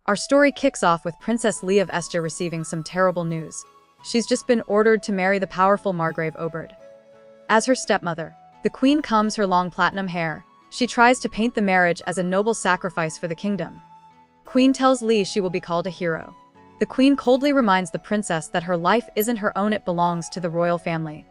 Our story kicks off with Princess Lee of Estia receiving some terrible news. She's just been ordered to marry the powerful Margrave Oberd. As her stepmother, the queen combs her long platinum hair. She tries to paint the marriage as a noble sacrifice for the kingdom. Queen tells Lee she will be called a hero. The queen coldly reminds the princess that her life isn't her own, it belongs to the royal family.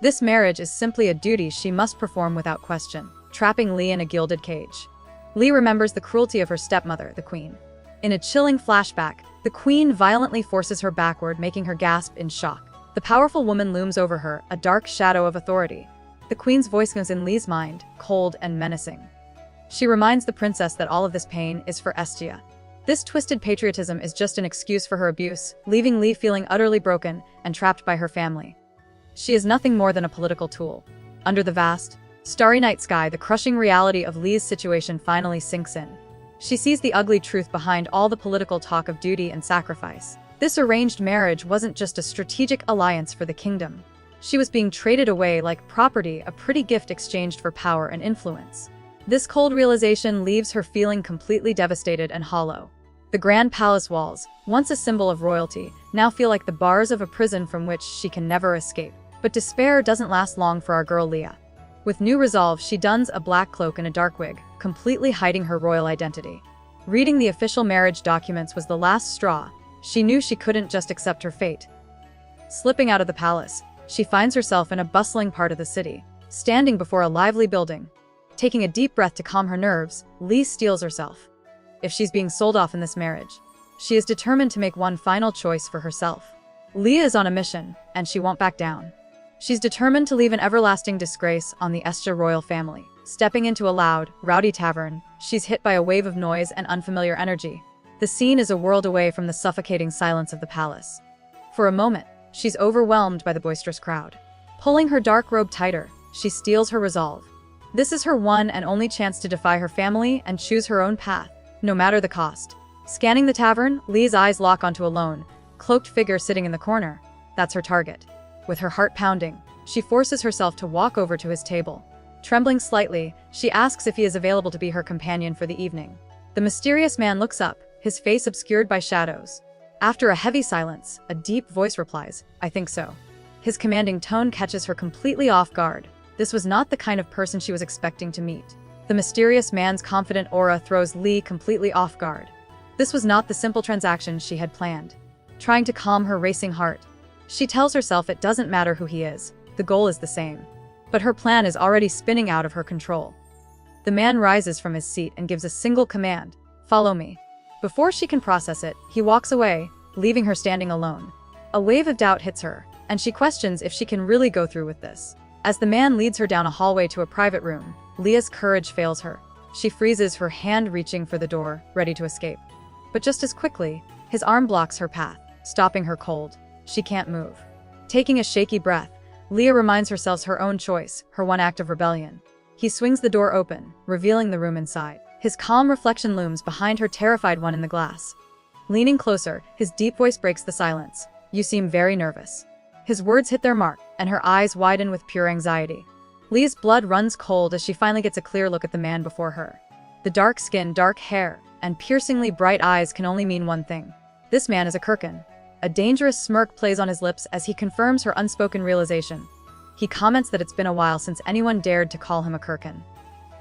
This marriage is simply a duty she must perform without question, trapping Lee in a gilded cage. Lee remembers the cruelty of her stepmother, the queen. In a chilling flashback, the queen violently forces her backward, making her gasp in shock. The powerful woman looms over her, a dark shadow of authority. The queen's voice goes in Lee's mind, cold and menacing. She reminds the princess that all of this pain is for Estia. This twisted patriotism is just an excuse for her abuse, leaving Lee feeling utterly broken and trapped by her family. She is nothing more than a political tool. Under the vast, starry night sky, the crushing reality of Lee's situation finally sinks in. She sees the ugly truth behind all the political talk of duty and sacrifice. This arranged marriage wasn't just a strategic alliance for the kingdom. She was being traded away like property, a pretty gift exchanged for power and influence. This cold realization leaves her feeling completely devastated and hollow. The grand palace walls, once a symbol of royalty, now feel like the bars of a prison from which she can never escape. But despair doesn't last long for our girl Leah. With new resolve, she dons a black cloak and a dark wig, completely hiding her royal identity. Reading the official marriage documents was the last straw. She knew she couldn't just accept her fate. Slipping out of the palace, she finds herself in a bustling part of the city, standing before a lively building. Taking a deep breath to calm her nerves, Lee steels herself. If she's being sold off in this marriage, she is determined to make one final choice for herself. Leah is on a mission, and she won't back down. She's determined to leave an everlasting disgrace on the Estia royal family. Stepping into a loud, rowdy tavern, she's hit by a wave of noise and unfamiliar energy. The scene is a world away from the suffocating silence of the palace. For a moment, she's overwhelmed by the boisterous crowd. Pulling her dark robe tighter, she steels her resolve. This is her one and only chance to defy her family and choose her own path, no matter the cost. Scanning the tavern, Lee's eyes lock onto a lone, cloaked figure sitting in the corner. That's her target. With her heart pounding, she forces herself to walk over to his table. Trembling slightly, she asks if he is available to be her companion for the evening. The mysterious man looks up, his face obscured by shadows. After a heavy silence, a deep voice replies, "I think so." His commanding tone catches her completely off guard. This was not the kind of person she was expecting to meet. The mysterious man's confident aura throws Lee completely off guard. This was not the simple transaction she had planned. Trying to calm her racing heart, she tells herself it doesn't matter who he is, the goal is the same. But her plan is already spinning out of her control. The man rises from his seat and gives a single command, "Follow me." Before she can process it, he walks away, leaving her standing alone. A wave of doubt hits her, and she questions if she can really go through with this. As the man leads her down a hallway to a private room, Leah's courage fails her. She freezes, her hand reaching for the door, ready to escape. But just as quickly, his arm blocks her path, stopping her cold. She can't move. Taking a shaky breath, Leah reminds herself her own choice, her one act of rebellion. He swings the door open, revealing the room inside. His calm reflection looms behind her terrified one in the glass. Leaning closer, his deep voice breaks the silence. "You seem very nervous." His words hit their mark, and her eyes widen with pure anxiety. Leah's blood runs cold as she finally gets a clear look at the man before her. The dark skin, dark hair, and piercingly bright eyes can only mean one thing. This man is a Kirkin. A dangerous smirk plays on his lips as he confirms her unspoken realization. He comments that it's been a while since anyone dared to call him a Kirkin.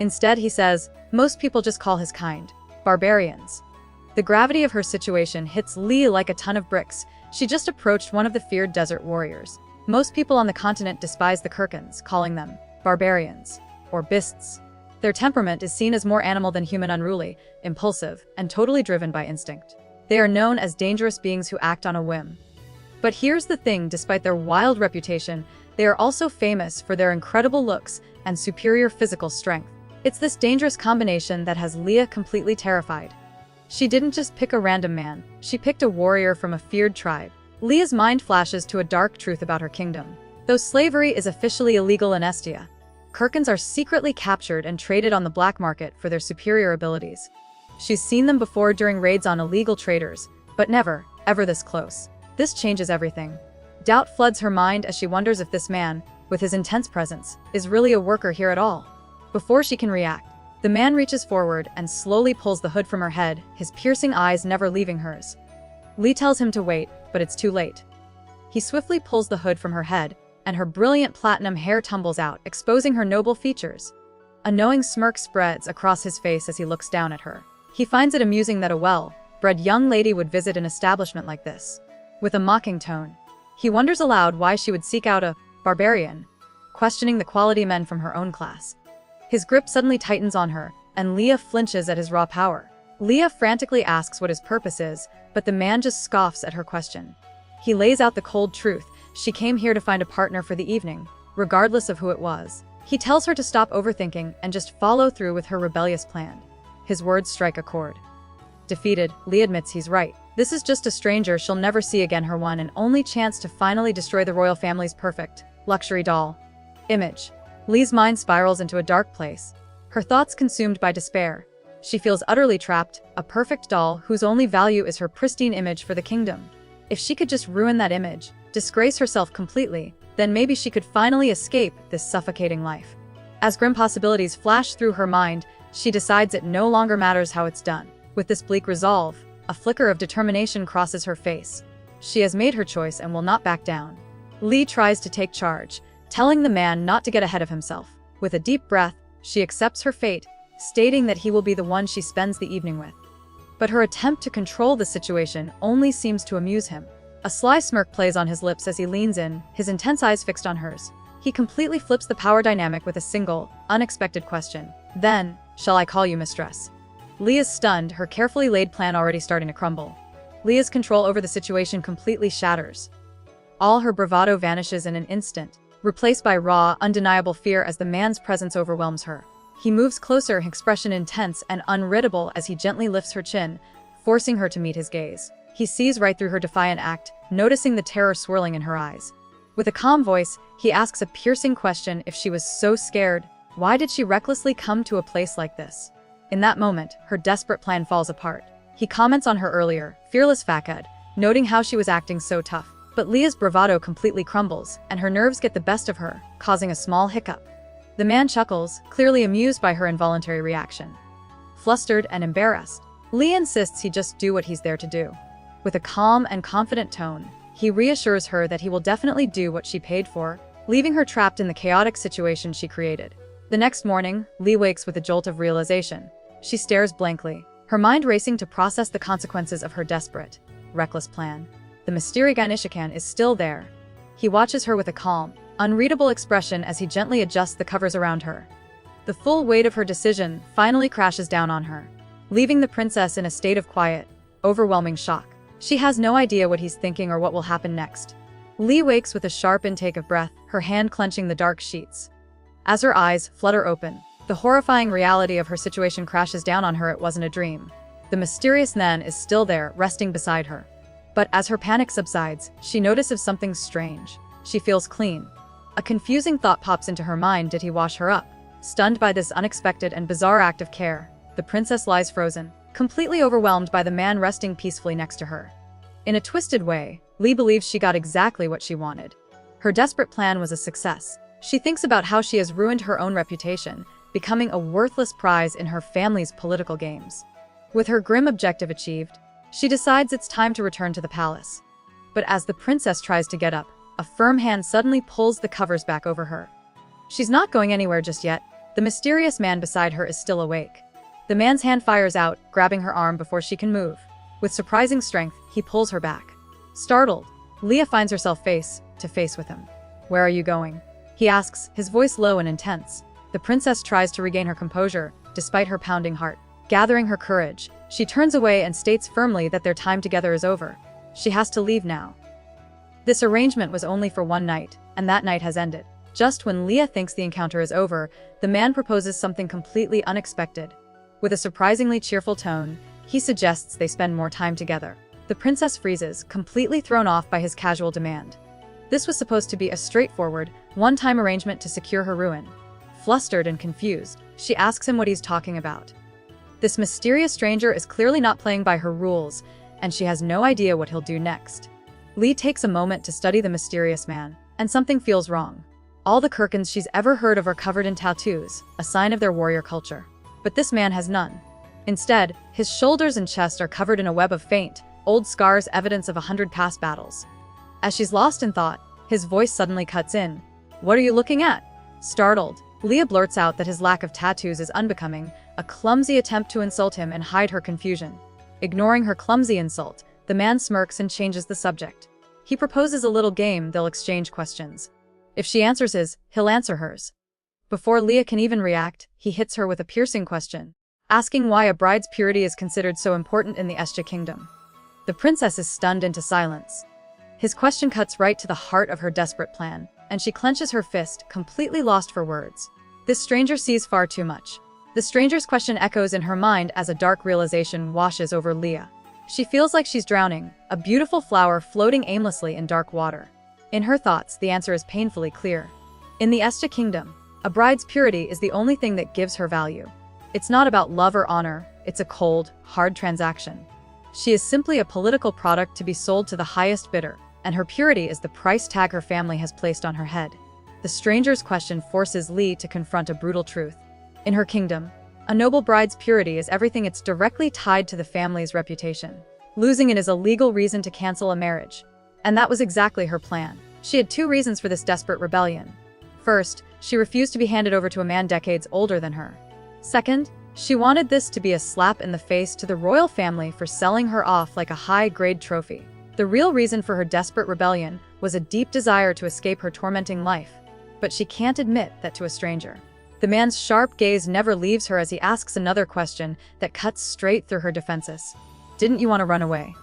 Instead, he says, most people just call his kind barbarians. The gravity of her situation hits Lee like a ton of bricks. She just approached one of the feared desert warriors. Most people on the continent despise the Kirkins, calling them barbarians or beasts. Their temperament is seen as more animal than human, unruly, impulsive, and totally driven by instinct. They are known as dangerous beings who act on a whim. But here's the thing, despite their wild reputation, they are also famous for their incredible looks and superior physical strength. It's this dangerous combination that has Leah completely terrified. She didn't just pick a random man, she picked a warrior from a feared tribe. Leah's mind flashes to a dark truth about her kingdom. Though slavery is officially illegal in Estia, Kirkins are secretly captured and traded on the black market for their superior abilities. She's seen them before during raids on illegal traders, but never, ever this close. This changes everything. Doubt floods her mind as she wonders if this man, with his intense presence, is really a worker here at all. Before she can react, The man reaches forward and slowly pulls the hood from her head, his piercing eyes never leaving hers. Lee tells him to wait, but it's too late. He swiftly pulls the hood from her head, and her brilliant platinum hair tumbles out, exposing her noble features. A knowing smirk spreads across his face as he looks down at her. He finds it amusing that a well-bred young lady would visit an establishment like this. With a mocking tone, he wonders aloud why she would seek out a barbarian, questioning the quality men from her own class. His grip suddenly tightens on her, and Leah flinches at his raw power. Leah frantically asks what his purpose is, but the man just scoffs at her question. He lays out the cold truth: she came here to find a partner for the evening, regardless of who it was. He tells her to stop overthinking and just follow through with her rebellious plan. His words strike a chord. Defeated, Lee admits he's right. This is just a stranger she'll never see again, her one and only chance to finally destroy the royal family's perfect luxury doll image. Lee's mind spirals into a dark place, her thoughts consumed by despair. She feels utterly trapped, a perfect doll whose only value is her pristine image for the kingdom. If she could just ruin that image, disgrace herself completely, then maybe she could finally escape this suffocating life. As grim possibilities flash through her mind, she decides it no longer matters how it's done. With this bleak resolve, a flicker of determination crosses her face. She has made her choice and will not back down. Lee tries to take charge, telling the man not to get ahead of himself. With a deep breath, she accepts her fate, stating that he will be the one she spends the evening with. But her attempt to control the situation only seems to amuse him. A sly smirk plays on his lips as he leans in, his intense eyes fixed on hers. He completely flips the power dynamic with a single, unexpected question. Then, shall I call you mistress? Lee is stunned, her carefully laid plan already starting to crumble. Leah's control over the situation completely shatters. All her bravado vanishes in an instant, replaced by raw, undeniable fear as the man's presence overwhelms her. He moves closer, expression intense and unreadable as he gently lifts her chin, forcing her to meet his gaze. He sees right through her defiant act, noticing the terror swirling in her eyes. With a calm voice, he asks a piercing question: if she was so scared, why did she recklessly come to a place like this? In that moment, her desperate plan falls apart. He comments on her earlier, fearless facade, noting how she was acting so tough. But Leah's bravado completely crumbles, and her nerves get the best of her, causing a small hiccup. The man chuckles, clearly amused by her involuntary reaction. Flustered and embarrassed, Lee insists he just do what he's there to do. With a calm and confident tone, he reassures her that he will definitely do what she paid for, leaving her trapped in the chaotic situation she created. The next morning, Lee wakes with a jolt of realization. She stares blankly, her mind racing to process the consequences of her desperate, reckless plan. The mysterious Anishikan is still there. He watches her with a calm, unreadable expression as he gently adjusts the covers around her. The full weight of her decision finally crashes down on her, leaving the princess in a state of quiet, overwhelming shock. She has no idea what he's thinking or what will happen next. Lee wakes with a sharp intake of breath, her hand clenching the dark sheets. As her eyes flutter open, the horrifying reality of her situation crashes down on her. It wasn't a dream. The mysterious man is still there, resting beside her. But as her panic subsides, she notices something strange. She feels clean. A confusing thought pops into her mind: did he wash her up? Stunned by this unexpected and bizarre act of care, the princess lies frozen, completely overwhelmed by the man resting peacefully next to her. In a twisted way, Lee believes she got exactly what she wanted. Her desperate plan was a success. She thinks about how she has ruined her own reputation, becoming a worthless prize in her family's political games. With her grim objective achieved, she decides it's time to return to the palace. But as the princess tries to get up, a firm hand suddenly pulls the covers back over her. She's not going anywhere just yet. The mysterious man beside her is still awake. The man's hand fires out, grabbing her arm before she can move. With surprising strength, he pulls her back. Startled, Leah finds herself face to face with him. "Where are you going?" he asks, his voice low and intense. The princess tries to regain her composure, despite her pounding heart. Gathering her courage, she turns away and states firmly that their time together is over. She has to leave now. This arrangement was only for one night, and that night has ended. Just when Leah thinks the encounter is over, the man proposes something completely unexpected. With a surprisingly cheerful tone, he suggests they spend more time together. The princess freezes, completely thrown off by his casual demand. This was supposed to be a straightforward, one-time arrangement to secure her ruin. Flustered and confused, she asks him what he's talking about. This mysterious stranger is clearly not playing by her rules, and she has no idea what he'll do next. Lee takes a moment to study the mysterious man, and something feels wrong. All the Kirkans she's ever heard of are covered in tattoos, a sign of their warrior culture. But this man has none. Instead, his shoulders and chest are covered in a web of faint, old scars, evidence of 100 past battles. As she's lost in thought, his voice suddenly cuts in. "What are you looking at?" Startled, Leah blurts out that his lack of tattoos is unbecoming, a clumsy attempt to insult him and hide her confusion. Ignoring her clumsy insult, the man smirks and changes the subject. He proposes a little game. They'll exchange questions. If she answers his, he'll answer hers. Before Leah can even react, he hits her with a piercing question, asking why a bride's purity is considered so important in the Estia kingdom. The princess is stunned into silence. His question cuts right to the heart of her desperate plan, and she clenches her fist, completely lost for words. This stranger sees far too much. The stranger's question echoes in her mind as a dark realization washes over Leah. She feels like she's drowning, a beautiful flower floating aimlessly in dark water. In her thoughts, the answer is painfully clear. In the Estia kingdom, a bride's purity is the only thing that gives her value. It's not about love or honor, it's a cold, hard transaction. She is simply a political product to be sold to the highest bidder, and her purity is the price tag her family has placed on her head. The stranger's question forces Lee to confront a brutal truth. In her kingdom, a noble bride's purity is everything. It's directly tied to the family's reputation. Losing it is a legal reason to cancel a marriage. And that was exactly her plan. She had two reasons for this desperate rebellion. First, she refused to be handed over to a man decades older than her. Second, she wanted this to be a slap in the face to the royal family for selling her off like a high-grade trophy. The real reason for her desperate rebellion was a deep desire to escape her tormenting life. But she can't admit that to a stranger. The man's sharp gaze never leaves her as he asks another question that cuts straight through her defenses. "Didn't you want to run away?"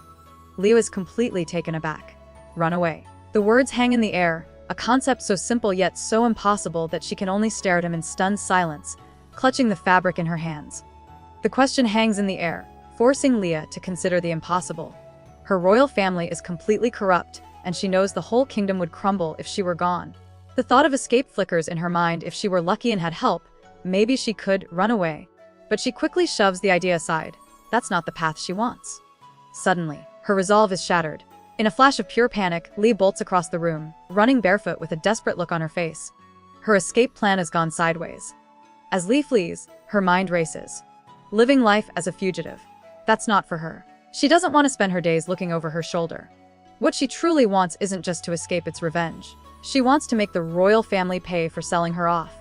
Leo is completely taken aback. Run away. The words hang in the air, a concept so simple yet so impossible that she can only stare at him in stunned silence, clutching the fabric in her hands. The question hangs in the air, forcing Leah to consider the impossible. Her royal family is completely corrupt, and she knows the whole kingdom would crumble if she were gone. The thought of escape flickers in her mind. If she were lucky and had help, maybe she could run away. But she quickly shoves the idea aside. That's not the path she wants. Suddenly, her resolve is shattered. In a flash of pure panic, Lee bolts across the room, running barefoot with a desperate look on her face. Her escape plan has gone sideways. As Lee flees, her mind races. Living life as a fugitive. That's not for her. She doesn't want to spend her days looking over her shoulder. What she truly wants isn't just to escape its revenge. She wants to make the royal family pay for selling her off.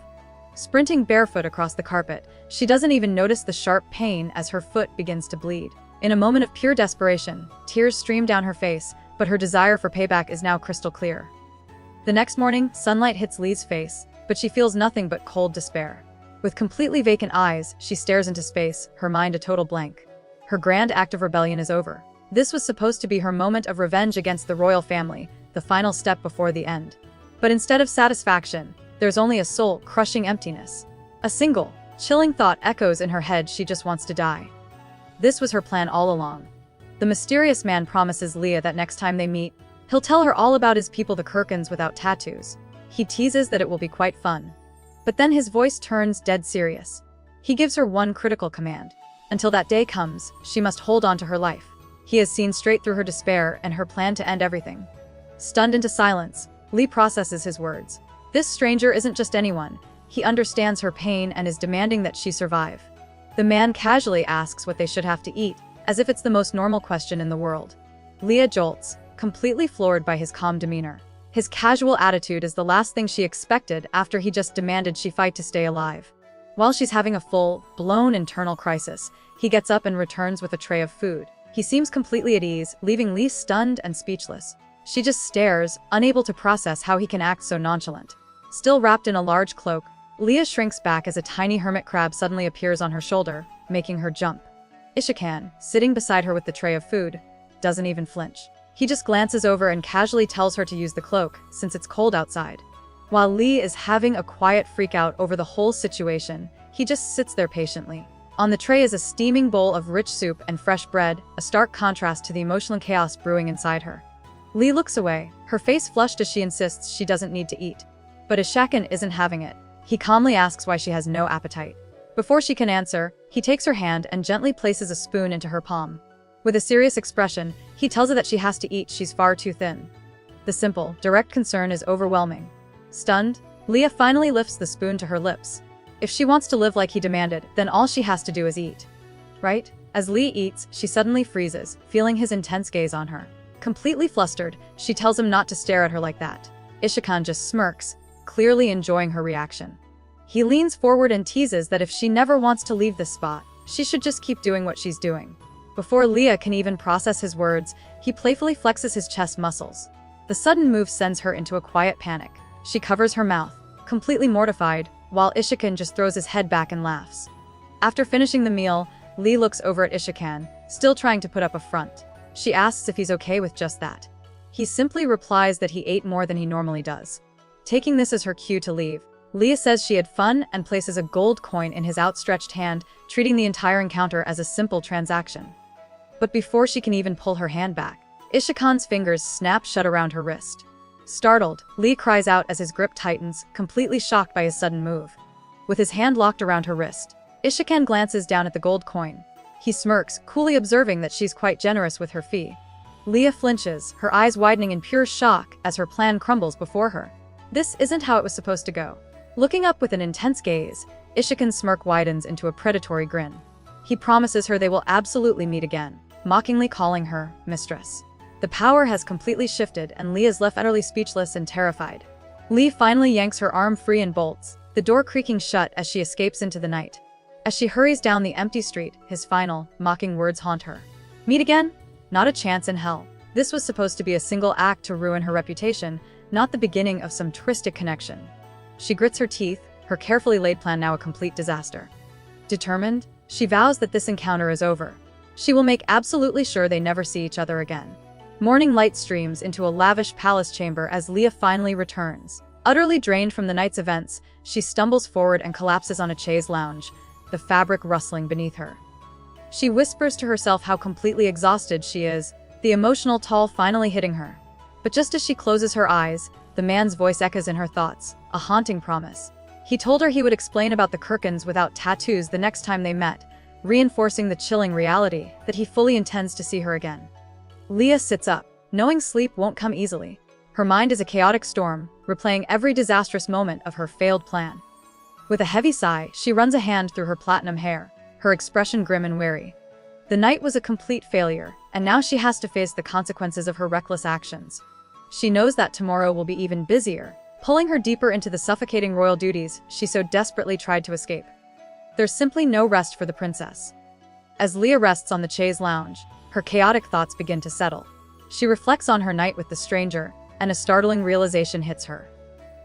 Sprinting barefoot across the carpet, she doesn't even notice the sharp pain as her foot begins to bleed. In a moment of pure desperation, tears stream down her face, but her desire for payback is now crystal clear. The next morning, sunlight hits Lee's face, but she feels nothing but cold despair. With completely vacant eyes, she stares into space, her mind a total blank. Her grand act of rebellion is over. This was supposed to be her moment of revenge against the royal family, the final step before the end. But instead of satisfaction, there's only a soul-crushing emptiness. A single, chilling thought echoes in her head: she just wants to die. This was her plan all along. The mysterious man promises Leah that next time they meet, he'll tell her all about his people, the Kirkans without tattoos. He teases that it will be quite fun. But then his voice turns dead serious. He gives her one critical command. Until that day comes, she must hold on to her life. He has seen straight through her despair and her plan to end everything. Stunned into silence, Lee processes his words. This stranger isn't just anyone. He understands her pain and is demanding that she survive. The man casually asks what they should have to eat, as if it's the most normal question in the world. Leah jolts, completely floored by his calm demeanor. His casual attitude is the last thing she expected after he just demanded she fight to stay alive. While she's having a full-blown internal crisis, he gets up and returns with a tray of food. He seems completely at ease, leaving Lee stunned and speechless. She just stares, unable to process how he can act so nonchalant. Still wrapped in a large cloak, Leah shrinks back as a tiny hermit crab suddenly appears on her shoulder, making her jump. Ishakan, sitting beside her with the tray of food, doesn't even flinch. He just glances over and casually tells her to use the cloak, since it's cold outside. While Lee is having a quiet freakout over the whole situation, he just sits there patiently. On the tray is a steaming bowl of rich soup and fresh bread, a stark contrast to the emotional chaos brewing inside her. Lee looks away, her face flushed as she insists she doesn't need to eat. But Ishakan isn't having it. He calmly asks why she has no appetite. Before she can answer, he takes her hand and gently places a spoon into her palm. With a serious expression, he tells her that she has to eat, she's far too thin. The simple, direct concern is overwhelming. Stunned, Leah finally lifts the spoon to her lips. If she wants to live like he demanded, then all she has to do is eat. Right? As Lee eats, she suddenly freezes, feeling his intense gaze on her. Completely flustered, she tells him not to stare at her like that. Ishikan just smirks, clearly enjoying her reaction. He leans forward and teases that if she never wants to leave this spot, she should just keep doing what she's doing. Before Leah can even process his words, he playfully flexes his chest muscles. The sudden move sends her into a quiet panic. She covers her mouth, completely mortified, while Ishikan just throws his head back and laughs. After finishing the meal, Lee looks over at Ishikan, still trying to put up a front. She asks if he's okay with just that. He simply replies that he ate more than he normally does. Taking this as her cue to leave, Leah says she had fun and places a gold coin in his outstretched hand, treating the entire encounter as a simple transaction. But before she can even pull her hand back, Ishikan's fingers snap shut around her wrist. Startled, Lee cries out as his grip tightens, completely shocked by his sudden move. With his hand locked around her wrist, Ishikan glances down at the gold coin. He smirks, coolly observing that she's quite generous with her fee. Leah flinches, her eyes widening in pure shock as her plan crumbles before her. This isn't how it was supposed to go. Looking up with an intense gaze, Ishikan's smirk widens into a predatory grin. He promises her they will absolutely meet again, mockingly calling her mistress. The power has completely shifted and Lee is left utterly speechless and terrified. Lee finally yanks her arm free and bolts, the door creaking shut as she escapes into the night. As she hurries down the empty street, his final, mocking words haunt her. Meet again? Not a chance in hell. This was supposed to be a single act to ruin her reputation, not the beginning of some twisted connection. She grits her teeth, her carefully laid plan now a complete disaster. Determined, she vows that this encounter is over. She will make absolutely sure they never see each other again. Morning light streams into a lavish palace chamber as Leah finally returns. Utterly drained from the night's events, she stumbles forward and collapses on a chaise lounge, the fabric rustling beneath her. She whispers to herself how completely exhausted she is, the emotional toll finally hitting her. But just as she closes her eyes, the man's voice echoes in her thoughts, a haunting promise. He told her he would explain about the Kirkans without tattoos the next time they met, reinforcing the chilling reality that he fully intends to see her again. Leah sits up, knowing sleep won't come easily. Her mind is a chaotic storm, replaying every disastrous moment of her failed plan. With a heavy sigh, she runs a hand through her platinum hair, her expression grim and wary. The night was a complete failure, and now she has to face the consequences of her reckless actions. She knows that tomorrow will be even busier, pulling her deeper into the suffocating royal duties she so desperately tried to escape. There's simply no rest for the princess. As Leah rests on the chaise lounge, her chaotic thoughts begin to settle. She reflects on her night with the stranger, and a startling realization hits her.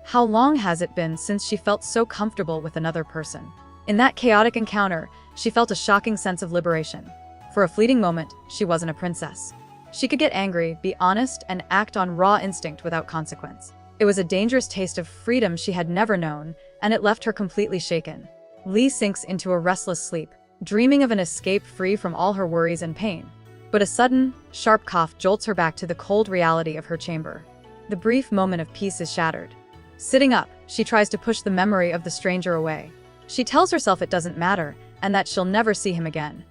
How long has it been since she felt so comfortable with another person? In that chaotic encounter, she felt a shocking sense of liberation. For a fleeting moment, she wasn't a princess. She could get angry, be honest, and act on raw instinct without consequence. It was a dangerous taste of freedom she had never known, and it left her completely shaken. Lee sinks into a restless sleep, dreaming of an escape free from all her worries and pain. But a sudden, sharp cough jolts her back to the cold reality of her chamber. The brief moment of peace is shattered. Sitting up, she tries to push the memory of the stranger away. She tells herself it doesn't matter, and that she'll never see him again.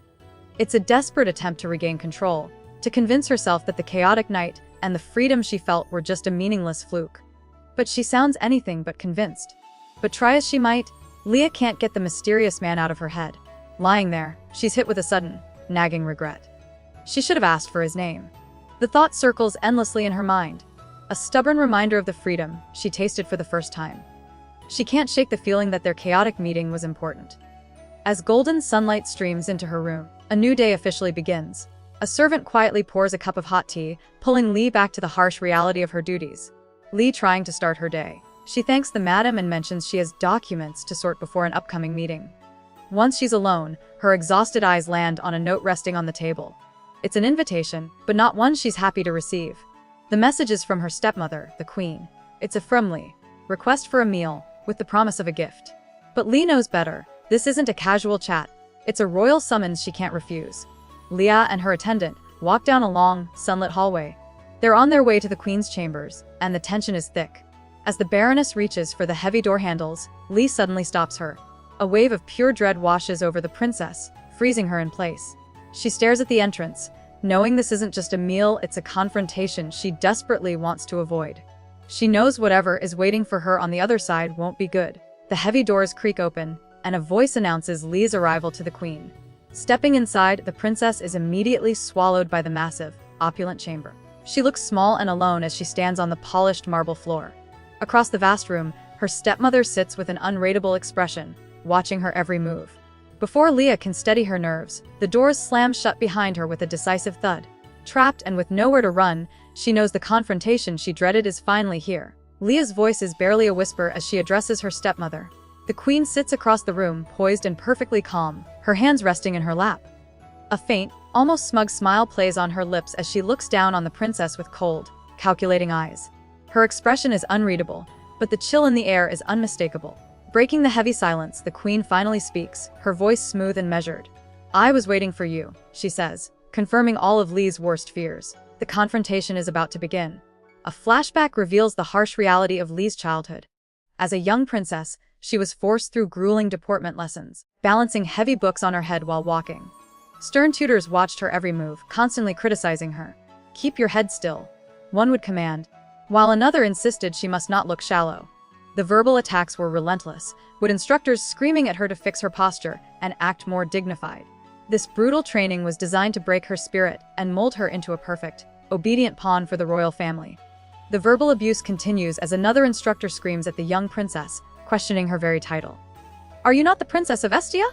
It's a desperate attempt to regain control, to convince herself that the chaotic night and the freedom she felt were just a meaningless fluke. But she sounds anything but convinced. But try as she might, Leah can't get the mysterious man out of her head. Lying there, she's hit with a sudden, nagging regret. She should have asked for his name. The thought circles endlessly in her mind, a stubborn reminder of the freedom she tasted for the first time. She can't shake the feeling that their chaotic meeting was important. As golden sunlight streams into her room, a new day officially begins. A servant quietly pours a cup of hot tea, pulling Lee back to the harsh reality of her duties. Lee trying to start her day. She thanks the madam and mentions she has documents to sort before an upcoming meeting. Once she's alone, her exhausted eyes land on a note resting on the table. It's an invitation, but not one she's happy to receive. The message is from her stepmother, the queen. It's a friendly request for a meal, with the promise of a gift. But Lee knows better. This isn't a casual chat. It's a royal summons she can't refuse. Leah and her attendant walk down a long, sunlit hallway. They're on their way to the queen's chambers, and the tension is thick. As the Baroness reaches for the heavy door handles, Lee suddenly stops her. A wave of pure dread washes over the princess, freezing her in place. She stares at the entrance, knowing this isn't just a meal, it's a confrontation she desperately wants to avoid. She knows whatever is waiting for her on the other side won't be good. The heavy doors creak open, and a voice announces Lee's arrival to the queen. Stepping inside, the princess is immediately swallowed by the massive, opulent chamber. She looks small and alone as she stands on the polished marble floor. Across the vast room, her stepmother sits with an unreadable expression, watching her every move. Before Leah can steady her nerves, the doors slam shut behind her with a decisive thud. Trapped and with nowhere to run, she knows the confrontation she dreaded is finally here. Leah's voice is barely a whisper as she addresses her stepmother. The queen sits across the room, poised and perfectly calm, her hands resting in her lap. A faint, almost smug smile plays on her lips as she looks down on the princess with cold, calculating eyes. Her expression is unreadable, but the chill in the air is unmistakable. Breaking the heavy silence, the queen finally speaks, her voice smooth and measured. "I was waiting for you," she says, confirming all of Lee's worst fears. The confrontation is about to begin. A flashback reveals the harsh reality of Lee's childhood. As a young princess, she was forced through grueling deportment lessons, balancing heavy books on her head while walking. Stern tutors watched her every move, constantly criticizing her. "Keep your head still," one would command, while another insisted she must not look shallow. The verbal attacks were relentless, with instructors screaming at her to fix her posture and act more dignified. This brutal training was designed to break her spirit and mold her into a perfect, obedient pawn for the royal family. The verbal abuse continues as another instructor screams at the young princess, questioning her very title. "Are you not the Princess of Estia?"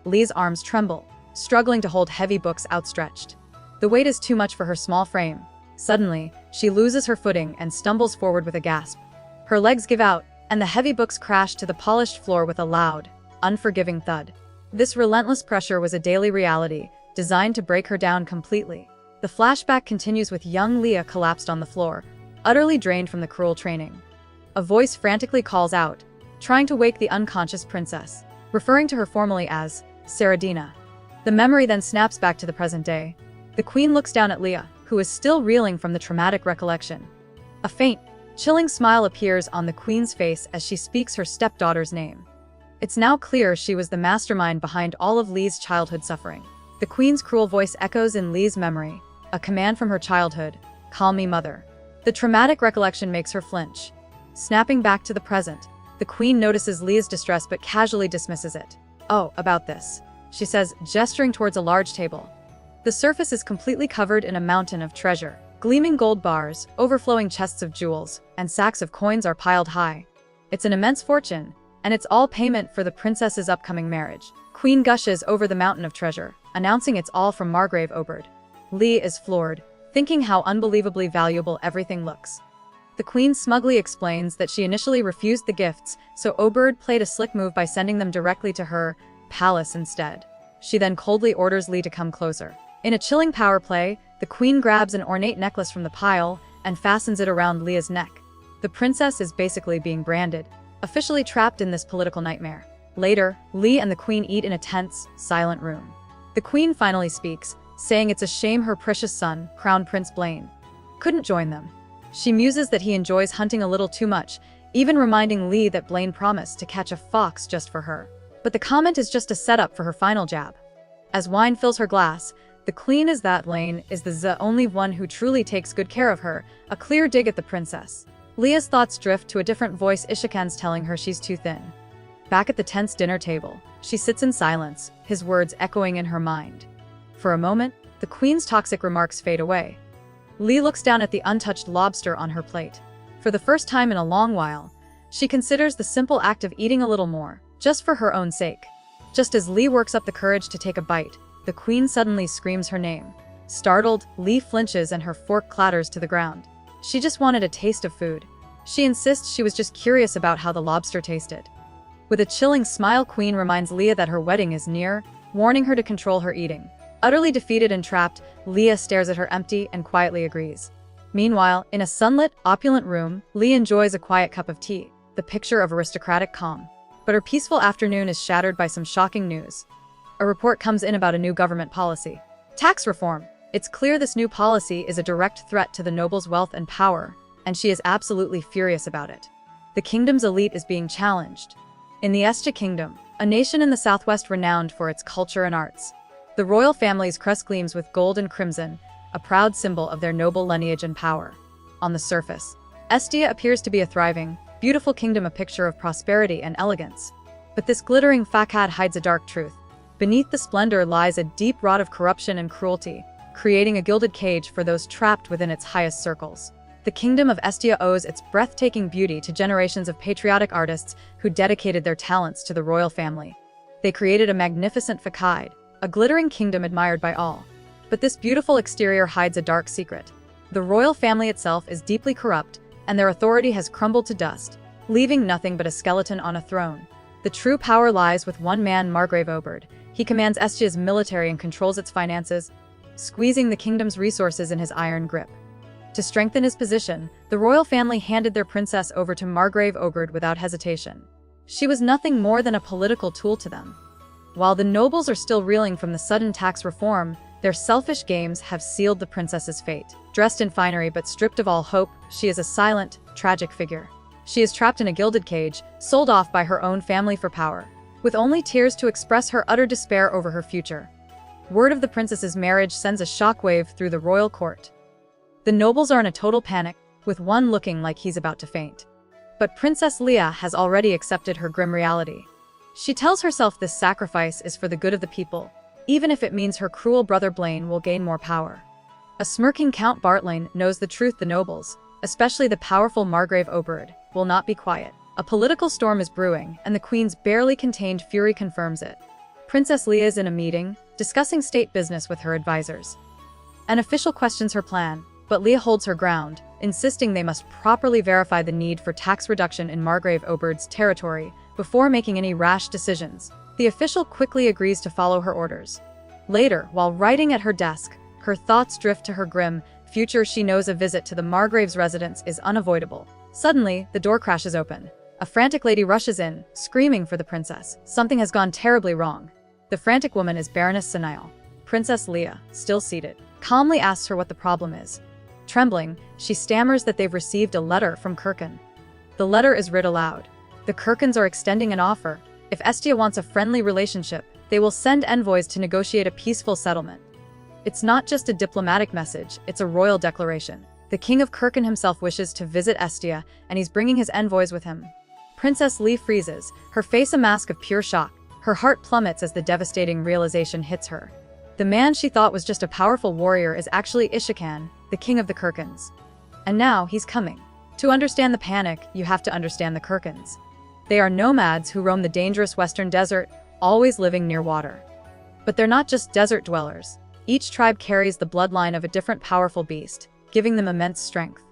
Lee's arms tremble, struggling to hold heavy books outstretched. The weight is too much for her small frame. Suddenly, she loses her footing and stumbles forward with a gasp. Her legs give out, and the heavy books crash to the polished floor with a loud, unforgiving thud. This relentless pressure was a daily reality, designed to break her down completely. The flashback continues with young Leah collapsed on the floor, utterly drained from the cruel training. A voice frantically calls out, trying to wake the unconscious princess, referring to her formally as Saradina. The memory then snaps back to the present day. The queen looks down at Leah, who is still reeling from the traumatic recollection. A faint, chilling smile appears on the queen's face as she speaks her stepdaughter's name. It's now clear she was the mastermind behind all of Lee's childhood suffering. The queen's cruel voice echoes in Lee's memory, a command from her childhood, "Call me mother." The traumatic recollection makes her flinch. Snapping back to the present, the queen notices Leah's distress but casually dismisses it. "Oh, about this," she says, gesturing towards a large table. The surface is completely covered in a mountain of treasure. Gleaming gold bars, overflowing chests of jewels, and sacks of coins are piled high. It's an immense fortune, and it's all payment for the princess's upcoming marriage. Queen gushes over the mountain of treasure, announcing it's all from Margrave Oberd. Lee is floored, thinking how unbelievably valuable everything looks. The queen smugly explains that she initially refused the gifts, so Oberd played a slick move by sending them directly to her palace instead. She then coldly orders Lee to come closer. In a chilling power play, the queen grabs an ornate necklace from the pile and fastens it around Leah's neck. The princess is basically being branded, officially trapped in this political nightmare. Later, Lee and the queen eat in a tense, silent room. The queen finally speaks, saying it's a shame her precious son, Crown Prince Blaine, couldn't join them. She muses that he enjoys hunting a little too much, even reminding Lee that Blaine promised to catch a fox just for her. But the comment is just a setup for her final jab. As wine fills her glass, the queen is that Blaine is the only one who truly takes good care of her, a clear dig at the princess. Leah's thoughts drift to a different voice. Ishikan's telling her she's too thin. Back at the tense dinner table, she sits in silence, his words echoing in her mind. For a moment, the queen's toxic remarks fade away. Lee looks down at the untouched lobster on her plate. For the first time in a long while, she considers the simple act of eating a little more, just for her own sake. Just as Lee works up the courage to take a bite, the queen suddenly screams her name. Startled, Lee flinches and her fork clatters to the ground. She just wanted a taste of food. She insists she was just curious about how the lobster tasted. With a chilling smile, Queen reminds Leah that her wedding is near, warning her to control her eating. Utterly defeated and trapped, Leah stares at her empty and quietly agrees. Meanwhile, in a sunlit, opulent room, Lee enjoys a quiet cup of tea, the picture of aristocratic calm. But her peaceful afternoon is shattered by some shocking news. A report comes in about a new government policy. Tax reform. It's clear this new policy is a direct threat to the noble's wealth and power, and she is absolutely furious about it. The kingdom's elite is being challenged. In the Estia Kingdom, a nation in the southwest renowned for its culture and arts, the royal family's crest gleams with gold and crimson, a proud symbol of their noble lineage and power. On the surface, Estia appears to be a thriving, beautiful kingdom, a picture of prosperity and elegance. But this glittering facade hides a dark truth. Beneath the splendor lies a deep rot of corruption and cruelty, creating a gilded cage for those trapped within its highest circles. The kingdom of Estia owes its breathtaking beauty to generations of patriotic artists who dedicated their talents to the royal family. They created a magnificent facade, a glittering kingdom admired by all. But this beautiful exterior hides a dark secret. The royal family itself is deeply corrupt, and their authority has crumbled to dust, leaving nothing but a skeleton on a throne. The true power lies with one man, Margrave Oberd. He commands Estia's military and controls its finances, squeezing the kingdom's resources in his iron grip. To strengthen his position, the royal family handed their princess over to Margrave Oberd without hesitation. She was nothing more than a political tool to them. While the nobles are still reeling from the sudden tax reform, their selfish games have sealed the princess's fate. Dressed in finery but stripped of all hope, she is a silent, tragic figure. She is trapped in a gilded cage, sold off by her own family for power, with only tears to express her utter despair over her future. Word of the princess's marriage sends a shockwave through the royal court. The nobles are in a total panic, with one looking like he's about to faint. But Princess Leia has already accepted her grim reality. She tells herself this sacrifice is for the good of the people, even if it means her cruel brother Blaine will gain more power. A smirking Count Bartlein knows the truth. The nobles, especially the powerful Margrave Oberd, will not be quiet. A political storm is brewing, and the queen's barely contained fury confirms it. Princess Leia is in a meeting, discussing state business with her advisors. An official questions her plan, but Leia holds her ground, insisting they must properly verify the need for tax reduction in Margrave Oberd's territory before making any rash decisions. The official quickly agrees to follow her orders. Later, while writing at her desk, her thoughts drift to her grim future. She knows a visit to the Margrave's residence is unavoidable. Suddenly, the door crashes open. A frantic lady rushes in, screaming for the princess. Something has gone terribly wrong. The frantic woman is Baroness Sanail. Princess Leia, still seated, calmly asks her what the problem is. Trembling, she stammers that they've received a letter from Kirkan. The letter is read aloud. The Kirkans are extending an offer. If Estia wants a friendly relationship, they will send envoys to negotiate a peaceful settlement. It's not just a diplomatic message, it's a royal declaration. The king of Kirkan himself wishes to visit Estia, and he's bringing his envoys with him. Princess Leia freezes, her face a mask of pure shock. Her heart plummets as the devastating realization hits her. The man she thought was just a powerful warrior is actually Ishakan, the king of the Kirkans. And now he's coming. To understand the panic, you have to understand the Kirkans. They are nomads who roam the dangerous western desert, always living near water. But they're not just desert dwellers. Each tribe carries the bloodline of a different powerful beast, giving them immense strength.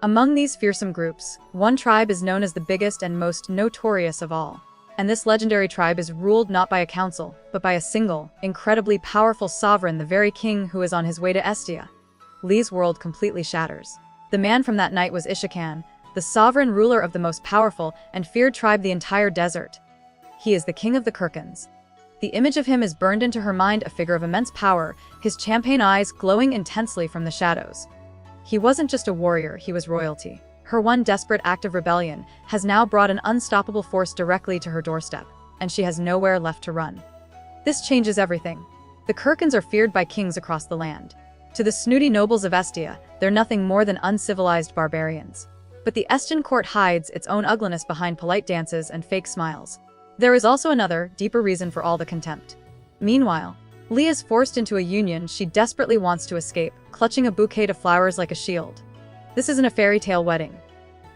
Among these fearsome groups, one tribe is known as the biggest and most notorious of all. And this legendary tribe is ruled not by a council, but by a single, incredibly powerful sovereign, the very king who is on his way to Estia. Leia's world completely shatters. The man from that night was Ishakan, the sovereign ruler of the most powerful and feared tribe the entire desert. He is the king of the Kirkans. The image of him is burned into her mind, a figure of immense power, his champagne eyes glowing intensely from the shadows. He wasn't just a warrior, he was royalty. Her one desperate act of rebellion has now brought an unstoppable force directly to her doorstep, and she has nowhere left to run. This changes everything. The Kirkans are feared by kings across the land. To the snooty nobles of Estia, they're nothing more than uncivilized barbarians. But the Estian court hides its own ugliness behind polite dances and fake smiles. There is also another, deeper reason for all the contempt. Meanwhile, Leia is forced into a union she desperately wants to escape, clutching a bouquet of flowers like a shield. This isn't a fairy tale wedding.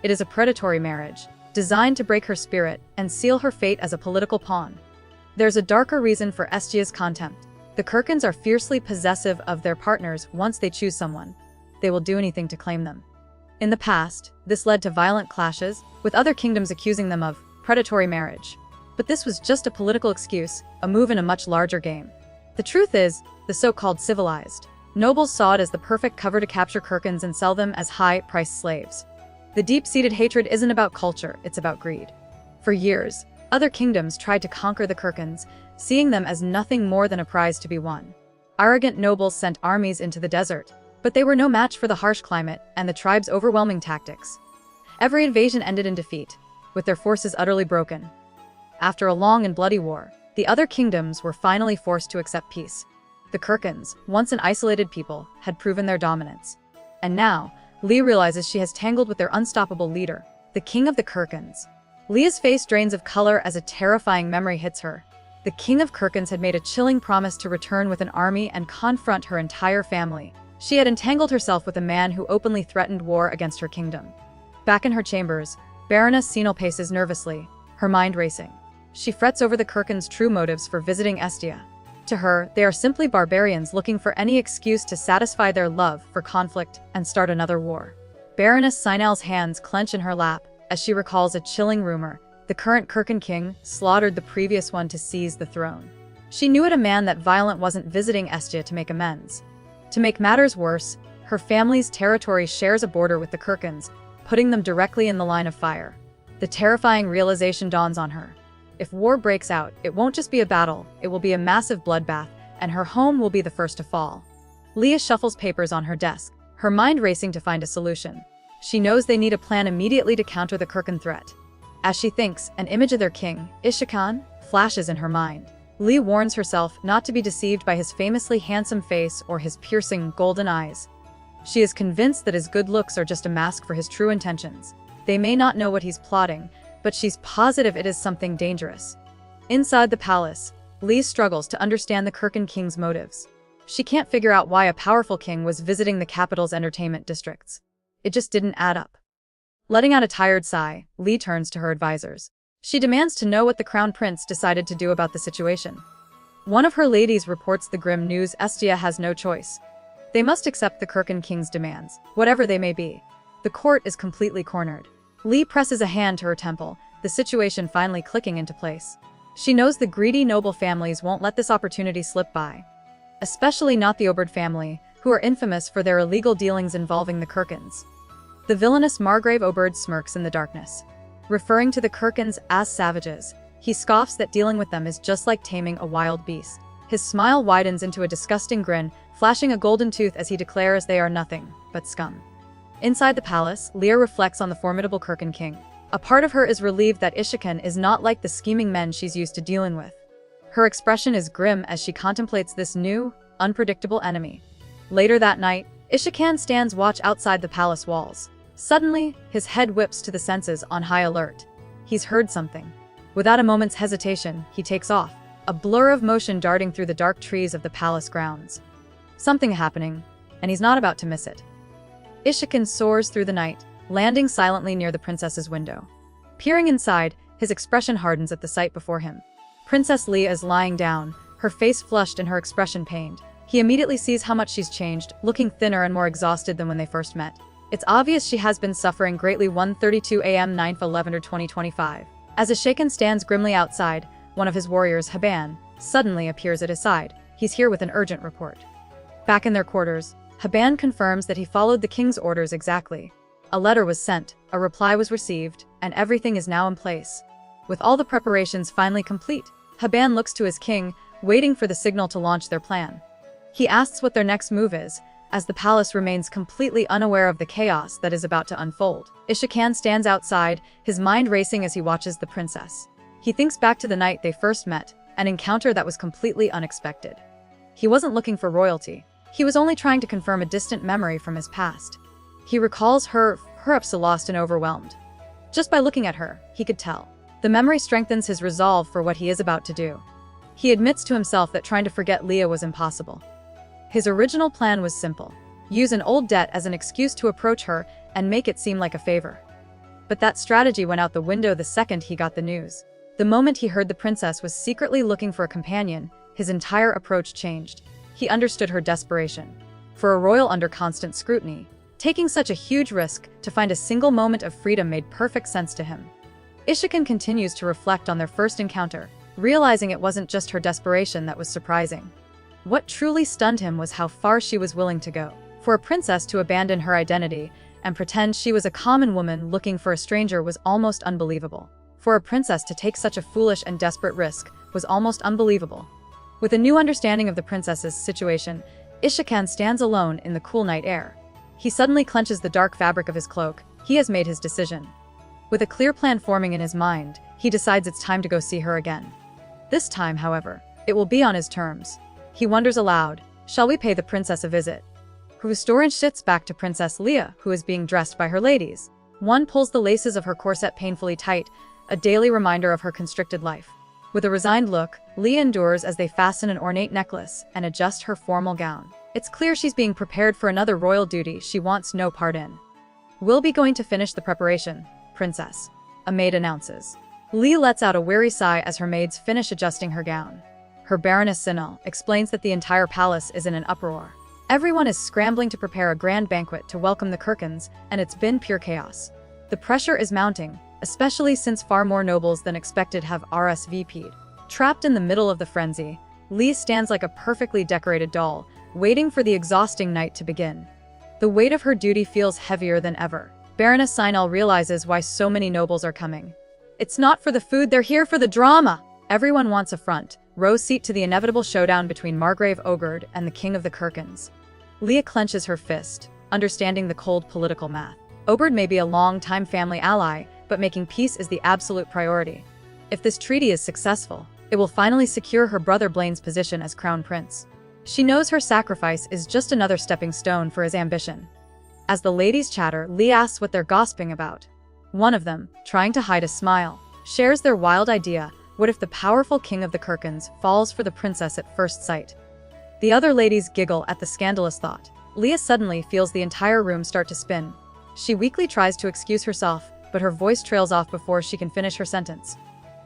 It is a predatory marriage, designed to break her spirit and seal her fate as a political pawn. There's a darker reason for Estia's contempt. The Kirkans are fiercely possessive of their partners. Once they choose someone, they will do anything to claim them. In the past, this led to violent clashes, with other kingdoms accusing them of predatory marriage. But this was just a political excuse, a move in a much larger game. The truth is, the so-called civilized nobles saw it as the perfect cover to capture Kirkans and sell them as high-priced slaves. The deep-seated hatred isn't about culture, it's about greed. For years, other kingdoms tried to conquer the Kirkans, seeing them as nothing more than a prize to be won. Arrogant nobles sent armies into the desert, but they were no match for the harsh climate and the tribe's overwhelming tactics. Every invasion ended in defeat, with their forces utterly broken. After a long and bloody war, the other kingdoms were finally forced to accept peace. The Kirkans, once an isolated people, had proven their dominance. And now, Leia realizes she has tangled with their unstoppable leader, the king of the Kirkans. Leah's face drains of color as a terrifying memory hits her. The King of Kirkins had made a chilling promise to return with an army and confront her entire family. She had entangled herself with a man who openly threatened war against her kingdom. Back in her chambers, Baroness Senil paces nervously, her mind racing. She frets over the Kirkins' true motives for visiting Estia. To her, they are simply barbarians looking for any excuse to satisfy their love for conflict and start another war. Baroness Senil's hands clench in her lap as she recalls a chilling rumor. The current Kirkin king slaughtered the previous one to seize the throne. She knew it a man that violent wasn't visiting Estia to make amends. To make matters worse, her family's territory shares a border with the Kirkins, putting them directly in the line of fire. The terrifying realization dawns on her. If war breaks out, it won't just be a battle, it will be a massive bloodbath, and her home will be the first to fall. Leah shuffles papers on her desk, her mind racing to find a solution. She knows they need a plan immediately to counter the Kirkin threat. As she thinks, an image of their king, Ishikan, flashes in her mind. Lee warns herself not to be deceived by his famously handsome face or his piercing golden eyes. She is convinced that his good looks are just a mask for his true intentions. They may not know what he's plotting, but she's positive it is something dangerous. Inside the palace, Lee struggles to understand the Kirkin king's motives. She can't figure out why a powerful king was visiting the capital's entertainment districts. It just didn't add up. Letting out a tired sigh, Lee turns to her advisors. She demands to know what the crown prince decided to do about the situation. One of her ladies reports the grim news: Estia has no choice. They must accept the Kirkin king's demands, whatever they may be. The court is completely cornered. Lee presses a hand to her temple, the situation finally clicking into place. She knows the greedy noble families won't let this opportunity slip by. Especially not the Oberd family, who are infamous for their illegal dealings involving the Kirkins. The villainous Margrave Oberd smirks in the darkness. Referring to the Kirkins as savages, he scoffs that dealing with them is just like taming a wild beast. His smile widens into a disgusting grin, flashing a golden tooth as he declares they are nothing but scum. Inside the palace, Leah reflects on the formidable Kirkin king. A part of her is relieved that Ishikan is not like the scheming men she's used to dealing with. Her expression is grim as she contemplates this new, unpredictable enemy. Later that night, Ishikan stands watch outside the palace walls. Suddenly, his head whips to the senses on high alert. He's heard something. Without a moment's hesitation, he takes off, a blur of motion darting through the dark trees of the palace grounds. Something happening, and he's not about to miss it. Ishikan soars through the night, landing silently near the princess's window. Peering inside, his expression hardens at the sight before him. Princess Leah is lying down, her face flushed and her expression pained. He immediately sees how much she's changed, looking thinner and more exhausted than when they first met. It's obvious she has been suffering greatly. 1:32 a.m. 9/11/2025. As Ishikan stands grimly outside, one of his warriors, Haban, suddenly appears at his side. He's here with an urgent report. Back in their quarters, Haban confirms that he followed the king's orders exactly. A letter was sent, a reply was received, and everything is now in place. With all the preparations finally complete, Haban looks to his king, waiting for the signal to launch their plan. He asks what their next move is, as the palace remains completely unaware of the chaos that is about to unfold. Ishikan stands outside, his mind racing as he watches the princess. He thinks back to the night they first met, an encounter that was completely unexpected. He wasn't looking for royalty. He was only trying to confirm a distant memory from his past. He recalls her perhaps lost and overwhelmed. Just by looking at her, he could tell. The memory strengthens his resolve for what he is about to do. He admits to himself that trying to forget Leah was impossible. His original plan was simple: use an old debt as an excuse to approach her and make it seem like a favor. But that strategy went out the window the second he got the news. The moment he heard the princess was secretly looking for a companion, his entire approach changed. He understood her desperation. For a royal under constant scrutiny, taking such a huge risk to find a single moment of freedom made perfect sense to him. Ishikan continues to reflect on their first encounter, realizing it wasn't just her desperation that was surprising. What truly stunned him was how far she was willing to go. For a princess to abandon her identity and pretend she was a common woman looking for a stranger was almost unbelievable. For a princess to take such a foolish and desperate risk was almost unbelievable. With a new understanding of the princess's situation, Ishikan stands alone in the cool night air. He suddenly clenches the dark fabric of his cloak. He has made his decision. With a clear plan forming in his mind, he decides it's time to go see her again. This time, however, it will be on his terms. He wonders aloud, shall we pay the princess a visit? Her story shifts back to Princess Leah, who is being dressed by her ladies. One pulls the laces of her corset painfully tight, a daily reminder of her constricted life. With a resigned look, Leah endures as they fasten an ornate necklace and adjust her formal gown. It's clear she's being prepared for another royal duty she wants no part in. "We'll be going to finish the preparation, princess," a maid announces. Leah lets out a weary sigh as her maids finish adjusting her gown. Her Baroness Sinal explains that the entire palace is in an uproar. Everyone is scrambling to prepare a grand banquet to welcome the Kirkans, and it's been pure chaos. The pressure is mounting, especially since far more nobles than expected have RSVP'd. Trapped in the middle of the frenzy, Leah stands like a perfectly decorated doll, waiting for the exhausting night to begin. The weight of her duty feels heavier than ever. Baroness Sinal realizes why so many nobles are coming. It's not for the food, they're here for the drama! Everyone wants a front row seat to the inevitable showdown between Margrave Ogred and the King of the Kirkans. Leah clenches her fist, understanding the cold political math. Ogred may be a long-time family ally, but making peace is the absolute priority. If this treaty is successful, it will finally secure her brother Blaine's position as crown prince. She knows her sacrifice is just another stepping stone for his ambition. As the ladies chatter, Leah asks what they're gossiping about. One of them, trying to hide a smile, shares their wild idea: what if the powerful king of the Kirkans falls for the princess at first sight? The other ladies giggle at the scandalous thought. Leah suddenly feels the entire room start to spin. She weakly tries to excuse herself, but her voice trails off before she can finish her sentence.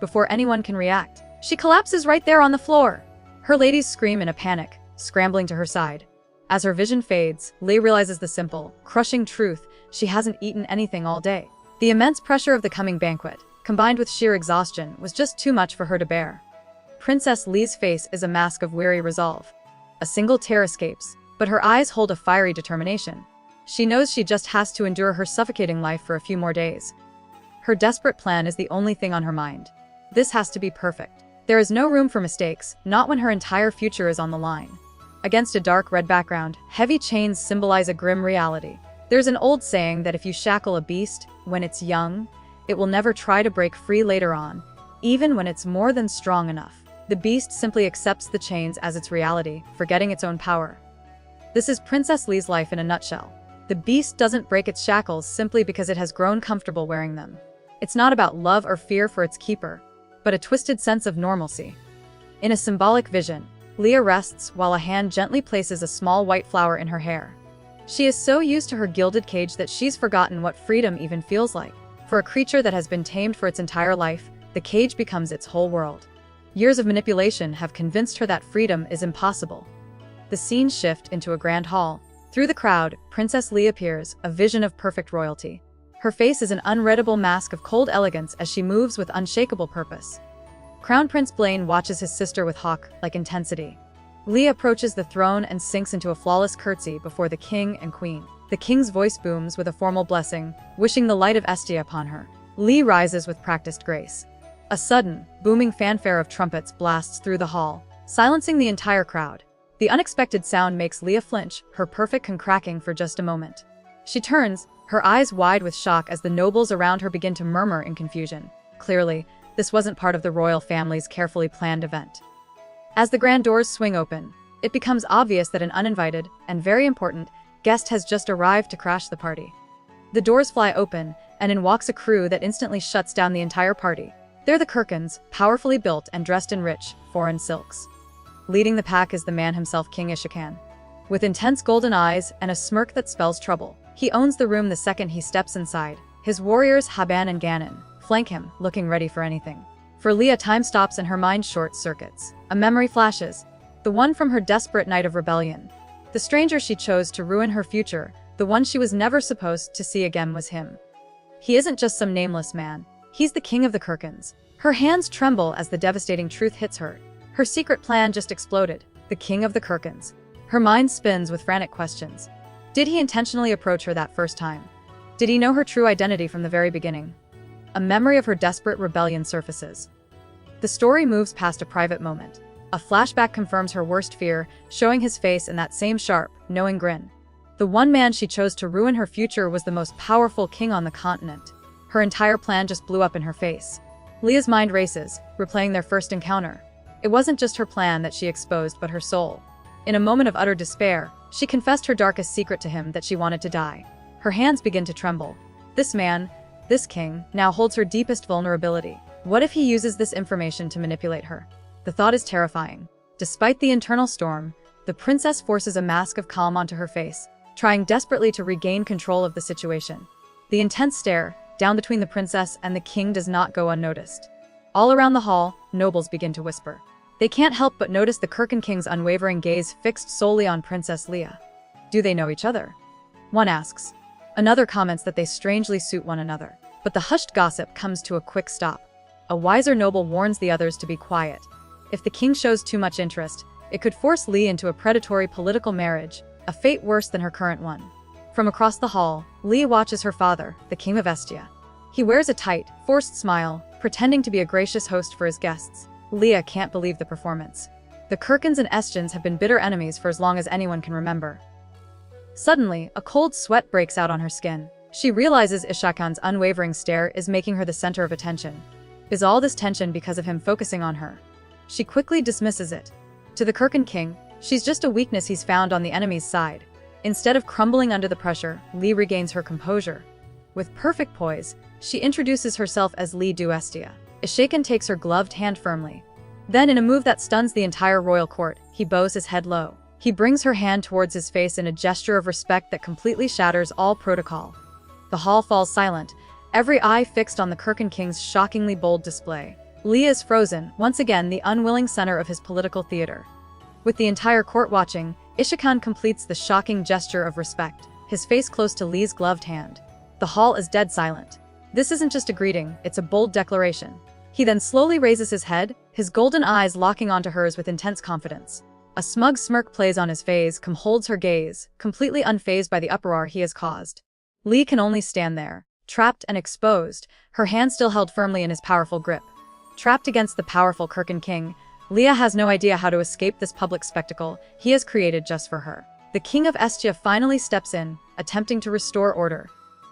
Before anyone can react, she collapses right there on the floor. Her ladies scream in a panic, scrambling to her side. As her vision fades, Leah realizes the simple, crushing truth: she hasn't eaten anything all day. The immense pressure of the coming banquet, combined with sheer exhaustion, was just too much for her to bear. Princess Leah's face is a mask of weary resolve. A single tear escapes, but her eyes hold a fiery determination. She knows she just has to endure her suffocating life for a few more days. Her desperate plan is the only thing on her mind. This has to be perfect. There is no room for mistakes, not when her entire future is on the line. Against a dark red background, heavy chains symbolize a grim reality. There's an old saying that if you shackle a beast when it's young, it will never try to break free later on, even when it's more than strong enough. The beast simply accepts the chains as its reality, forgetting its own power. This is Princess Leah's life in a nutshell. The beast doesn't break its shackles simply because it has grown comfortable wearing them. It's not about love or fear for its keeper, but a twisted sense of normalcy. In a symbolic vision, Leah rests while a hand gently places a small white flower in her hair. She is so used to her gilded cage that she's forgotten what freedom even feels like. For a creature that has been tamed for its entire life, the cage becomes its whole world. Years of manipulation have convinced her that freedom is impossible. The scenes shift into a grand hall. Through the crowd, Princess Leah appears, a vision of perfect royalty. Her face is an unreadable mask of cold elegance as she moves with unshakable purpose. Crown Prince Blaine watches his sister with hawk-like intensity. Leah approaches the throne and sinks into a flawless curtsy before the king and queen. The king's voice booms with a formal blessing, wishing the light of Estia upon her. Leah rises with practiced grace. A sudden, booming fanfare of trumpets blasts through the hall, silencing the entire crowd. The unexpected sound makes Leah flinch, her perfect cracking for just a moment. She turns, her eyes wide with shock as the nobles around her begin to murmur in confusion. Clearly, this wasn't part of the royal family's carefully planned event. As the grand doors swing open, it becomes obvious that an uninvited, and very important, guest has just arrived to crash the party. The doors fly open, and in walks a crew that instantly shuts down the entire party. They're the Kirkans, powerfully built and dressed in rich, foreign silks. Leading the pack is the man himself, King Ishakan. With intense golden eyes and a smirk that spells trouble, he owns the room the second he steps inside. His warriors, Haban and Ganon, flank him, looking ready for anything. For Leah, time stops and her mind short-circuits. A memory flashes, the one from her desperate night of rebellion. The stranger she chose to ruin her future, the one she was never supposed to see again, was him. He isn't just some nameless man. He's the king of the Kirkans. Her hands tremble as the devastating truth hits her. Her secret plan just exploded. The king of the Kirkans. Her mind spins with frantic questions. Did he intentionally approach her that first time? Did he know her true identity from the very beginning? A memory of her desperate rebellion surfaces. The story moves past a private moment. A flashback confirms her worst fear, showing his face in that same sharp, knowing grin. The one man she chose to ruin her future was the most powerful king on the continent. Her entire plan just blew up in her face. Leah's mind races, replaying their first encounter. It wasn't just her plan that she exposed, but her soul. In a moment of utter despair, she confessed her darkest secret to him, that she wanted to die. Her hands begin to tremble. This man, This king now holds her deepest vulnerability. What if he uses this information to manipulate her? The thought is terrifying. Despite the internal storm, the princess forces a mask of calm onto her face, trying desperately to regain control of the situation. The intense stare down between the princess and the king does not go unnoticed. All around the hall, nobles begin to whisper. They can't help but notice the Kurken King's unwavering gaze fixed solely on Princess Leah. Do they know each other? One asks. Another comments that they strangely suit one another. But the hushed gossip comes to a quick stop. A wiser noble warns the others to be quiet. If the king shows too much interest, it could force Lee into a predatory political marriage, a fate worse than her current one. From across the hall, Lee watches her father, the king of Estia. He wears a tight, forced smile, pretending to be a gracious host for his guests. Leah can't believe the performance. The Kurkens and Estians have been bitter enemies for as long as anyone can remember. Suddenly, a cold sweat breaks out on her skin. She realizes Ishakan's unwavering stare is making her the center of attention. Is all this tension because of him focusing on her? She quickly dismisses it. To the Kurken King, she's just a weakness he's found on the enemy's side. Instead of crumbling under the pressure, Lee regains her composure. With perfect poise, she introduces herself as Lee du Estia. Ishakan takes her gloved hand firmly. Then, in a move that stuns the entire royal court, he bows his head low. He brings her hand towards his face in a gesture of respect that completely shatters all protocol. The hall falls silent, every eye fixed on the Kurken King's shockingly bold display. Lee is frozen, once again the unwilling center of his political theater. With the entire court watching, Ishakan completes the shocking gesture of respect, his face close to Lee's gloved hand. The hall is dead silent. This isn't just a greeting, it's a bold declaration. He then slowly raises his head, his golden eyes locking onto hers with intense confidence. A smug smirk plays on his face, holds her gaze, completely unfazed by the uproar he has caused. Lee can only stand there, trapped and exposed, her hand still held firmly in his powerful grip. Trapped against the powerful Kurken King, Leah has no idea how to escape this public spectacle he has created just for her. The King of Estia finally steps in, attempting to restore order.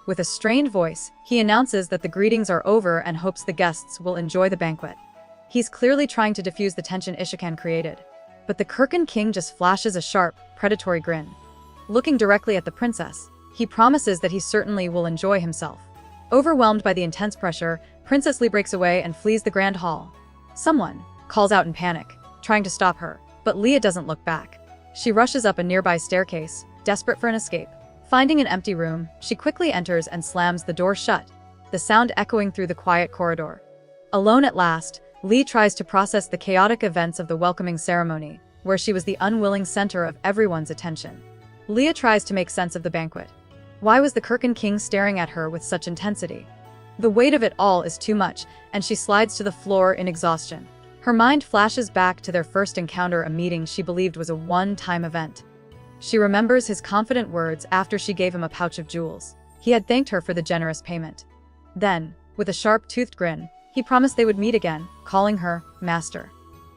With a strained voice, he announces that the greetings are over and hopes the guests will enjoy the banquet. He's clearly trying to diffuse the tension Ishakan created. But the Kurken King just flashes a sharp, predatory grin. Looking directly at the princess, he promises that he certainly will enjoy himself. Overwhelmed by the intense pressure, Princess Lee breaks away and flees the grand hall. Someone calls out in panic, trying to stop her, but Leah doesn't look back. She rushes up a nearby staircase, desperate for an escape. Finding an empty room, she quickly enters and slams the door shut, the sound echoing through the quiet corridor. Alone at last, Lee tries to process the chaotic events of the welcoming ceremony, where she was the unwilling center of everyone's attention. Leah tries to make sense of the banquet. Why was the Kurken King staring at her with such intensity? The weight of it all is too much, and she slides to the floor in exhaustion. Her mind flashes back to their first encounter, a meeting she believed was a one-time event. She remembers his confident words after she gave him a pouch of jewels. He had thanked her for the generous payment. Then, with a sharp-toothed grin, he promised they would meet again, calling her Master.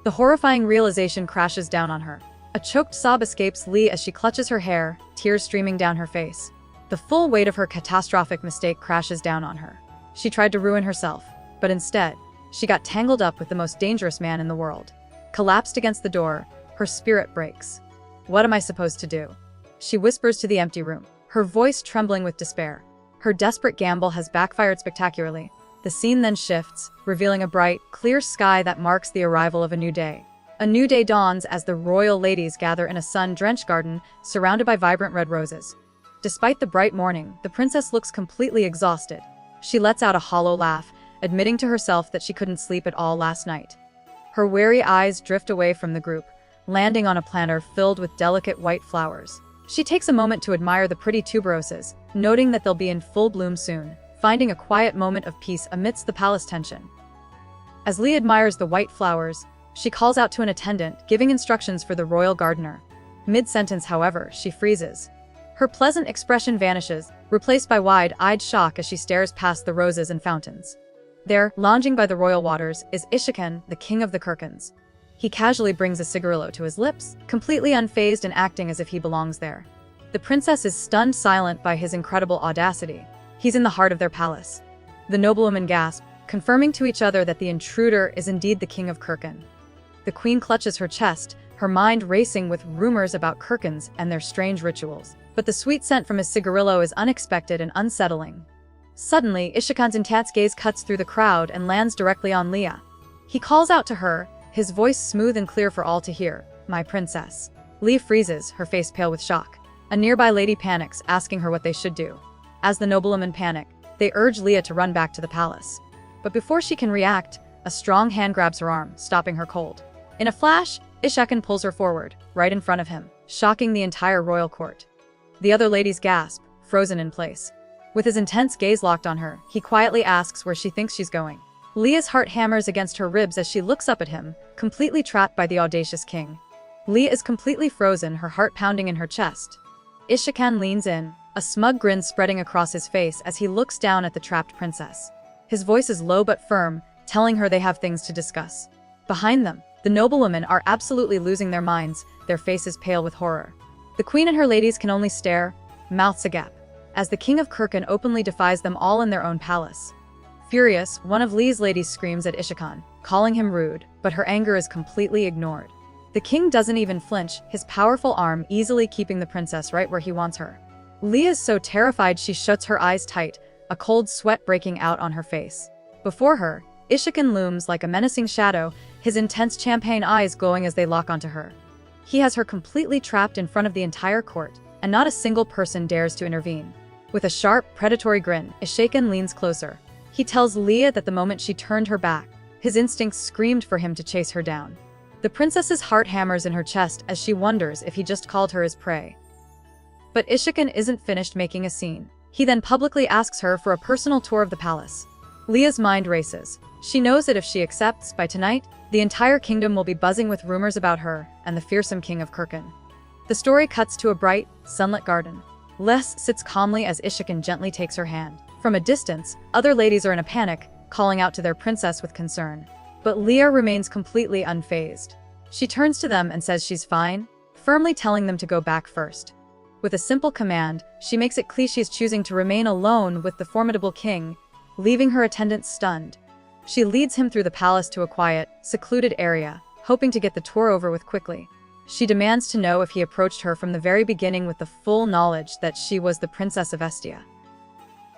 The horrifying realization crashes down on her. A choked sob escapes Lee as she clutches her hair, tears streaming down her face. The full weight of her catastrophic mistake crashes down on her. She tried to ruin herself, but instead, she got tangled up with the most dangerous man in the world. Collapsed against the door, her spirit breaks. What am I supposed to do? She whispers to the empty room, her voice trembling with despair. Her desperate gamble has backfired spectacularly. The scene then shifts, revealing a bright, clear sky that marks the arrival of a new day. A new day dawns as the royal ladies gather in a sun-drenched garden, surrounded by vibrant red roses. Despite the bright morning, the princess looks completely exhausted. She lets out a hollow laugh, admitting to herself that she couldn't sleep at all last night. Her weary eyes drift away from the group, landing on a planter filled with delicate white flowers. She takes a moment to admire the pretty tuberoses, noting that they'll be in full bloom soon, finding a quiet moment of peace amidst the palace tension. As Lee admires the white flowers, she calls out to an attendant, giving instructions for the royal gardener. Mid-sentence, however, she freezes. Her pleasant expression vanishes, replaced by wide-eyed shock as she stares past the roses and fountains. There, lounging by the royal waters, is Ishakan, the king of the Kurkens. He casually brings a cigarillo to his lips, completely unfazed and acting as if he belongs there. The princess is stunned silent by his incredible audacity. He's in the heart of their palace. The noblewomen gasp, confirming to each other that the intruder is indeed the king of Kurken. The queen clutches her chest, her mind racing with rumors about Kurkens and their strange rituals. But the sweet scent from his cigarillo is unexpected and unsettling. Suddenly, Ishikan's intense gaze cuts through the crowd and lands directly on Leah. He calls out to her, his voice smooth and clear for all to hear, "My princess." Leah freezes, her face pale with shock. A nearby lady panics, asking her what they should do. As the noblewomen panic, they urge Leah to run back to the palace. But before she can react, a strong hand grabs her arm, stopping her cold. In a flash, Ishikan pulls her forward, right in front of him, shocking the entire royal court. The other ladies gasp, frozen in place. With his intense gaze locked on her, he quietly asks where she thinks she's going. Leah's heart hammers against her ribs as she looks up at him, completely trapped by the audacious king. Leah is completely frozen, her heart pounding in her chest. Ishikan leans in, a smug grin spreading across his face as he looks down at the trapped princess. His voice is low but firm, telling her they have things to discuss. Behind them, the noblewomen are absolutely losing their minds, their faces pale with horror. The queen and her ladies can only stare, mouths agape, as the king of Kirkan openly defies them all in their own palace. Furious, one of Lee's ladies screams at Ishikan, calling him rude, but her anger is completely ignored. The king doesn't even flinch, his powerful arm easily keeping the princess right where he wants her. Lee is so terrified she shuts her eyes tight, a cold sweat breaking out on her face. Before her, Ishikan looms like a menacing shadow, his intense champagne eyes glowing as they lock onto her. He has her completely trapped in front of the entire court, and not a single person dares to intervene. With a sharp, predatory grin, Ishikan leans closer. He tells Leah that the moment she turned her back, his instincts screamed for him to chase her down. The princess's heart hammers in her chest as she wonders if he just called her his prey. But Ishikan isn't finished making a scene. He then publicly asks her for a personal tour of the palace. Leah's mind races. She knows that if she accepts, by tonight, the entire kingdom will be buzzing with rumors about her and the fearsome king of Kirkan. The story cuts to a bright, sunlit garden. Les sits calmly as Ishikan gently takes her hand. From a distance, other ladies are in a panic, calling out to their princess with concern. But Leah remains completely unfazed. She turns to them and says she's fine, firmly telling them to go back first. With a simple command, she makes it clear she's choosing to remain alone with the formidable king, leaving her attendants stunned. She leads him through the palace to a quiet, secluded area, hoping to get the tour over with quickly. She demands to know if he approached her from the very beginning with the full knowledge that she was the princess of Estia.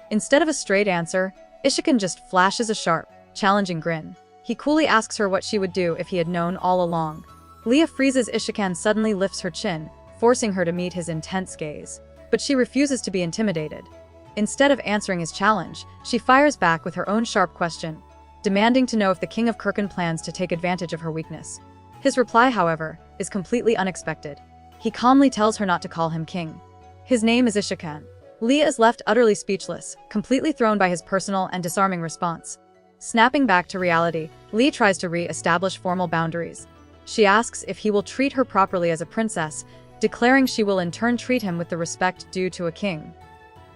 Instead of a straight answer, Ishikan just flashes a sharp, challenging grin. He coolly asks her what she would do if he had known all along. Leah freezes. Ishikan suddenly lifts her chin, forcing her to meet his intense gaze. But she refuses to be intimidated. Instead of answering his challenge, she fires back with her own sharp question, demanding to know if the king of Kirkan plans to take advantage of her weakness. His reply, however, is completely unexpected. He calmly tells her not to call him king. His name is Ishikan. Leah is left utterly speechless, completely thrown by his personal and disarming response. Snapping back to reality, Lee tries to re-establish formal boundaries. She asks if he will treat her properly as a princess, declaring she will in turn treat him with the respect due to a king.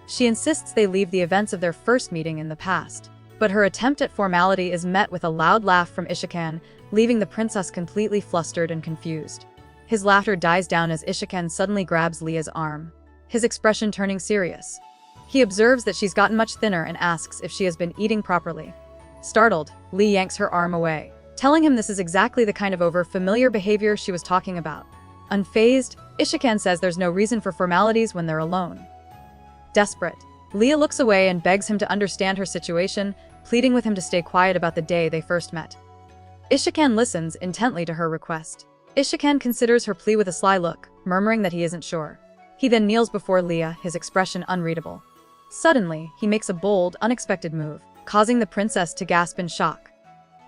She insists they leave the events of their first meeting in the past. But her attempt at formality is met with a loud laugh from Ishikan, leaving the princess completely flustered and confused. His laughter dies down as Ishikan suddenly grabs Leah's arm, his expression turning serious. He observes that she's gotten much thinner and asks if she has been eating properly. Startled, Lee yanks her arm away, telling him this is exactly the kind of over-familiar behavior she was talking about. Unfazed, Ishikan says there's no reason for formalities when they're alone. Desperate, Leah looks away and begs him to understand her situation, pleading with him to stay quiet about the day they first met. Ishikan listens intently to her request. Ishikan considers her plea with a sly look, murmuring that he isn't sure. He then kneels before Leah, his expression unreadable. Suddenly, he makes a bold, unexpected move, causing the princess to gasp in shock.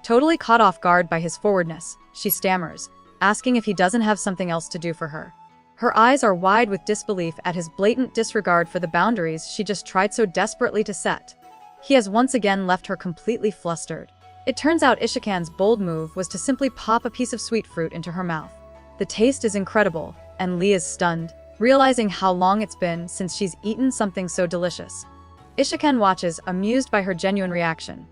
Totally caught off guard by his forwardness, she stammers, asking if he doesn't have something else to do for her. Her eyes are wide with disbelief at his blatant disregard for the boundaries she just tried so desperately to set. He has once again left her completely flustered. It turns out Ishikan's bold move was to simply pop a piece of sweet fruit into her mouth. The taste is incredible, and Lee is stunned, realizing how long it's been since she's eaten something so delicious. Ishikan watches, amused by her genuine reaction.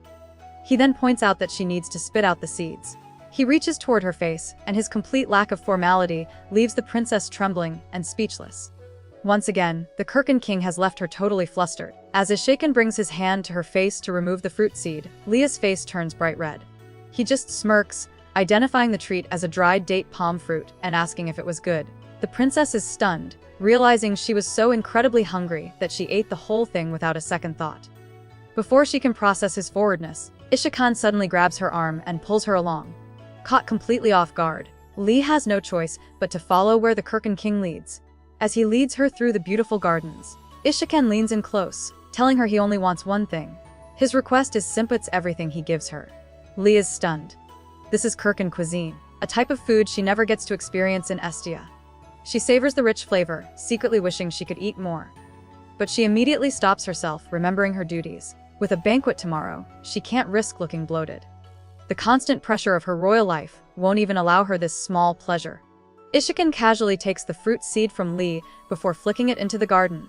He then points out that she needs to spit out the seeds. He reaches toward her face, and his complete lack of formality leaves the princess trembling and speechless. Once again, the Kirkan king has left her totally flustered. As Ishikan brings his hand to her face to remove the fruit seed, Leah's face turns bright red. He just smirks, identifying the treat as a dried date palm fruit and asking if it was good. The princess is stunned, realizing she was so incredibly hungry that she ate the whole thing without a second thought. Before she can process his forwardness, Ishikan suddenly grabs her arm and pulls her along. Caught completely off guard, Lee has no choice but to follow where the Kurken King leads. As he leads her through the beautiful gardens, Ishikan leans in close, telling her he only wants one thing. His request is Simput's everything he gives her. Lee is stunned. This is Kurken cuisine, a type of food she never gets to experience in Estia. She savors the rich flavor, secretly wishing she could eat more. But she immediately stops herself, remembering her duties. With a banquet tomorrow, she can't risk looking bloated. The constant pressure of her royal life won't even allow her this small pleasure. Ishikan casually takes the fruit seed from Lee before flicking it into the garden.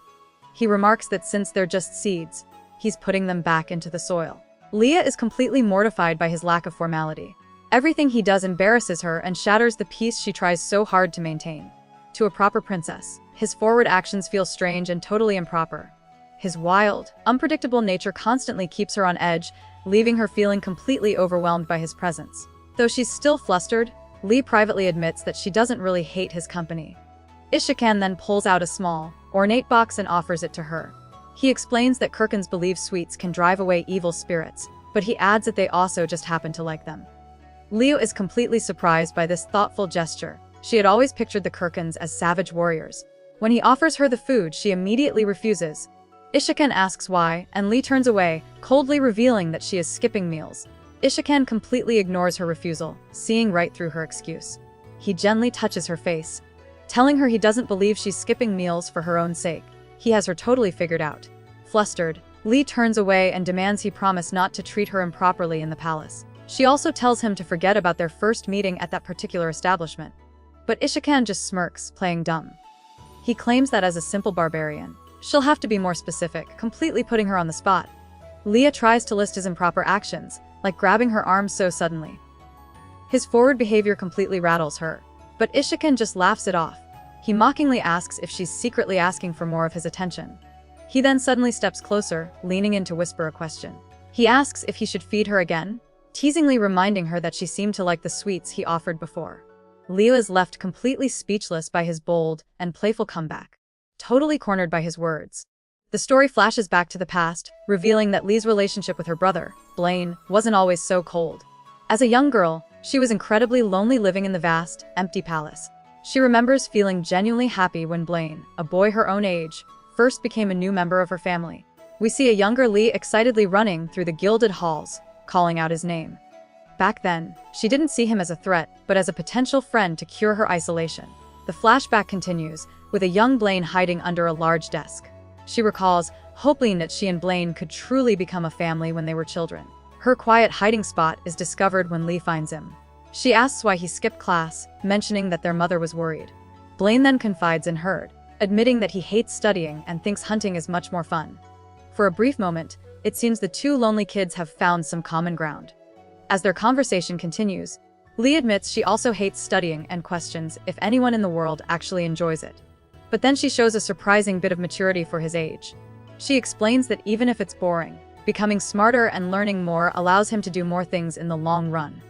He remarks that since they're just seeds, he's putting them back into the soil. Leah is completely mortified by his lack of formality. Everything he does embarrasses her and shatters the peace she tries so hard to maintain. To a proper princess, his forward actions feel strange and totally improper. His wild, unpredictable nature constantly keeps her on edge, leaving her feeling completely overwhelmed by his presence. Though she's still flustered, Lee privately admits that she doesn't really hate his company. Ishikan then pulls out a small, ornate box and offers it to her. He explains that Kurkens believe sweets can drive away evil spirits, but he adds that they also just happen to like them. Leo is completely surprised by this thoughtful gesture. She had always pictured the Kurkens as savage warriors. When he offers her the food, she immediately refuses. Ishikan asks why, and Lee turns away, coldly revealing that she is skipping meals. Ishikan completely ignores her refusal, seeing right through her excuse. He gently touches her face, telling her he doesn't believe she's skipping meals for her own sake. He has her totally figured out. Flustered, Lee turns away and demands he promise not to treat her improperly in the palace. She also tells him to forget about their first meeting at that particular establishment. But Ishikan just smirks, playing dumb. He claims that as a simple barbarian, she'll have to be more specific, completely putting her on the spot. Leah tries to list his improper actions, like grabbing her arms so suddenly. His forward behavior completely rattles her, but Ishikan just laughs it off. He mockingly asks if she's secretly asking for more of his attention. He then suddenly steps closer, leaning in to whisper a question. He asks if he should feed her again, teasingly reminding her that she seemed to like the sweets he offered before. Leo is left completely speechless by his bold and playful comeback, totally cornered by his words. The story flashes back to the past, revealing that Lee's relationship with her brother, Blaine, wasn't always so cold. As a young girl, she was incredibly lonely living in the vast, empty palace. She remembers feeling genuinely happy when Blaine, a boy her own age, first became a new member of her family. We see a younger Lee excitedly running through the gilded halls, calling out his name. Back then, she didn't see him as a threat, but as a potential friend to cure her isolation. The flashback continues, with a young Blaine hiding under a large desk. She recalls, hoping that she and Blaine could truly become a family when they were children. Her quiet hiding spot is discovered when Lee finds him. She asks why he skipped class, mentioning that their mother was worried. Blaine then confides in her, admitting that he hates studying and thinks hunting is much more fun. For a brief moment, it seems the two lonely kids have found some common ground. As their conversation continues, Lee admits she also hates studying and questions if anyone in the world actually enjoys it. But then she shows a surprising bit of maturity for his age. She explains that even if it's boring, becoming smarter and learning more allows him to do more things in the long run.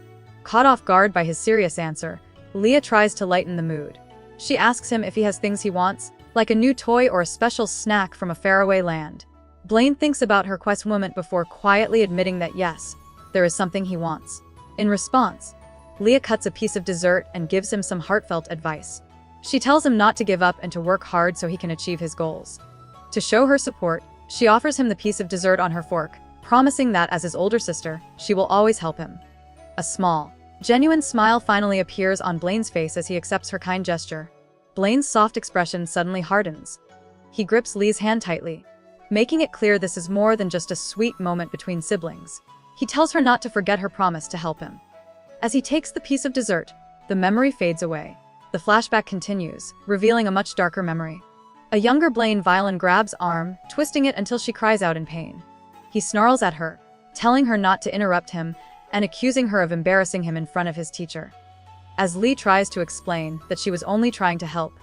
Caught off guard by his serious answer, Leah tries to lighten the mood. She asks him if he has things he wants, like a new toy or a special snack from a faraway land. Blaine thinks about her quest moment before quietly admitting that yes, there is something he wants. In response, Leah cuts a piece of dessert and gives him some heartfelt advice. She tells him not to give up and to work hard so he can achieve his goals. To show her support, she offers him the piece of dessert on her fork, promising that as his older sister, she will always help him. A small, genuine smile finally appears on Blaine's face as he accepts her kind gesture. Blaine's soft expression suddenly hardens. He grips Lee's hand tightly, making it clear this is more than just a sweet moment between siblings. He tells her not to forget her promise to help him. As he takes the piece of dessert, the memory fades away. The flashback continues, revealing a much darker memory. A younger Blaine violin grabs arm, twisting it until she cries out in pain. He snarls at her, telling her not to interrupt him and accusing her of embarrassing him in front of his teacher. As Lee tries to explain that she was only trying to help,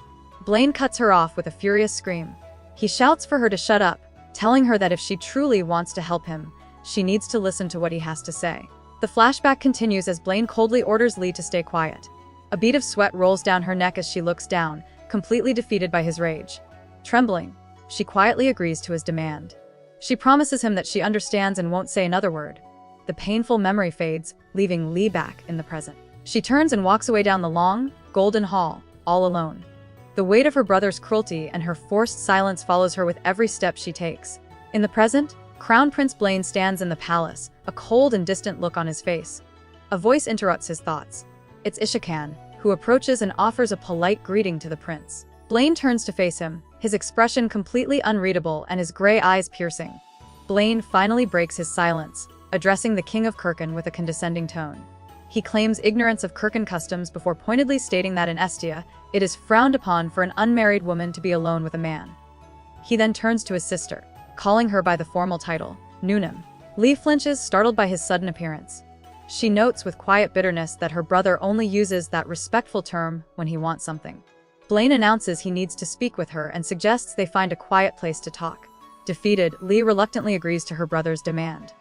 Blaine cuts her off with a furious scream. He shouts for her to shut up, telling her that if she truly wants to help him, she needs to listen to what he has to say. The flashback continues as Blaine coldly orders Lee to stay quiet. A bead of sweat rolls down her neck as she looks down, completely defeated by his rage. Trembling, she quietly agrees to his demand. She promises him that she understands and won't say another word. The painful memory fades, leaving Lee back in the present. She turns and walks away down the long, golden hall, all alone. The weight of her brother's cruelty and her forced silence follows her with every step she takes. In the present, Crown Prince Blaine stands in the palace, a cold and distant look on his face. A voice interrupts his thoughts. It's Ishikan, who approaches and offers a polite greeting to the prince. Blaine turns to face him, his expression completely unreadable and his gray eyes piercing. Blaine finally breaks his silence, addressing the King of Kirken with a condescending tone. He claims ignorance of Kirken customs before pointedly stating that in Estia, it is frowned upon for an unmarried woman to be alone with a man. He then turns to his sister, calling her by the formal title, Nunim. Lee flinches, startled by his sudden appearance. She notes with quiet bitterness that her brother only uses that respectful term when he wants something. Blaine announces he needs to speak with her and suggests they find a quiet place to talk. Defeated, Lee reluctantly agrees to her brother's demand.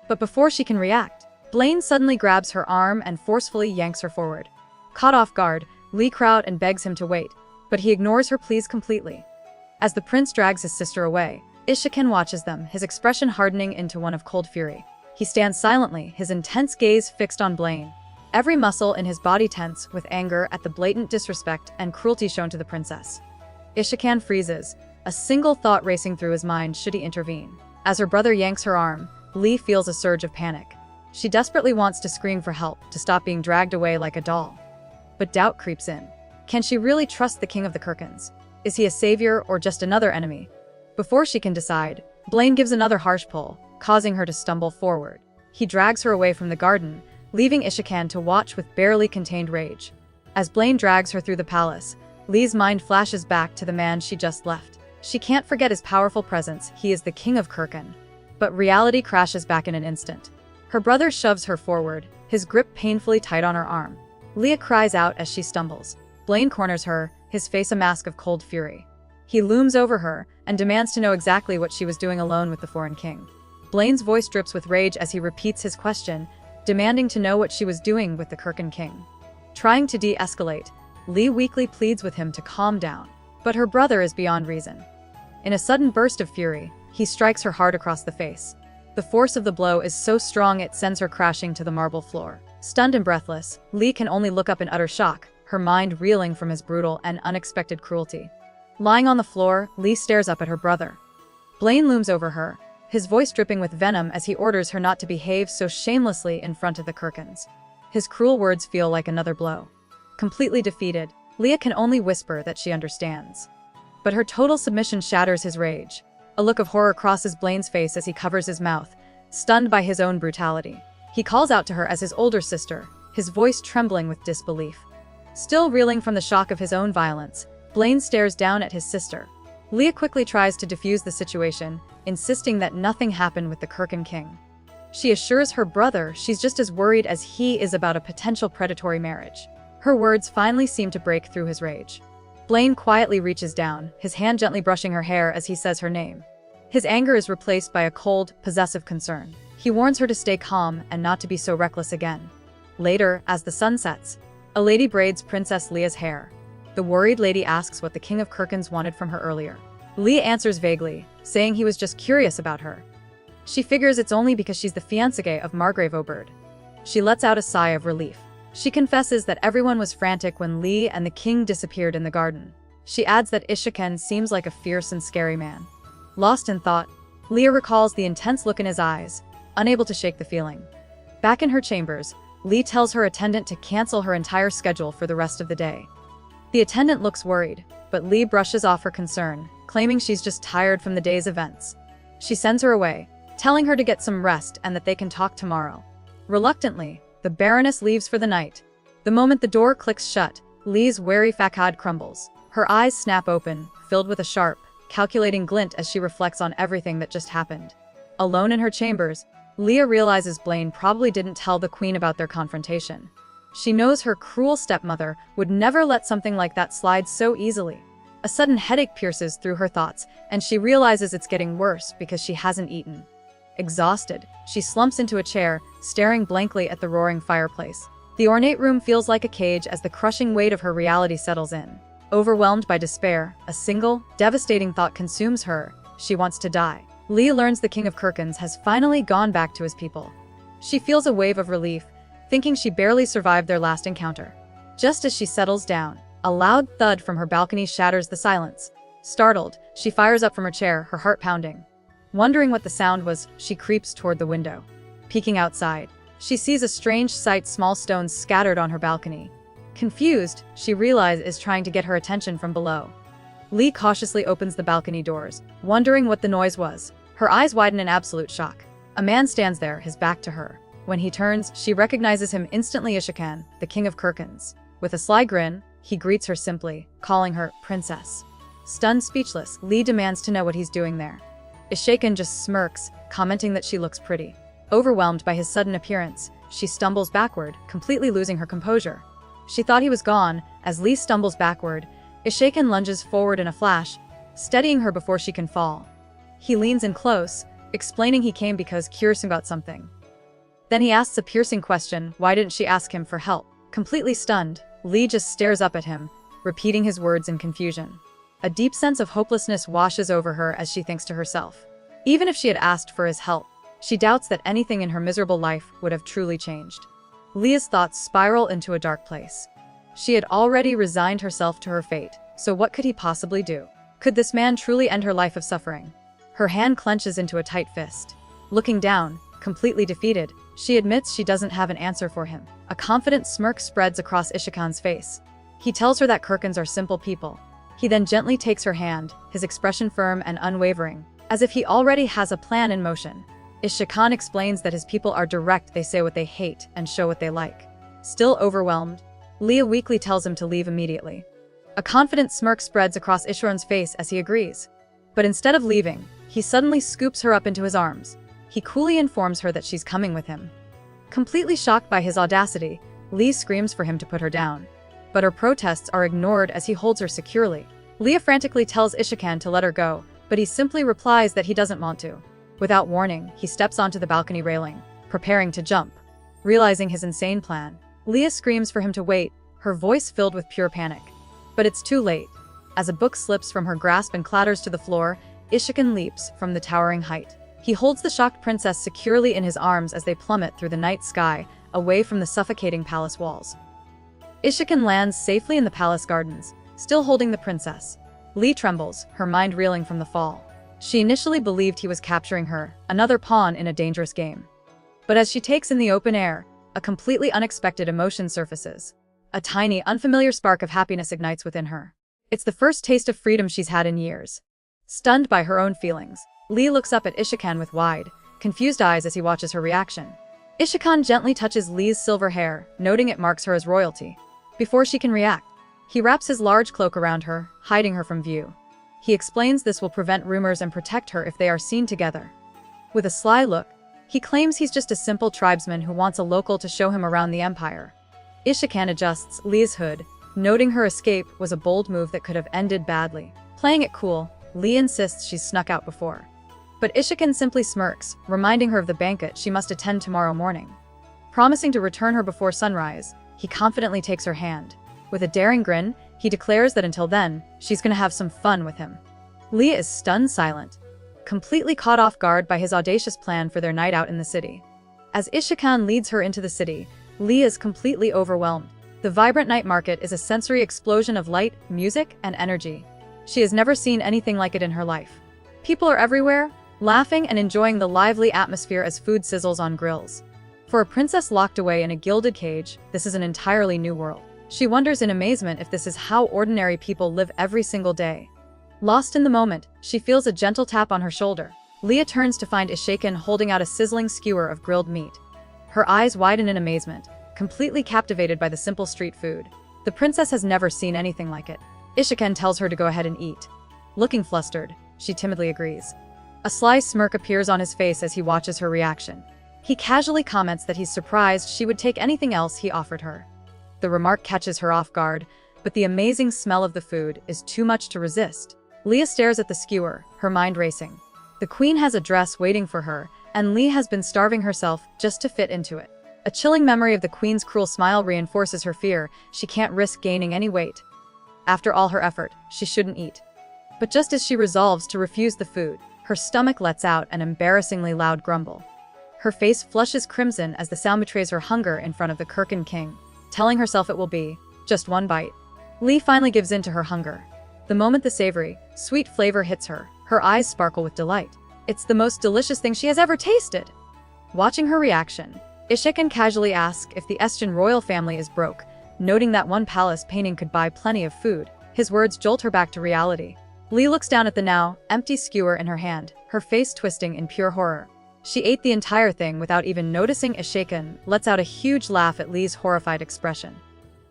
But before she can react, Blaine suddenly grabs her arm and forcefully yanks her forward. Caught off guard, Lee cries out and begs him to wait, but he ignores her pleas completely. As the prince drags his sister away, Ishikan watches them, his expression hardening into one of cold fury. He stands silently, his intense gaze fixed on Blaine. Every muscle in his body tense with anger at the blatant disrespect and cruelty shown to the princess. Ishikan freezes, a single thought racing through his mind should he intervene. As her brother yanks her arm, Lee feels a surge of panic. She desperately wants to scream for help, to stop being dragged away like a doll. But doubt creeps in. Can she really trust the King of the Kirkens? Is he a savior or just another enemy? Before she can decide, Blaine gives another harsh pull, causing her to stumble forward. He drags her away from the garden, leaving Ishikan to watch with barely contained rage. As Blaine drags her through the palace, Lee's mind flashes back to the man she just left. She can't forget his powerful presence, he is the King of Kirken. But reality crashes back in an instant. Her brother shoves her forward, his grip painfully tight on her arm. Leah cries out as she stumbles. Blaine corners her, his face a mask of cold fury. He looms over her and demands to know exactly what she was doing alone with the foreign king. Blaine's voice drips with rage as he repeats his question, demanding to know what she was doing with the Kirken king. Trying to de-escalate, Lee weakly pleads with him to calm down, but her brother is beyond reason. In a sudden burst of fury, he strikes her hard across the face. The force of the blow is so strong it sends her crashing to the marble floor. Stunned and breathless, Lee can only look up in utter shock, her mind reeling from his brutal and unexpected cruelty. Lying on the floor, Lee stares up at her brother. Blaine looms over her, his voice dripping with venom as he orders her not to behave so shamelessly in front of the Kirkens. His cruel words feel like another blow. Completely defeated, Leah can only whisper that she understands. But her total submission shatters his rage. A look of horror crosses Blaine's face as he covers his mouth, stunned by his own brutality. He calls out to her as his older sister, his voice trembling with disbelief. Still reeling from the shock of his own violence, Blaine stares down at his sister. Leah quickly tries to defuse the situation, insisting that nothing happened with the Kirken king. She assures her brother she's just as worried as he is about a potential predatory marriage. Her words finally seem to break through his rage. Blaine quietly reaches down, his hand gently brushing her hair as he says her name. His anger is replaced by a cold, possessive concern. He warns her to stay calm and not to be so reckless again. Later, as the sun sets, a lady braids Princess Leah's hair. The worried lady asks what the King of Kirkens wanted from her earlier. Leah answers vaguely, saying he was just curious about her. She figures it's only because she's the fiancée of Margrave Oberd. She lets out a sigh of relief. She confesses that everyone was frantic when Lee and the king disappeared in the garden. She adds that Ishikan seems like a fierce and scary man. Lost in thought, Leah recalls the intense look in his eyes, unable to shake the feeling. Back in her chambers, Lee tells her attendant to cancel her entire schedule for the rest of the day. The attendant looks worried, but Lee brushes off her concern, claiming she's just tired from the day's events. She sends her away, telling her to get some rest and that they can talk tomorrow. Reluctantly, the Baroness leaves for the night. The moment the door clicks shut, Lee's wary facade crumbles. Her eyes snap open, filled with a sharp, calculating glint as she reflects on everything that just happened. Alone in her chambers, Leah realizes Blaine probably didn't tell the queen about their confrontation. She knows her cruel stepmother would never let something like that slide so easily. A sudden headache pierces through her thoughts, and she realizes it's getting worse because she hasn't eaten. Exhausted, she slumps into a chair, staring blankly at the roaring fireplace. The ornate room feels like a cage as the crushing weight of her reality settles in. Overwhelmed by despair, a single, devastating thought consumes her: she wants to die. Lee learns the King of Kirkins has finally gone back to his people. She feels a wave of relief, thinking she barely survived their last encounter. Just as she settles down, a loud thud from her balcony shatters the silence. Startled, she fires up from her chair, her heart pounding. Wondering what the sound was, she creeps toward the window. Peeking outside, she sees a strange sight: small stones scattered on her balcony. Confused, she realizes is trying to get her attention from below. Lee cautiously opens the balcony doors, wondering what the noise was. Her eyes widen in absolute shock. A man stands there, his back to her. When he turns, she recognizes him instantly: Ishikan, the King of Kirkins. With a sly grin, he greets her simply, calling her princess. Stunned, speechless, Lee demands to know what he's doing there. Ishikan just smirks, commenting that she looks pretty. Overwhelmed by his sudden appearance, she stumbles backward, completely losing her composure. She thought he was gone. As Lee stumbles backward, Ishikan lunges forward in a flash, steadying her before she can fall. He leans in close, explaining he came because curious about something. Then he asks a piercing question: why didn't she ask him for help? Completely stunned, Lee just stares up at him, repeating his words in confusion. A deep sense of hopelessness washes over her as she thinks to herself. Even if she had asked for his help, she doubts that anything in her miserable life would have truly changed. Leah's thoughts spiral into a dark place. She had already resigned herself to her fate, so what could he possibly do? Could this man truly end her life of suffering? Her hand clenches into a tight fist. Looking down, completely defeated, she admits she doesn't have an answer for him. A confident smirk spreads across Ishikan's face. He tells her that Kirkins are simple people. He then gently takes her hand, his expression firm and unwavering, as if he already has a plan in motion. Ishikan explains that his people are direct: they say what they hate and show what they like. Still overwhelmed, Leah weakly tells him to leave immediately. A confident smirk spreads across Ishikan's face as he agrees. But instead of leaving, he suddenly scoops her up into his arms. He coolly informs her that she's coming with him. Completely shocked by his audacity, Lee screams for him to put her down. But her protests are ignored as he holds her securely. Leah frantically tells Ishikan to let her go, but he simply replies that he doesn't want to. Without warning, he steps onto the balcony railing, preparing to jump. Realizing his insane plan, Leah screams for him to wait, her voice filled with pure panic. But it's too late. As a book slips from her grasp and clatters to the floor, Ishikan leaps from the towering height. He holds the shocked princess securely in his arms as they plummet through the night sky, away from the suffocating palace walls. Ishikan lands safely in the palace gardens, still holding the princess. Lee trembles, her mind reeling from the fall. She initially believed he was capturing her, another pawn in a dangerous game. But as she takes in the open air, a completely unexpected emotion surfaces. A tiny, unfamiliar spark of happiness ignites within her. It's the first taste of freedom she's had in years. Stunned by her own feelings, Lee looks up at Ishikan with wide, confused eyes as he watches her reaction. Ishikan gently touches Lee's silver hair, noting it marks her as royalty. Before she can react, he wraps his large cloak around her, hiding her from view. He explains this will prevent rumors and protect her if they are seen together. With a sly look, he claims he's just a simple tribesman who wants a local to show him around the empire. Ishikan adjusts Lee's hood, noting her escape was a bold move that could have ended badly. Playing it cool, Lee insists she's snuck out before. But Ishikan simply smirks, reminding her of the banquet she must attend tomorrow morning. Promising to return her before sunrise, he confidently takes her hand. With a daring grin, he declares that until then, she's gonna have some fun with him. Leah is stunned silent, completely caught off guard by his audacious plan for their night out in the city. As Ishikan leads her into the city, Leah is completely overwhelmed. The vibrant night market is a sensory explosion of light, music, and energy. She has never seen anything like it in her life. People are everywhere, laughing and enjoying the lively atmosphere as food sizzles on grills. For a princess locked away in a gilded cage, this is an entirely new world. She wonders in amazement if this is how ordinary people live every single day. Lost in the moment, she feels a gentle tap on her shoulder. Leah turns to find Ishikan holding out a sizzling skewer of grilled meat. Her eyes widen in amazement, completely captivated by the simple street food. The princess has never seen anything like it. Ishikan tells her to go ahead and eat. Looking flustered, she timidly agrees. A sly smirk appears on his face as he watches her reaction. He casually comments that he's surprised she would take anything else he offered her. The remark catches her off guard, but the amazing smell of the food is too much to resist. Leah stares at the skewer, her mind racing. The queen has a dress waiting for her, and Leah has been starving herself just to fit into it. A chilling memory of the queen's cruel smile reinforces her fear she can't risk gaining any weight. After all her effort, she shouldn't eat. But just as she resolves to refuse the food, Her stomach lets out an embarrassingly loud grumble. Her face flushes crimson as the sound betrays her hunger in front of the Kirkin king, telling herself it will be just one bite. Lee finally gives in to her hunger. The moment the savory, sweet flavor hits her, her eyes sparkle with delight. It's the most delicious thing she has ever tasted. Watching her reaction, Ishikan casually asks if the Estian royal family is broke, noting that one palace painting could buy plenty of food. His words jolt her back to reality. Lee looks down at the now empty skewer in her hand, her face twisting in pure horror. She ate the entire thing without even noticing. Ishikan lets out a huge laugh at Lee's horrified expression.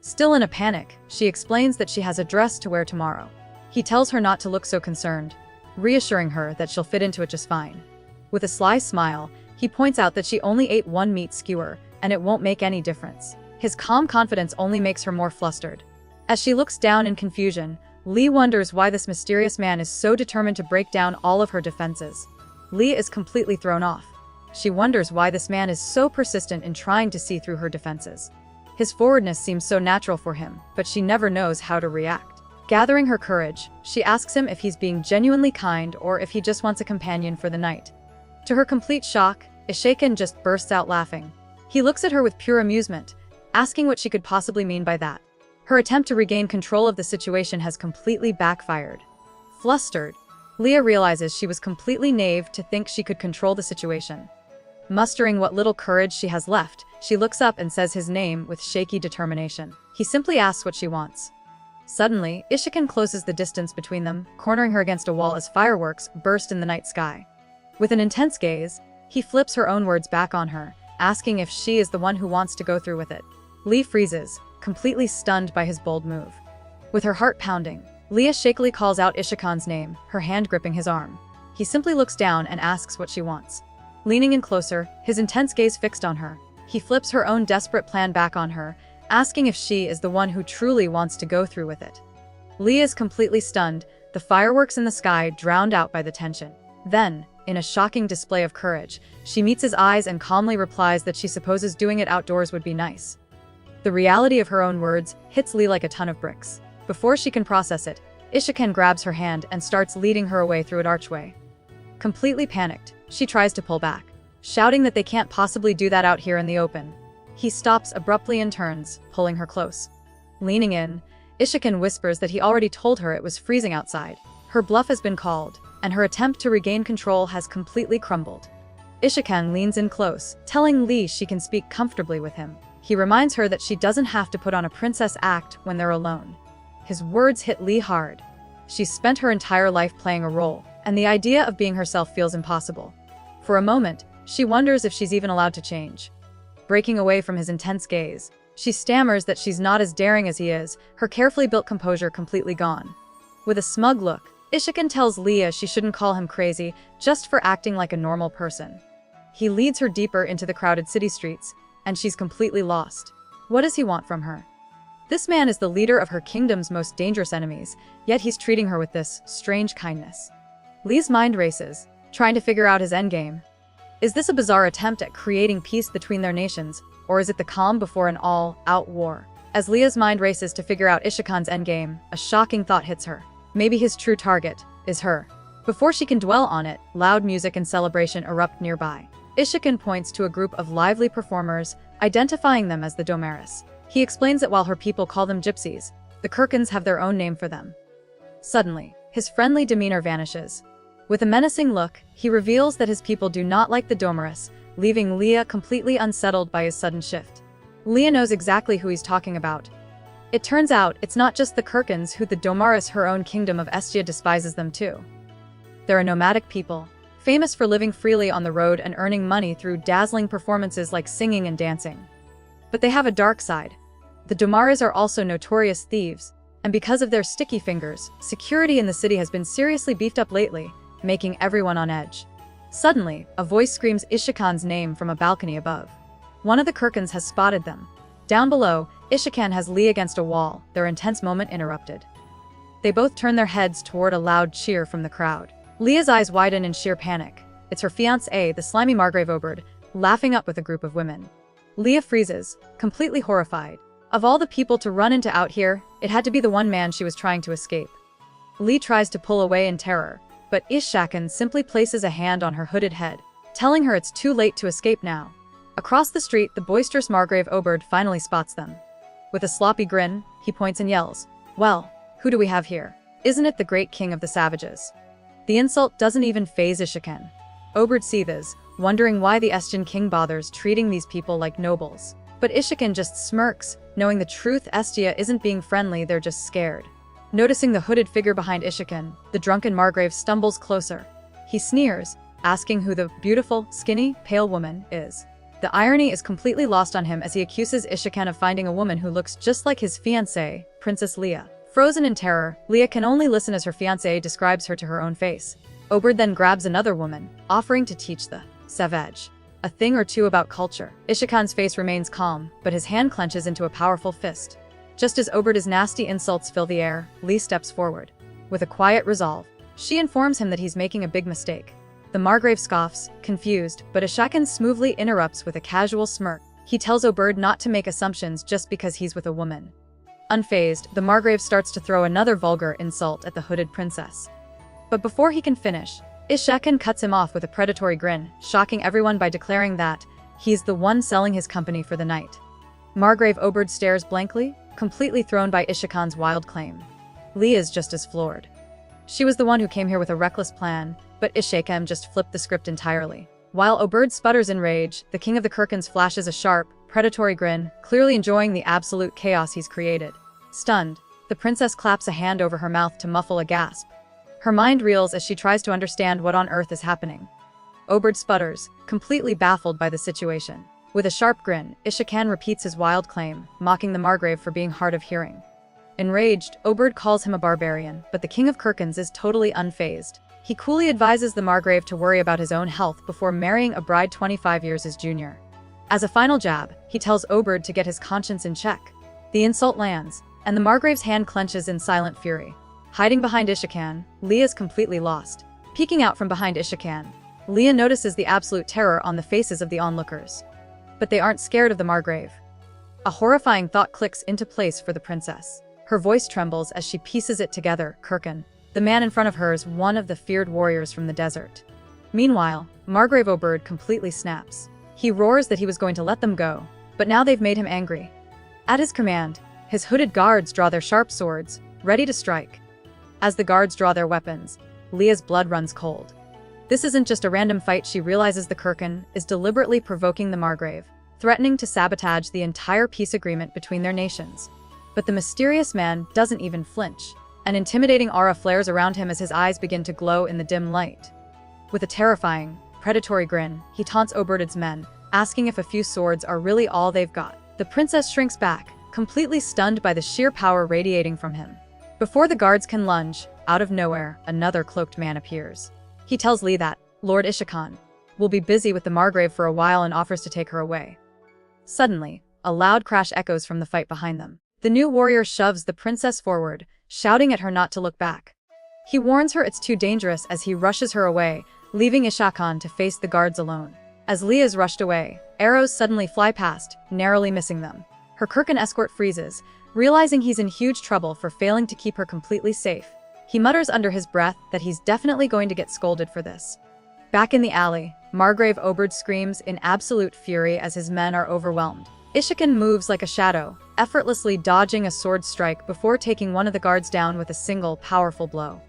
Still in a panic, she explains that she has a dress to wear tomorrow. He tells her not to look so concerned, reassuring her that she'll fit into it just fine. With a sly smile, he points out that she only ate one meat skewer, and it won't make any difference. His calm confidence only makes her more flustered. As she looks down in confusion, Lee wonders why this mysterious man is so determined to break down all of her defenses. Lee is completely thrown off. She wonders why this man is so persistent in trying to see through her defenses. His forwardness seems so natural for him, but she never knows how to react. Gathering her courage, she asks him if he's being genuinely kind or if he just wants a companion for the night. To her complete shock, Ishikan just bursts out laughing. He looks at her with pure amusement, asking what she could possibly mean by that. Her attempt to regain control of the situation has completely backfired. Flustered, Leah realizes she was completely naive to think she could control the situation. Mustering what little courage she has left, she looks up and says his name with shaky determination. He simply asks what she wants. Suddenly, Ishikan closes the distance between them, cornering her against a wall as fireworks burst in the night sky. With an intense gaze, he flips her own words back on her, asking if she is the one who wants to go through with it. Lee freezes, completely stunned by his bold move. With her heart pounding, Leah shakily calls out Ishikan's name, her hand gripping his arm. He simply looks down and asks what she wants. Leaning in closer, his intense gaze fixed on her, he flips her own desperate plan back on her, asking if she is the one who truly wants to go through with it. Leah is completely stunned, the fireworks in the sky drowned out by the tension. Then, in a shocking display of courage, she meets his eyes and calmly replies that she supposes doing it outdoors would be nice. The reality of her own words hits Lee like a ton of bricks. Before she can process it, Ishikan grabs her hand and starts leading her away through an archway. Completely panicked, she tries to pull back, shouting that they can't possibly do that out here in the open. He stops abruptly and turns, pulling her close. Leaning in, Ishikan whispers that he already told her it was freezing outside. Her bluff has been called, and her attempt to regain control has completely crumbled. Ishikan leans in close, telling Lee she can speak comfortably with him. He reminds her that she doesn't have to put on a princess act when they're alone. His words hit Lee hard. She's spent her entire life playing a role, and the idea of being herself feels impossible. For a moment, she wonders if she's even allowed to change. Breaking away from his intense gaze, she stammers that she's not as daring as he is, her carefully built composure completely gone. With a smug look, Ishikan tells Leah she shouldn't call him crazy just for acting like a normal person. He leads her deeper into the crowded city streets, and she's completely lost. What does he want from her? This man is the leader of her kingdom's most dangerous enemies, yet he's treating her with this strange kindness. Lee's mind races, trying to figure out his endgame. Is this a bizarre attempt at creating peace between their nations, or is it the calm before an all-out war? As Leah's mind races to figure out Ishikan's endgame, a shocking thought hits her. Maybe his true target is her. Before she can dwell on it, loud music and celebration erupt nearby. Ishikan points to a group of lively performers, identifying them as the Domaris. He explains that while her people call them gypsies, the Kirkins have their own name for them. Suddenly, his friendly demeanor vanishes. With a menacing look, he reveals that his people do not like the Domaris, leaving Leah completely unsettled by his sudden shift. Leah knows exactly who he's talking about. It turns out it's not just the Kirkins who the Domaris, her own kingdom of Estia, despises them too. They're a nomadic people, famous for living freely on the road and earning money through dazzling performances like singing and dancing. But they have a dark side. The Domaris are also notorious thieves, and because of their sticky fingers, security in the city has been seriously beefed up lately, making everyone on edge. Suddenly, a voice screams Ishikan's name from a balcony above. One of the Kirkins has spotted them. Down below, Ishikan has Lee against a wall, their intense moment interrupted. They both turn their heads toward a loud cheer from the crowd. Leah's eyes widen in sheer panic. It's her fiancé, the slimy Margrave Oberd, laughing up with a group of women. Leah freezes, completely horrified. Of all the people to run into out here, it had to be the one man she was trying to escape. Lee tries to pull away in terror, but Ishakan simply places a hand on her hooded head, telling her it's too late to escape now. Across the street, the boisterous Margrave Oberd finally spots them. With a sloppy grin, he points and yells, "Well, who do we have here? Isn't it the great king of the savages?" The insult doesn't even faze Ishakan. Oberd seethes, wondering why the Estian king bothers treating these people like nobles. But Ishakan just smirks, knowing the truth. Estia isn't being friendly, they're just scared. Noticing the hooded figure behind Ishakan, the drunken Margrave stumbles closer. He sneers, asking who the beautiful, skinny, pale woman is. The irony is completely lost on him as he accuses Ishakan of finding a woman who looks just like his fiancée, Princess Leah. Frozen in terror, Leah can only listen as her fiancé describes her to her own face. Oberd then grabs another woman, offering to teach the savage a thing or two about culture. Ishakan's face remains calm, but his hand clenches into a powerful fist. Just as Oberd's nasty insults fill the air, Lee steps forward. With a quiet resolve, she informs him that he's making a big mistake. The Margrave scoffs, confused, but Ishakan smoothly interrupts with a casual smirk. He tells Oberd not to make assumptions just because he's with a woman. Unfazed, the Margrave starts to throw another vulgar insult at the hooded princess. But before he can finish, Ishakan cuts him off with a predatory grin, shocking everyone by declaring that he's the one selling his company for the night. Margrave Oberd stares blankly, completely thrown by Ishakan's wild claim. Lee is just as floored. She was the one who came here with a reckless plan, but Ishakan just flipped the script entirely. While Oberd sputters in rage, the king of the Kirkans flashes a sharp, predatory grin, clearly enjoying the absolute chaos he's created. Stunned, the princess claps a hand over her mouth to muffle a gasp. Her mind reels as she tries to understand what on earth is happening. Oberd sputters, completely baffled by the situation. With a sharp grin, Ishakan repeats his wild claim, mocking the Margrave for being hard of hearing. Enraged, Oberd calls him a barbarian, but the king of Kirkans is totally unfazed. He coolly advises the Margrave to worry about his own health before marrying a bride 25 years his junior. As a final jab, he tells Oberd to get his conscience in check. The insult lands, and the Margrave's hand clenches in silent fury. Hiding behind Ishakan, Leah is completely lost. Peeking out from behind Ishakan, Leah notices the absolute terror on the faces of the onlookers. But they aren't scared of the Margrave. A horrifying thought clicks into place for the princess. Her voice trembles as she pieces it together. Kirkan, the man in front of her, is one of the feared warriors from the desert. Meanwhile, Margrave Oberd completely snaps. He roars that he was going to let them go, but now they've made him angry. At his command, his hooded guards draw their sharp swords, ready to strike. As the guards draw their weapons, Leah's blood runs cold. This isn't just a random fight. She realizes the Kirkan is deliberately provoking the Margrave, threatening to sabotage the entire peace agreement between their nations. But the mysterious man doesn't even flinch. An intimidating aura flares around him as his eyes begin to glow in the dim light. With a terrifying, predatory grin, he taunts Oberd's men, asking if a few swords are really all they've got. The princess shrinks back, completely stunned by the sheer power radiating from him. Before the guards can lunge, out of nowhere, another cloaked man appears. He tells Lee that Lord Ishakan will be busy with the Margrave for a while and offers to take her away. Suddenly, a loud crash echoes from the fight behind them. The new warrior shoves the princess forward, shouting at her not to look back. He warns her it's too dangerous as he rushes her away, leaving Ishakan to face the guards alone. As Lee is rushed away, arrows suddenly fly past, narrowly missing them. Her Kirkan escort freezes, realizing he's in huge trouble for failing to keep her completely safe. He mutters under his breath that he's definitely going to get scolded for this. Back in the alley, Margrave Oberd screams in absolute fury as his men are overwhelmed. Ishakan moves like a shadow, effortlessly dodging a sword strike before taking one of the guards down with a single, powerful blow.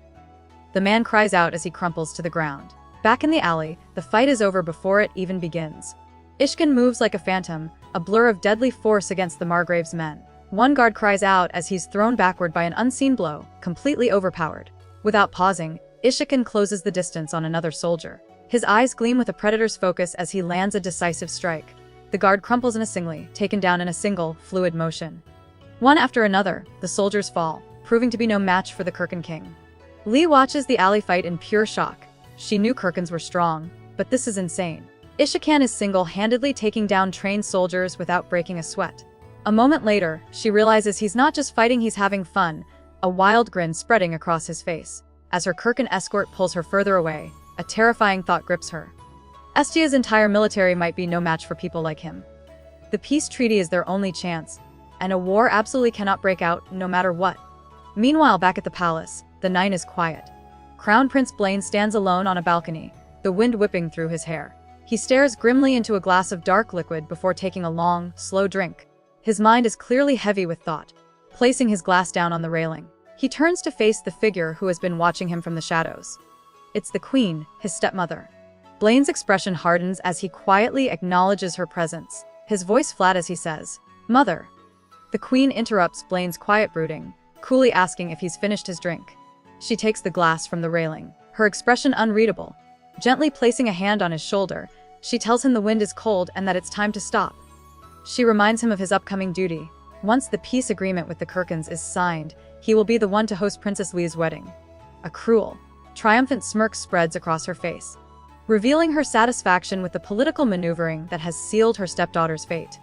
The man cries out as he crumples to the ground. Back in the alley, the fight is over before it even begins. Ishakan moves like a phantom, a blur of deadly force against the Margrave's men. One guard cries out as he's thrown backward by an unseen blow, completely overpowered. Without pausing, Ishakan closes the distance on another soldier. His eyes gleam with a predator's focus as he lands a decisive strike. The guard crumples in a singly, taken down in a single, fluid motion. One after another, the soldiers fall, proving to be no match for the Kirkan king. Lee watches the alley fight in pure shock. She knew Kirkans were strong, but this is insane. Ishakan is single-handedly taking down trained soldiers without breaking a sweat. A moment later, she realizes he's not just fighting, he's having fun, a wild grin spreading across his face. As her Kirkan escort pulls her further away, a terrifying thought grips her. Estia's entire military might be no match for people like him. The peace treaty is their only chance, and a war absolutely cannot break out no matter what. Meanwhile, back at the palace, the night is quiet. Crown Prince Blaine stands alone on a balcony, the wind whipping through his hair. He stares grimly into a glass of dark liquid before taking a long, slow drink. His mind is clearly heavy with thought. Placing his glass down on the railing, he turns to face the figure who has been watching him from the shadows. It's the Queen, his stepmother. Blaine's expression hardens as he quietly acknowledges her presence, his voice flat as he says, "Mother." The Queen interrupts Blaine's quiet brooding, coolly asking if he's finished his drink. She takes the glass from the railing, her expression unreadable. Gently placing a hand on his shoulder, she tells him the wind is cold and that it's time to stop. She reminds him of his upcoming duty. Once the peace agreement with the Kirkans is signed, he will be the one to host Princess Lee's wedding. A cruel, triumphant smirk spreads across her face, revealing her satisfaction with the political maneuvering that has sealed her stepdaughter's fate.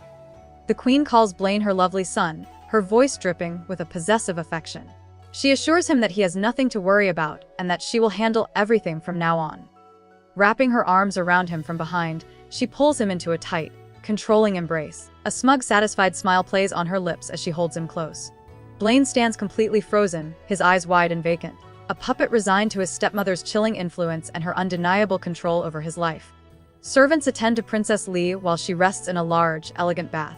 The Queen calls Blaine her lovely son, her voice dripping with a possessive affection. She assures him that he has nothing to worry about and that she will handle everything from now on. Wrapping her arms around him from behind, she pulls him into a tight, controlling embrace. A smug, satisfied smile plays on her lips as she holds him close. Blaine stands completely frozen, his eyes wide and vacant, a puppet resigned to his stepmother's chilling influence and her undeniable control over his life. Servants attend to Princess Lee while she rests in a large, elegant bath.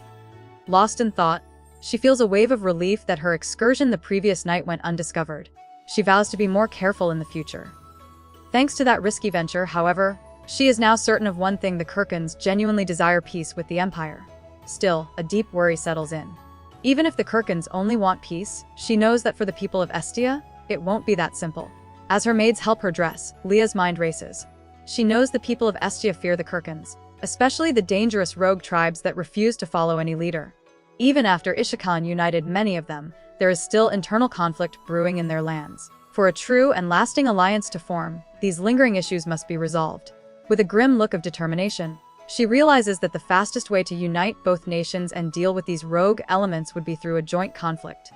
Lost in thought, she feels a wave of relief that her excursion the previous night went undiscovered. She vows to be more careful in the future. Thanks to that risky venture, however, she is now certain of one thing: the Kirkans genuinely desire peace with the Empire. Still, a deep worry settles in. Even if the Kirkans only want peace, she knows that for the people of Estia, it won't be that simple. As her maids help her dress, Leah's mind races. She knows the people of Estia fear the Kirkans, especially the dangerous rogue tribes that refuse to follow any leader. Even after Ishikan united many of them, there is still internal conflict brewing in their lands. For a true and lasting alliance to form, these lingering issues must be resolved. With a grim look of determination, she realizes that the fastest way to unite both nations and deal with these rogue elements would be through a joint conflict.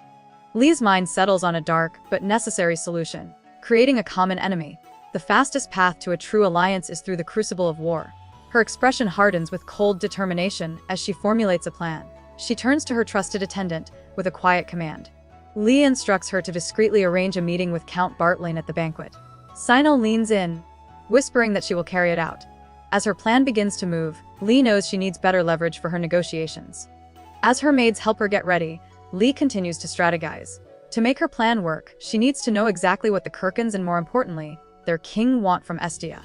Lee's mind settles on a dark but necessary solution: creating a common enemy. The fastest path to a true alliance is through the crucible of war. Her expression hardens with cold determination as she formulates a plan. She turns to her trusted attendant with a quiet command. Lee instructs her to discreetly arrange a meeting with Count Bartlein at the banquet. Sino leans in, whispering that she will carry it out. As her plan begins to move, Lee knows she needs better leverage for her negotiations. As her maids help her get ready, Lee continues to strategize. To make her plan work, she needs to know exactly what the Kirkans and, more importantly, their king want from Estia.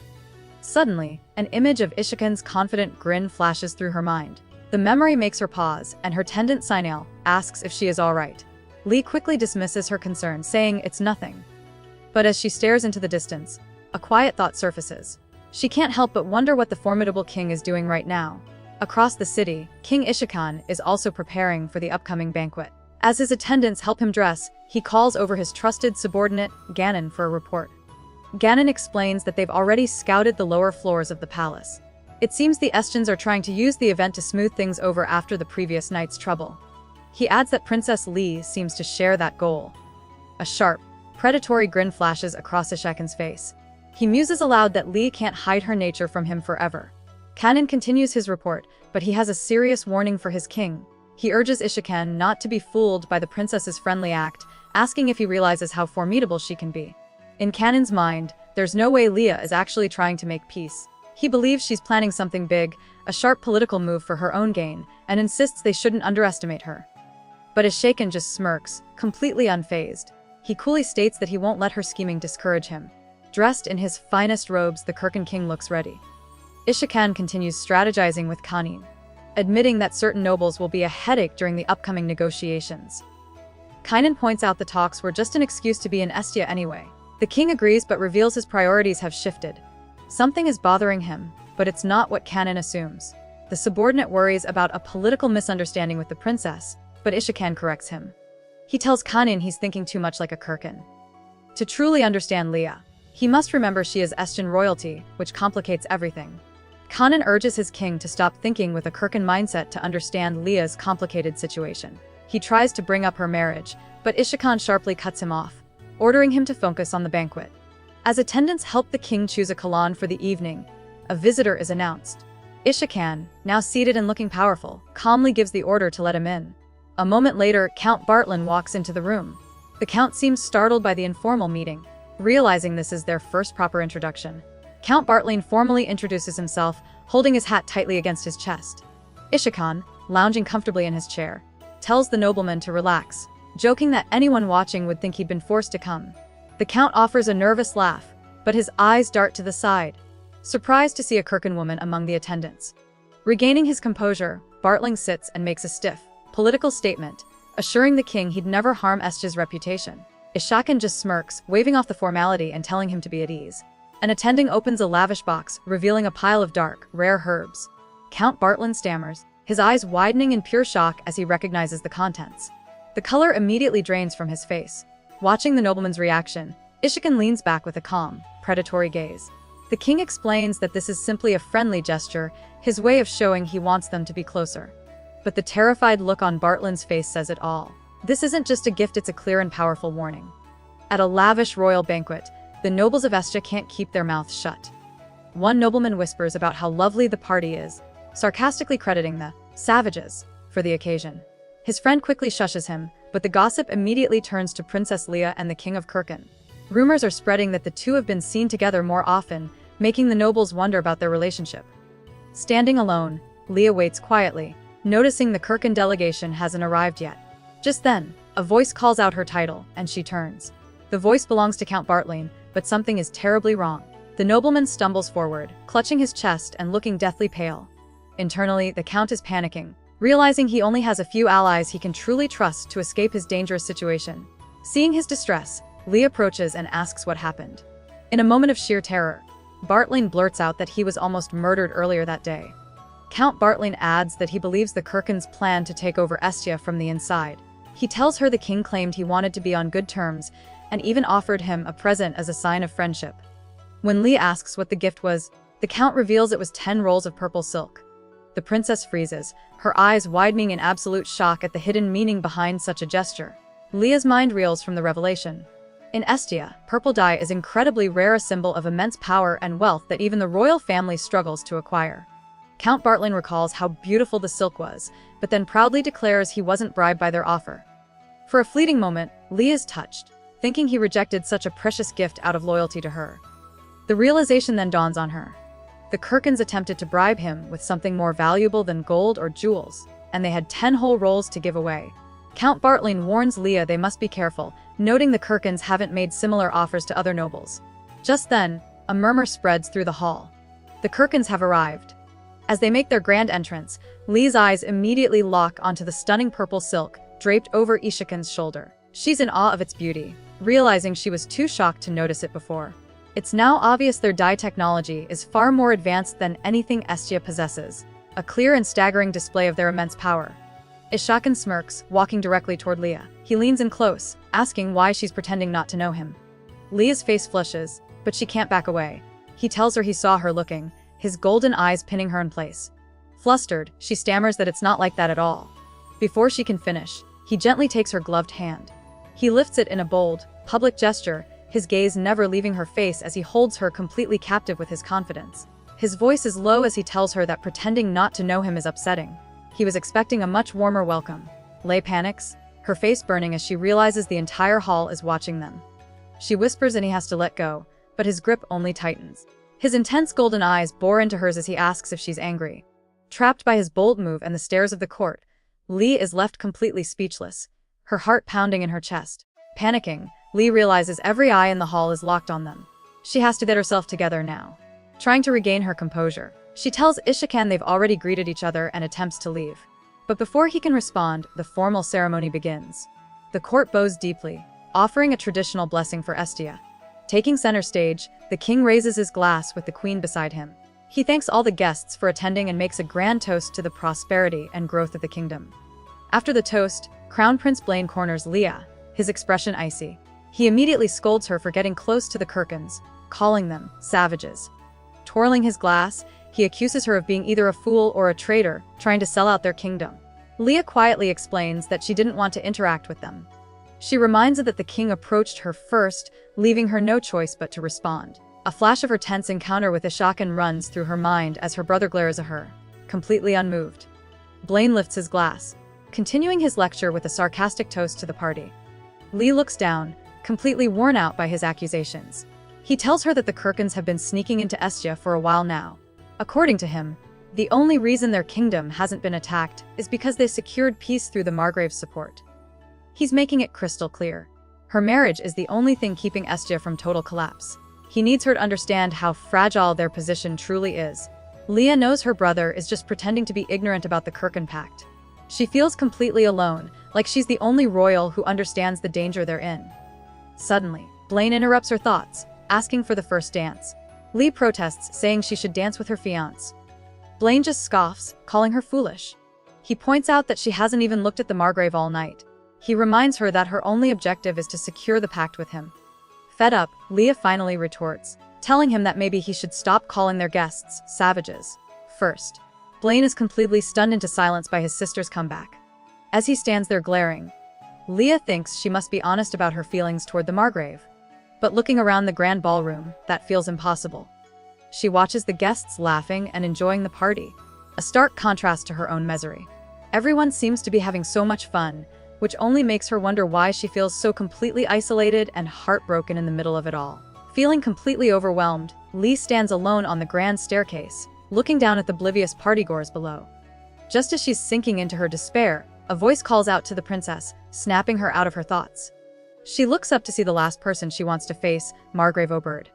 Suddenly, an image of Ishikan's confident grin flashes through her mind. The memory makes her pause, and her attendant Sinel asks if she is all right. Lee quickly dismisses her concern, saying it's nothing. But as she stares into the distance, a quiet thought surfaces. She can't help but wonder what the formidable king is doing right now. Across the city, King Ishikan is also preparing for the upcoming banquet. As his attendants help him dress, he calls over his trusted subordinate, Ganon, for a report. Ganon explains that they've already scouted the lower floors of the palace. It seems the Estians are trying to use the event to smooth things over after the previous night's trouble. He adds that Princess Lee seems to share that goal. A sharp, predatory grin flashes across Ishikan's face. He muses aloud that Lee can't hide her nature from him forever. Ganon continues his report, but he has a serious warning for his king. He urges Ishikan not to be fooled by the princess's friendly act, asking if he realizes how formidable she can be. In Ganon's mind, there's no way Leah is actually trying to make peace. He believes she's planning something big, a sharp political move for her own gain, and insists they shouldn't underestimate her. But Ishikan just smirks, completely unfazed. He coolly states that he won't let her scheming discourage him. Dressed in his finest robes, the Kirkan king looks ready. Ishikan continues strategizing with Kanin, admitting that certain nobles will be a headache during the upcoming negotiations. Kanin points out the talks were just an excuse to be in Estia anyway. The king agrees but reveals his priorities have shifted. Something is bothering him, but it's not what Kanin assumes. The subordinate worries about a political misunderstanding with the princess, but Ishikan corrects him. He tells Kanin he's thinking too much like a Kirkan. To truly understand Leah, he must remember she is Estian royalty, which complicates everything. Kanin urges his king to stop thinking with a Kirkan mindset to understand Leah's complicated situation. He tries to bring up her marriage, but Ishikan sharply cuts him off, ordering him to focus on the banquet. As attendants help the king choose a kalan for the evening, a visitor is announced. Ishikan, now seated and looking powerful, calmly gives the order to let him in. A moment later, Count Bartlein walks into the room. The count seems startled by the informal meeting. realizing this is their first proper introduction. Count Bartling formally introduces himself, holding his hat tightly against his chest. Ishikan, lounging comfortably in his chair, tells the nobleman to relax, joking that anyone watching would think he'd been forced to come. The Count offers a nervous laugh, but his eyes dart to the side, surprised to see a Kirkin woman among the attendants. Regaining his composure, Bartling sits and makes a stiff, political statement, assuring the king he'd never harm Estya's reputation. Ishakan just smirks, waving off the formality and telling him to be at ease. An attending opens a lavish box, revealing a pile of dark, rare herbs. Count Bartling stammers, his eyes widening in pure shock as he recognizes the contents. The color immediately drains from his face. Watching the nobleman's reaction, Ishikan leans back with a calm, predatory gaze. The king explains that this is simply a friendly gesture, his way of showing he wants them to be closer. But the terrified look on Bartling's face says it all. This isn't just a gift, it's a clear and powerful warning. At a lavish royal banquet, the nobles of Estya can't keep their mouths shut. One nobleman whispers about how lovely the party is, sarcastically crediting the savages for the occasion. His friend quickly shushes him, but the gossip immediately turns to Princess Leah and the King of Kirkin. Rumors are spreading that the two have been seen together more often, making the nobles wonder about their relationship. Standing alone, Leah waits quietly, noticing the Kirkin delegation hasn't arrived yet. Just then, a voice calls out her title, and she turns. The voice belongs to Count Bartling, but something is terribly wrong. The nobleman stumbles forward, clutching his chest and looking deathly pale. Internally, the Count is panicking, realizing he only has a few allies he can truly trust to escape his dangerous situation. Seeing his distress, Lee approaches and asks what happened. In a moment of sheer terror, Bartling blurts out that he was almost murdered earlier that day. Count Bartling adds that he believes the Kirkins plan to take over Estya from the inside. He tells her the king claimed he wanted to be on good terms, and even offered him a present as a sign of friendship. When Lee asks what the gift was, the Count reveals it was 10 rolls of purple silk. The princess freezes, her eyes widening in absolute shock at the hidden meaning behind such a gesture. Leah's mind reels from the revelation. In Estya, purple dye is incredibly rare, a symbol of immense power and wealth that even the royal family struggles to acquire. Count Bartling recalls how beautiful the silk was, but then proudly declares he wasn't bribed by their offer. For a fleeting moment, Lee is touched, thinking he rejected such a precious gift out of loyalty to her. The realization then dawns on her. The Kirkins attempted to bribe him with something more valuable than gold or jewels, and they had 10 whole rolls to give away. Count Bartling warns Leah they must be careful, noting the Kirkins haven't made similar offers to other nobles. Just then, a murmur spreads through the hall. The Kirkins have arrived. As they make their grand entrance, Lee's eyes immediately lock onto the stunning purple silk draped over Ishikan's shoulder. She's in awe of its beauty, realizing she was too shocked to notice it before. It's now obvious their dye technology is far more advanced than anything Estya possesses, a clear and staggering display of their immense power. Ishakan smirks, walking directly toward Leah. He leans in close, asking why she's pretending not to know him. Leah's face flushes, but she can't back away. He tells her he saw her looking, his golden eyes pinning her in place. Flustered, she stammers that it's not like that at all. Before she can finish, he gently takes her gloved hand. He lifts it in a bold, public gesture, his gaze never leaving her face as he holds her completely captive with his confidence. His voice is low as he tells her that pretending not to know him is upsetting. He was expecting a much warmer welcome. Lei panics, her face burning as she realizes the entire hall is watching them. She whispers and he has to let go, but his grip only tightens. His intense golden eyes bore into hers as he asks if she's angry. Trapped by his bold move and the stares of the court, Lee is left completely speechless, her heart pounding in her chest. Panicking, Lee realizes every eye in the hall is locked on them. She has to get herself together now. Trying to regain her composure, she tells Ishikan they've already greeted each other and attempts to leave. But before he can respond, the formal ceremony begins. The court bows deeply, offering a traditional blessing for Estya. Taking center stage, the king raises his glass with the queen beside him. He thanks all the guests for attending and makes a grand toast to the prosperity and growth of the kingdom. After the toast, Crown Prince Blaine corners Leah, his expression icy. He immediately scolds her for getting close to the Kirkins, calling them savages. Twirling his glass, he accuses her of being either a fool or a traitor, trying to sell out their kingdom. Leah quietly explains that she didn't want to interact with them. She reminds her that the king approached her first, leaving her no choice but to respond. A flash of her tense encounter with Ishakan runs through her mind as her brother glares at her, completely unmoved. Blaine lifts his glass, continuing his lecture with a sarcastic toast to the party. Lee looks down, completely worn out by his accusations. He tells her that the Kirkans have been sneaking into Estia for a while now. According to him, the only reason their kingdom hasn't been attacked is because they secured peace through the Margrave's support. He's making it crystal clear. Her marriage is the only thing keeping Estia from total collapse. He needs her to understand how fragile their position truly is. Leah knows her brother is just pretending to be ignorant about the Kirkan Pact. She feels completely alone, like she's the only royal who understands the danger they're in. Suddenly, Blaine interrupts her thoughts, asking for the first dance. Lee protests, saying she should dance with her fiancé. Blaine just scoffs, calling her foolish. He points out that she hasn't even looked at the Margrave all night. He reminds her that her only objective is to secure the pact with him. Fed up, Leah finally retorts, telling him that maybe he should stop calling their guests savages. First, Blaine is completely stunned into silence by his sister's comeback. As he stands there glaring, Leah thinks she must be honest about her feelings toward the Margrave. But looking around the grand ballroom, that feels impossible. She watches the guests laughing and enjoying the party, a stark contrast to her own misery. Everyone seems to be having so much fun, which only makes her wonder why she feels so completely isolated and heartbroken in the middle of it all. Feeling completely overwhelmed, Lee stands alone on the grand staircase, looking down at the oblivious partygoers below. Just as she's sinking into her despair, a voice calls out to the princess, snapping her out of her thoughts. She looks up to see the last person she wants to face, Margrave Oberyd.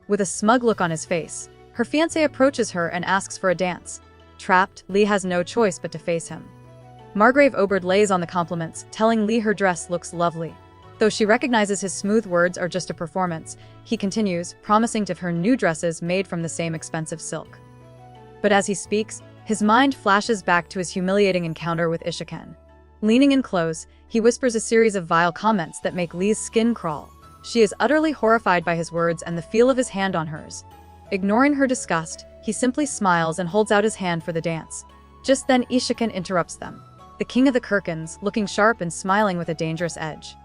With a smug look on his face, her fiancé approaches her and asks for a dance. Trapped, Lee has no choice but to face him. Margrave Oberyd lays on the compliments, telling Lee her dress looks lovely. Though she recognizes his smooth words are just a performance, he continues, promising to have her new dresses made from the same expensive silk. But as he speaks, his mind flashes back to his humiliating encounter with Ishiken. Leaning in close, he whispers a series of vile comments that make Lee's skin crawl. She is utterly horrified by his words and the feel of his hand on hers. Ignoring her disgust, he simply smiles and holds out his hand for the dance. Just then Ishiken interrupts them. The king of the Kirkans, looking sharp and smiling with a dangerous edge.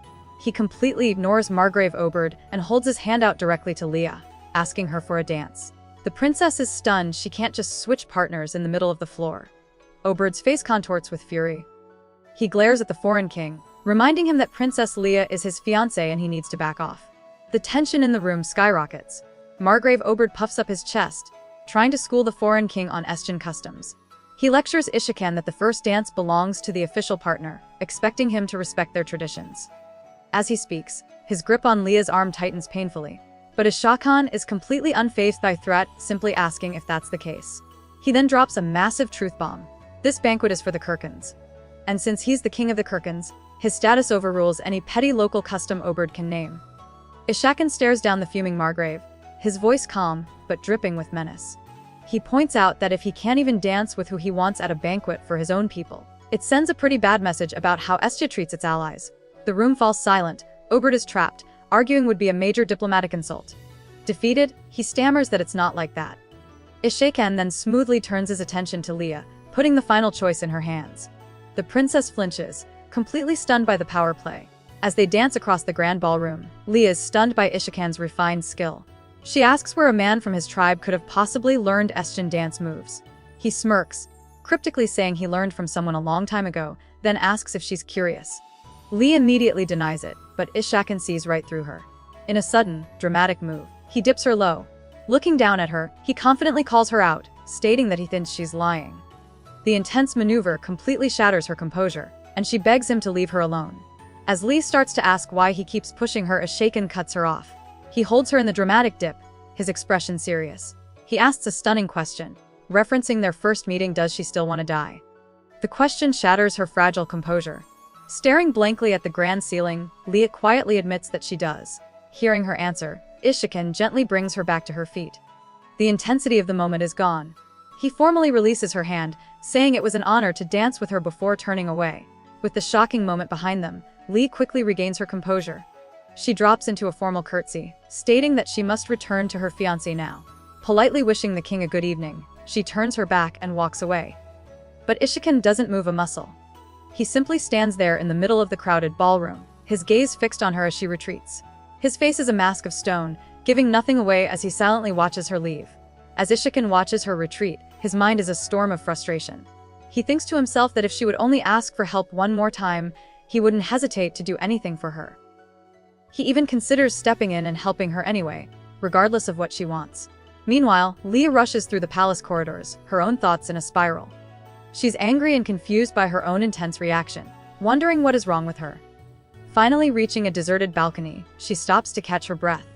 He completely ignores Margrave Oberyd and holds his hand out directly to Leah, asking her for a dance. The princess is stunned she can't just switch partners in the middle of the floor. Oberyd's face contorts with fury. He glares at the foreign king, reminding him that Princess Leah is his fiancée and he needs to back off. The tension in the room skyrockets. Margrave Oberyd puffs up his chest, trying to school the foreign king on Estian customs. He lectures Ishiken that the first dance belongs to the official partner, expecting him to respect their traditions. As he speaks, his grip on Leah's arm tightens painfully. But Ishiken is completely unfazed by threat, simply asking if that's the case. He then drops a massive truth bomb. This banquet is for the Kirkans. And since he's the king of the Kirkans, his status overrules any petty local custom Oberyd can name. Ishiken stares down the fuming Margrave, his voice calm, but dripping with menace. He points out that if he can't even dance with who he wants at a banquet for his own people, it sends a pretty bad message about how Estia treats its allies. The room falls silent. Oberyd is trapped. Arguing would be a major diplomatic insult. Defeated, he stammers that it's not like that. Ishiken then smoothly turns his attention to Leah, putting the final choice in her hands. The princess flinches, completely stunned by the power play. As they dance across the grand ballroom, Leah is stunned by Ishiken's refined skill. She asks where a man from his tribe could have possibly learned Estian dance moves. He smirks, cryptically saying he learned from someone a long time ago, then asks if she's curious. Lee immediately denies it, but Ishiken sees right through her. In a sudden, dramatic move, he dips her low. Looking down at her, he confidently calls her out, stating that he thinks she's lying. The intense maneuver completely shatters her composure, and she begs him to leave her alone. As Lee starts to ask why he keeps pushing her, Ishiken cuts her off. He holds her in the dramatic dip, his expression serious. He asks a stunning question, referencing their first meeting: does she still want to die? The question shatters her fragile composure. Staring blankly at the grand ceiling, Leah quietly admits that she does. Hearing her answer, Ishiken gently brings her back to her feet. The intensity of the moment is gone. He formally releases her hand, saying it was an honor to dance with her before turning away. With the shocking moment behind them, Lee quickly regains her composure. She drops into a formal curtsy, stating that she must return to her fiancé now. Politely wishing the king a good evening, she turns her back and walks away. But Ishiken doesn't move a muscle. He simply stands there in the middle of the crowded ballroom, his gaze fixed on her as she retreats. His face is a mask of stone, giving nothing away as he silently watches her leave. As Ishiken watches her retreat, his mind is a storm of frustration. He thinks to himself that if she would only ask for help one more time, he wouldn't hesitate to do anything for her. He even considers stepping in and helping her anyway, regardless of what she wants. Meanwhile, Leah rushes through the palace corridors, her own thoughts in a spiral. She's angry and confused by her own intense reaction, wondering what is wrong with her. Finally reaching a deserted balcony, she stops to catch her breath.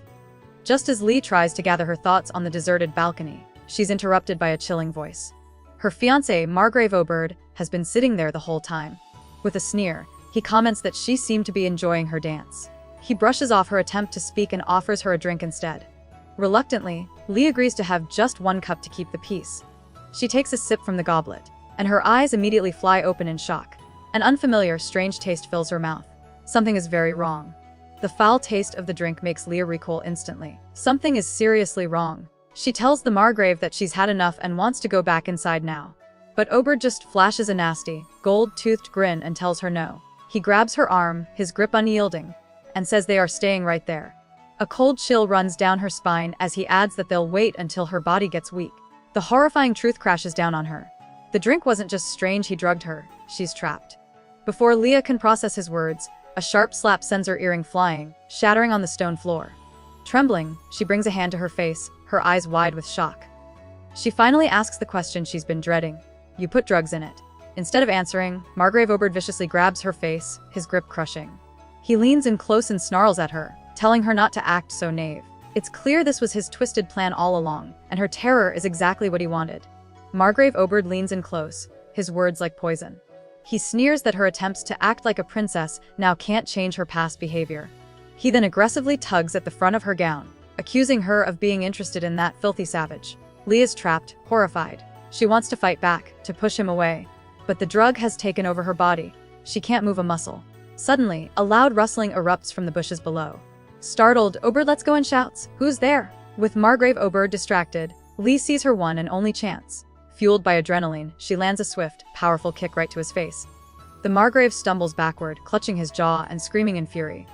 Just as Lee tries to gather her thoughts on the deserted balcony, she's interrupted by a chilling voice. Her fiancé, Margrave Oberd, has been sitting there the whole time. With a sneer, he comments that she seemed to be enjoying her dance. He brushes off her attempt to speak and offers her a drink instead. Reluctantly, Lee agrees to have just one cup to keep the peace. She takes a sip from the goblet, and her eyes immediately fly open in shock. An unfamiliar, strange taste fills her mouth. Something is very wrong. The foul taste of the drink makes Leah recoil instantly. Something is seriously wrong. She tells the Margrave that she's had enough and wants to go back inside now. But Oberd just flashes a nasty, gold-toothed grin and tells her no. He grabs her arm, his grip unyielding, and says they are staying right there. A cold chill runs down her spine as he adds that they'll wait until her body gets weak. The horrifying truth crashes down on her. The drink wasn't just strange, he drugged her. She's trapped. Before Leah can process his words, a sharp slap sends her earring flying, shattering on the stone floor. Trembling, she brings a hand to her face, her eyes wide with shock. She finally asks the question she's been dreading. You put drugs in it. Instead of answering, Margrave Oberd viciously grabs her face, his grip crushing. He leans in close and snarls at her, telling her not to act so naive. It's clear this was his twisted plan all along, and her terror is exactly what he wanted. Margrave Oberd leans in close, his words like poison. He sneers that her attempts to act like a princess now can't change her past behavior. He then aggressively tugs at the front of her gown, accusing her of being interested in that filthy savage. Leah's trapped, horrified. She wants to fight back, to push him away. But the drug has taken over her body. She can't move a muscle. Suddenly, a loud rustling erupts from the bushes below. Startled, Oberd lets go and shouts, "Who's there?" With Margrave Oberd distracted, Lee sees her one and only chance. Fueled by adrenaline, she lands a swift, powerful kick right to his face. The Margrave stumbles backward, clutching his jaw and screaming in fury.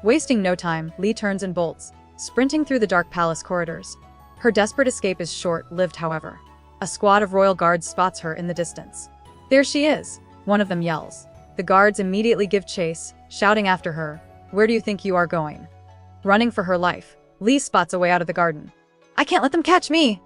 Wasting no time, Lee turns and bolts, sprinting through the dark palace corridors. Her desperate escape is short-lived, however. A squad of royal guards spots her in the distance. There she is, one of them yells. The guards immediately give chase, shouting after her, "Where do you think you are going?" Running for her life, Lee spots a way out of the garden. "I can't let them catch me!"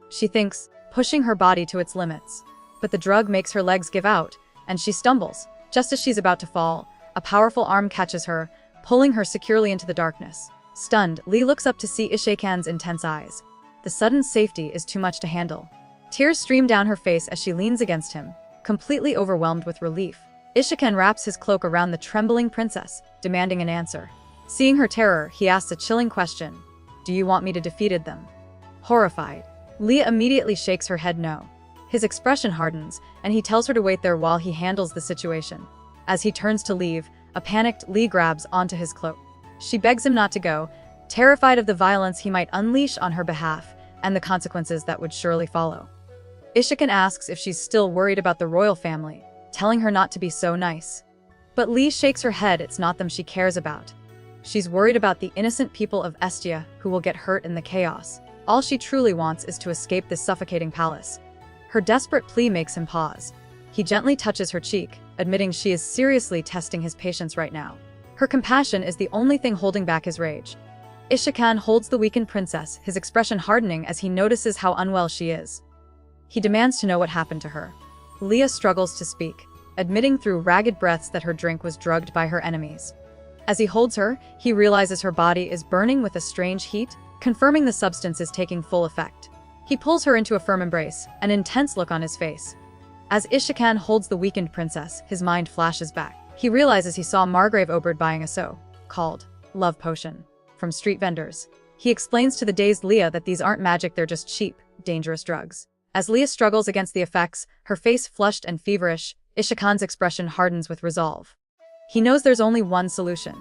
she thinks, pushing her body to its limits. But the drug makes her legs give out, and she stumbles. Just as she's about to fall, a powerful arm catches her, pulling her securely into the darkness. Stunned, Lee looks up to see Ishekan's intense eyes. The sudden safety is too much to handle. Tears stream down her face as she leans against him, completely overwhelmed with relief. Ishekan wraps his cloak around the trembling princess, demanding an answer. Seeing her terror, he asks a chilling question. "Do you want me to defeat them?" Horrified, Leah immediately shakes her head no. His expression hardens, and he tells her to wait there while he handles the situation. As he turns to leave, a panicked Lee grabs onto his cloak. She begs him not to go, terrified of the violence he might unleash on her behalf and the consequences that would surely follow. Ishekan asks if she's still worried about the royal family, telling her not to be so nice. But Lee shakes her head, it's not them she cares about. She's worried about the innocent people of Estia who will get hurt in the chaos. All she truly wants is to escape this suffocating palace. Her desperate plea makes him pause. He gently touches her cheek, admitting she is seriously testing his patience right now. Her compassion is the only thing holding back his rage. Ishekan holds the weakened princess, his expression hardening as he notices how unwell she is. He demands to know what happened to her. Leah struggles to speak, admitting through ragged breaths that her drink was drugged by her enemies. As he holds her, he realizes her body is burning with a strange heat, confirming the substance is taking full effect. He pulls her into a firm embrace, an intense look on his face. As Ishekan holds the weakened princess, his mind flashes back. He realizes he saw Margrave Oberd buying a so-called love potion from street vendors. He explains to the dazed Leah that these aren't magic, they're just cheap, dangerous drugs. As Leah struggles against the effects, her face flushed and feverish, Ishekan's expression hardens with resolve. He knows there's only one solution.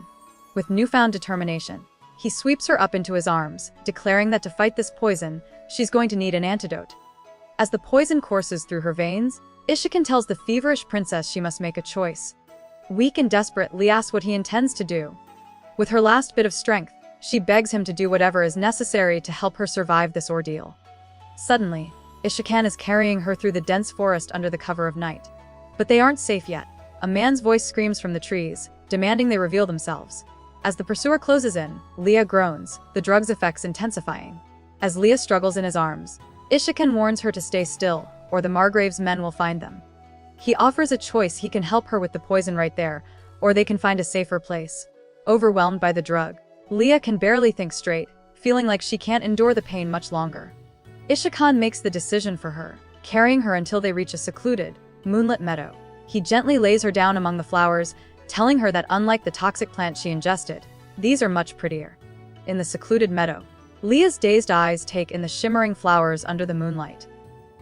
With newfound determination, he sweeps her up into his arms, declaring that to fight this poison, she's going to need an antidote. As the poison courses through her veins, Ishekan tells the feverish princess she must make a choice. Weak and desperate, Lee asks what he intends to do. With her last bit of strength, she begs him to do whatever is necessary to help her survive this ordeal. Suddenly, Ishekan is carrying her through the dense forest under the cover of night. But they aren't safe yet. A man's voice screams from the trees, demanding they reveal themselves. As the pursuer closes in, Leah groans, the drug's effects intensifying. As Leah struggles in his arms, Ishikan warns her to stay still, or the Margrave's men will find them. He offers a choice: he can help her with the poison right there, or they can find a safer place. Overwhelmed by the drug, Leah can barely think straight, feeling like she can't endure the pain much longer. Ishikan makes the decision for her, carrying her until they reach a secluded, moonlit meadow. He gently lays her down among the flowers, telling her that unlike the toxic plant she ingested, these are much prettier. In the secluded meadow, Leah's dazed eyes take in the shimmering flowers under the moonlight.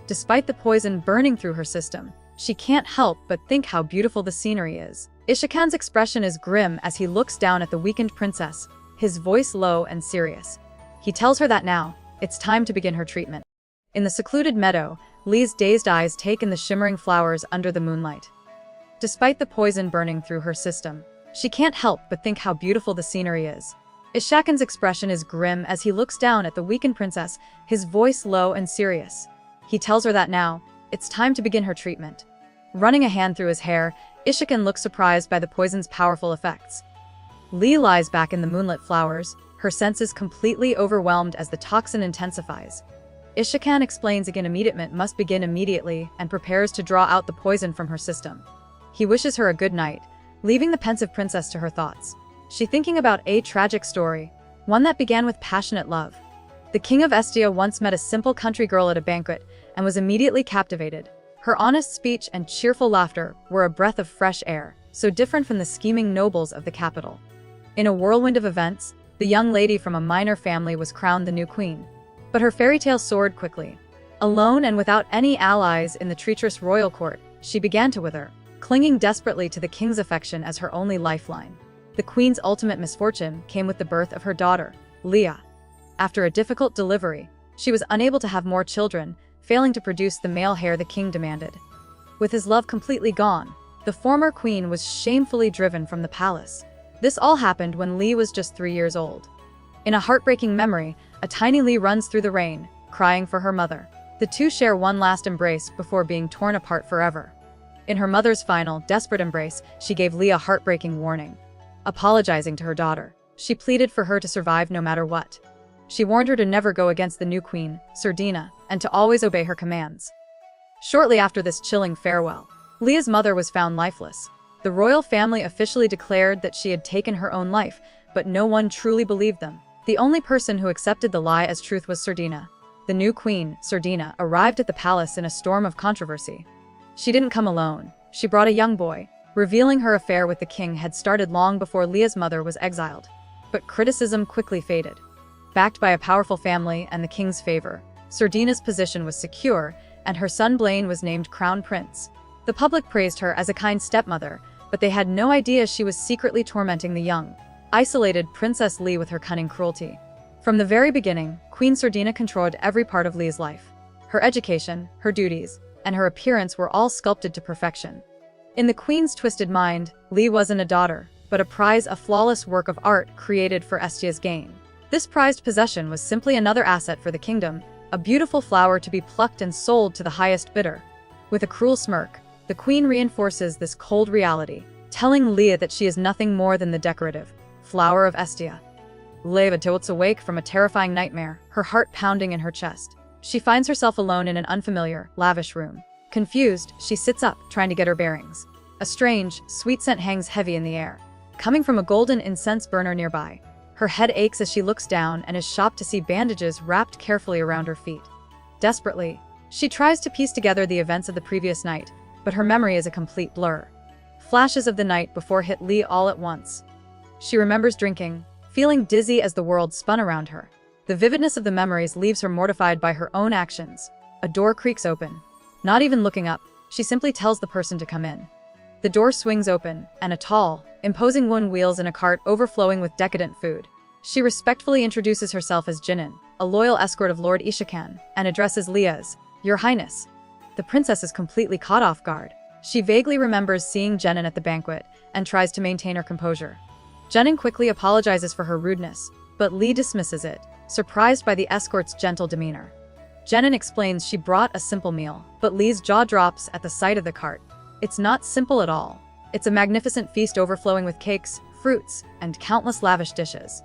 Despite the poison burning through her system, she can't help but think how beautiful the scenery is. Ishikan's expression is grim as he looks down at the weakened princess, his voice low and serious. He tells her that now, it's time to begin her treatment. In the secluded meadow, Lee's dazed eyes take in the shimmering flowers under the moonlight. Despite the poison burning through her system, she can't help but think how beautiful the scenery is. Ishikan's expression is grim as he looks down at the weakened princess, his voice low and serious. He tells her that now, it's time to begin her treatment. Running a hand through his hair, Ishikan looks surprised by the poison's powerful effects. Lee lies back in the moonlit flowers, her senses completely overwhelmed as the toxin intensifies. Ishikan explains again immediate must begin immediately and prepares to draw out the poison from her system. He wishes her a good night, leaving the pensive princess to her thoughts. She thinking about a tragic story, one that began with passionate love. The king of Estia once met a simple country girl at a banquet and was immediately captivated. Her honest speech and cheerful laughter were a breath of fresh air, so different from the scheming nobles of the capital. In a whirlwind of events, the young lady from a minor family was crowned the new queen. But her fairy tale soared quickly. Alone and without any allies in the treacherous royal court, she began to wither, clinging desperately to the king's affection as her only lifeline. The queen's ultimate misfortune came with the birth of her daughter, Leah. After a difficult delivery, she was unable to have more children, failing to produce the male heir the king demanded. With his love completely gone, the former queen was shamefully driven from the palace. This all happened when Lee was just 3 years old. In a heartbreaking memory, a tiny Lee runs through the rain, crying for her mother. The two share one last embrace before being torn apart forever. In her mother's final, desperate embrace, she gave Lee a heartbreaking warning. Apologizing to her daughter, she pleaded for her to survive no matter what. She warned her to never go against the new queen, Sardina, and to always obey her commands. Shortly after this chilling farewell, Leah's mother was found lifeless. The royal family officially declared that she had taken her own life, but no one truly believed them. The only person who accepted the lie as truth was Sardina. The new queen, Sardina, arrived at the palace in a storm of controversy. She didn't come alone. She brought a young boy, revealing her affair with the king had started long before Leah's mother was exiled. But criticism quickly faded. Backed by a powerful family and the king's favor, Sardina's position was secure, and her son Blaine was named crown prince. The public praised her as a kind stepmother, but they had no idea she was secretly tormenting the young, isolated Princess Lee with her cunning cruelty. From the very beginning, Queen Sardina controlled every part of Lee's life. Her education, her duties, and her appearance were all sculpted to perfection. In the queen's twisted mind, Lee wasn't a daughter, but a prize, a flawless work of art created for Estia's gain. This prized possession was simply another asset for the kingdom, a beautiful flower to be plucked and sold to the highest bidder. With a cruel smirk, the queen reinforces this cold reality, telling Leah that she is nothing more than the decorative flower of Estia. Leah tilts awake from a terrifying nightmare, her heart pounding in her chest. She finds herself alone in an unfamiliar, lavish room. Confused, she sits up, trying to get her bearings. A strange, sweet scent hangs heavy in the air, coming from a golden incense burner nearby. Her head aches as she looks down and is shocked to see bandages wrapped carefully around her feet. Desperately, she tries to piece together the events of the previous night, but her memory is a complete blur. Flashes of the night before hit Lee all at once. She remembers drinking, feeling dizzy as the world spun around her. The vividness of the memories leaves her mortified by her own actions. A door creaks open. Not even looking up, she simply tells the person to come in. The door swings open, and a tall, imposing woman wheels in a cart overflowing with decadent food. She respectfully introduces herself as Jinan, a loyal escort of Lord Ishikan, and addresses Leah as, "Your Highness." The princess is completely caught off guard. She vaguely remembers seeing Jinan at the banquet, and tries to maintain her composure. Jinan quickly apologizes for her rudeness, but Lee dismisses it, surprised by the escort's gentle demeanor. Jinan explains she brought a simple meal, but Lee's jaw drops at the sight of the cart. It's not simple at all. It's a magnificent feast overflowing with cakes, fruits, and countless lavish dishes.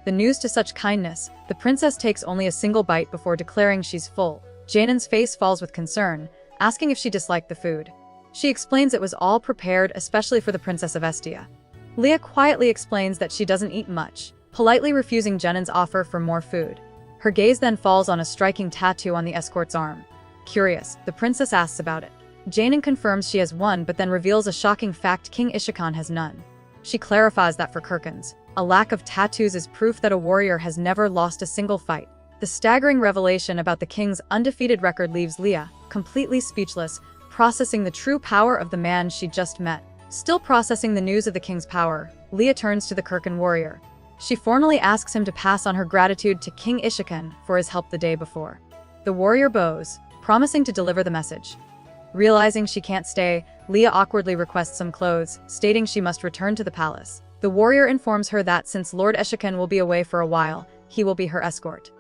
The news to such kindness, the princess takes only a single bite before declaring she's full. Janin's face falls with concern, asking if she disliked the food. She explains it was all prepared especially for the Princess of Estia. Leah quietly explains that she doesn't eat much, politely refusing Janin's offer for more food. Her gaze then falls on a striking tattoo on the escort's arm. Curious, the princess asks about it. Janin confirms she has one but then reveals a shocking fact: King Ishikan has none. She clarifies that for Kirkans, a lack of tattoos is proof that a warrior has never lost a single fight. The staggering revelation about the king's undefeated record leaves Leah completely speechless, processing the true power of the man she just met. Still processing the news of the king's power, Leah turns to the Kirkan warrior. She formally asks him to pass on her gratitude to King Ishikan for his help the day before. The warrior bows, promising to deliver the message. Realizing she can't stay, Leah awkwardly requests some clothes, stating she must return to the palace. The warrior informs her that since Lord Ishikan will be away for a while, he will be her escort.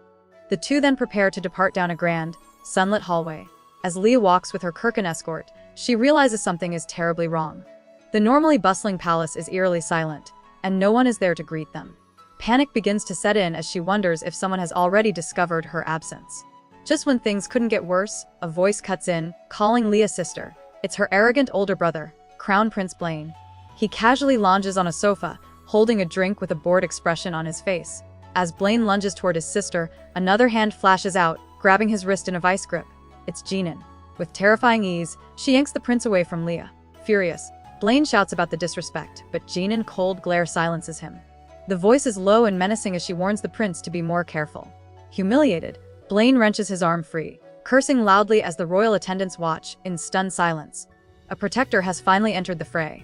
The two then prepare to depart down a grand, sunlit hallway. As Leah walks with her Kirkan escort, she realizes something is terribly wrong. The normally bustling palace is eerily silent, and no one is there to greet them. Panic begins to set in as she wonders if someone has already discovered her absence. Just when things couldn't get worse, a voice cuts in, calling Leah's sister. It's her arrogant older brother, Crown Prince Blaine. He casually lounges on a sofa, holding a drink with a bored expression on his face. As Blaine lunges toward his sister, another hand flashes out, grabbing his wrist in a vice grip. It's Janin. With terrifying ease, she yanks the prince away from Leah. Furious, Blaine shouts about the disrespect, but Janin's cold glare silences him. The voice is low and menacing as she warns the prince to be more careful. Humiliated, Blaine wrenches his arm free, cursing loudly as the royal attendants watch in stunned silence. A protector has finally entered the fray.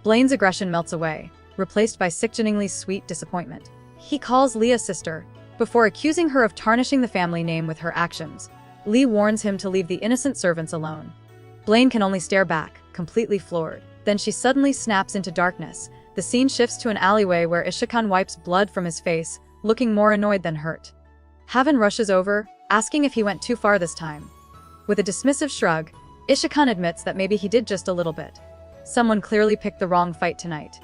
Blaine's aggression melts away, replaced by sickeningly sweet disappointment. He calls Leah's sister, before accusing her of tarnishing the family name with her actions. Lee warns him to leave the innocent servants alone. Blaine can only stare back, completely floored. Then she suddenly snaps into darkness. The scene shifts to an alleyway where Ishikan wipes blood from his face, looking more annoyed than hurt. Haven rushes over, asking if he went too far this time. With a dismissive shrug, Ishikan admits that maybe he did just a little bit. Someone clearly picked the wrong fight tonight.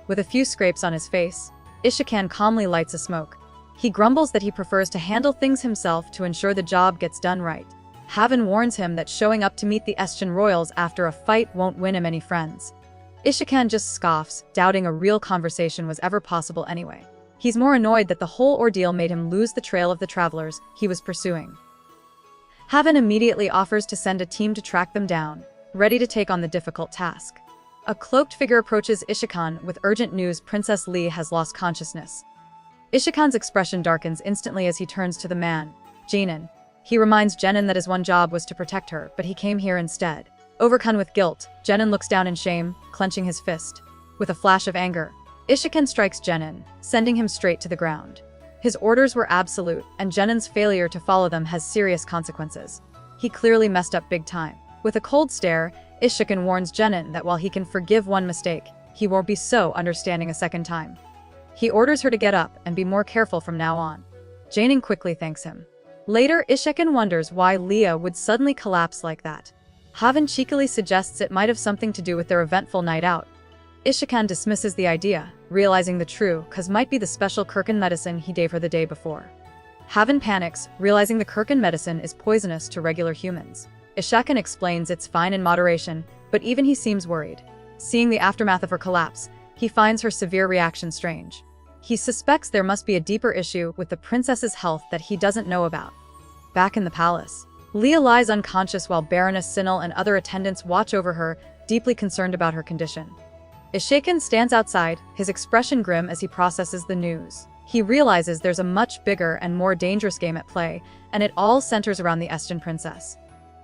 With a few scrapes on his face, Ishikan calmly lights a smoke. He grumbles that he prefers to handle things himself to ensure the job gets done right. Haven warns him that showing up to meet the Estian royals after a fight won't win him any friends. Ishikan just scoffs, doubting a real conversation was ever possible anyway. He's more annoyed that the whole ordeal made him lose the trail of the travelers he was pursuing. Haven immediately offers to send a team to track them down, ready to take on the difficult task. A cloaked figure approaches Ishikan with urgent news: Princess Lee has lost consciousness. Ishikan's expression darkens instantly as he turns to the man, Janin. He reminds Janin that his one job was to protect her, but he came here instead. Overcome with guilt, Janin looks down in shame, clenching his fist. With a flash of anger, Ishikan strikes Janin, sending him straight to the ground. His orders were absolute, and Janin's failure to follow them has serious consequences. He clearly messed up big time. With a cold stare, Ishikan warns Janin that while he can forgive one mistake, he won't be so understanding a second time. He orders her to get up and be more careful from now on. Janin quickly thanks him. Later, Ishikan wonders why Leah would suddenly collapse like that. Haven cheekily suggests it might have something to do with their eventful night out. Ishikan dismisses the idea, realizing the true cause might be the special Kirkan medicine he gave her the day before. Haven panics, realizing the Kirkan medicine is poisonous to regular humans. Ishikan explains it's fine in moderation, but even he seems worried. Seeing the aftermath of her collapse, he finds her severe reaction strange. He suspects there must be a deeper issue with the princess's health that he doesn't know about. Back in the palace, Leah lies unconscious while Baroness Sinel and other attendants watch over her, deeply concerned about her condition. Ishikan stands outside, his expression grim as he processes the news. He realizes there's a much bigger and more dangerous game at play, and it all centers around the Estian princess.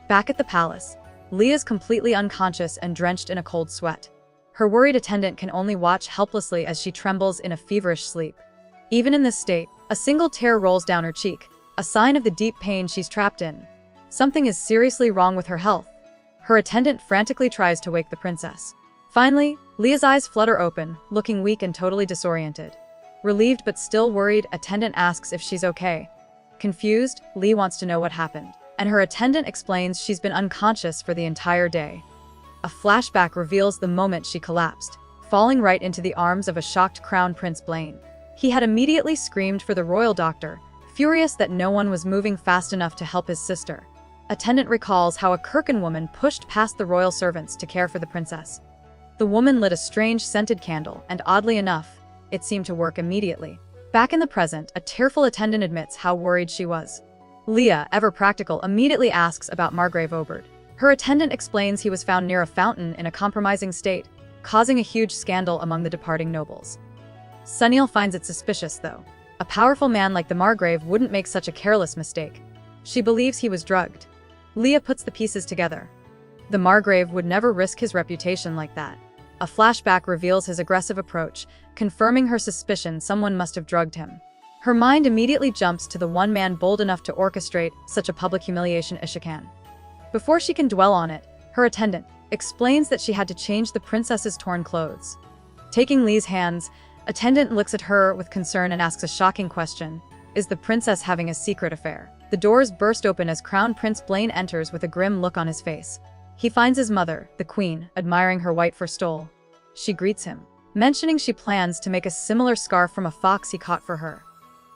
Back at the palace, Leah's completely unconscious and drenched in a cold sweat. Her worried attendant can only watch helplessly as she trembles in a feverish sleep. Even in this state, a single tear rolls down her cheek, a sign of the deep pain she's trapped in. Something is seriously wrong with her health. Her attendant frantically tries to wake the princess. Finally, Leah's eyes flutter open, looking weak and totally disoriented. Relieved but still worried, attendant asks if she's okay. Confused, Lee wants to know what happened, and her attendant explains she's been unconscious for the entire day. A flashback reveals the moment she collapsed. falling right into the arms of a shocked Crown Prince Blaine. He had immediately screamed for the royal doctor, furious that no one was moving fast enough to help his sister. Attendant recalls how a Kirkin woman pushed past the royal servants to care for the princess. The woman lit a strange scented candle, and oddly enough, it seemed to work immediately. Back in the present, a tearful attendant admits how worried she was. Leah, ever practical, immediately asks about Margrave Oberd. Her attendant explains he was found near a fountain in a compromising state, causing a huge scandal among the departing nobles. Sunil finds it suspicious, though. A powerful man like the Margrave wouldn't make such a careless mistake. She believes he was drugged. Leah puts the pieces together. The Margrave would never risk his reputation like that. A flashback reveals his aggressive approach, confirming her suspicion someone must have drugged him. Her mind immediately jumps to the one man bold enough to orchestrate such a public humiliation, Ishikan. Before she can dwell on it, her attendant explains that she had to change the princess's torn clothes. Taking Lee's hands, attendant looks at her with concern and asks a shocking question. Is the princess having a secret affair? The doors burst open as Crown Prince Blaine enters with a grim look on his face. He finds his mother, the queen, admiring her white fur stole. She greets him, mentioning she plans to make a similar scarf from a fox he caught for her.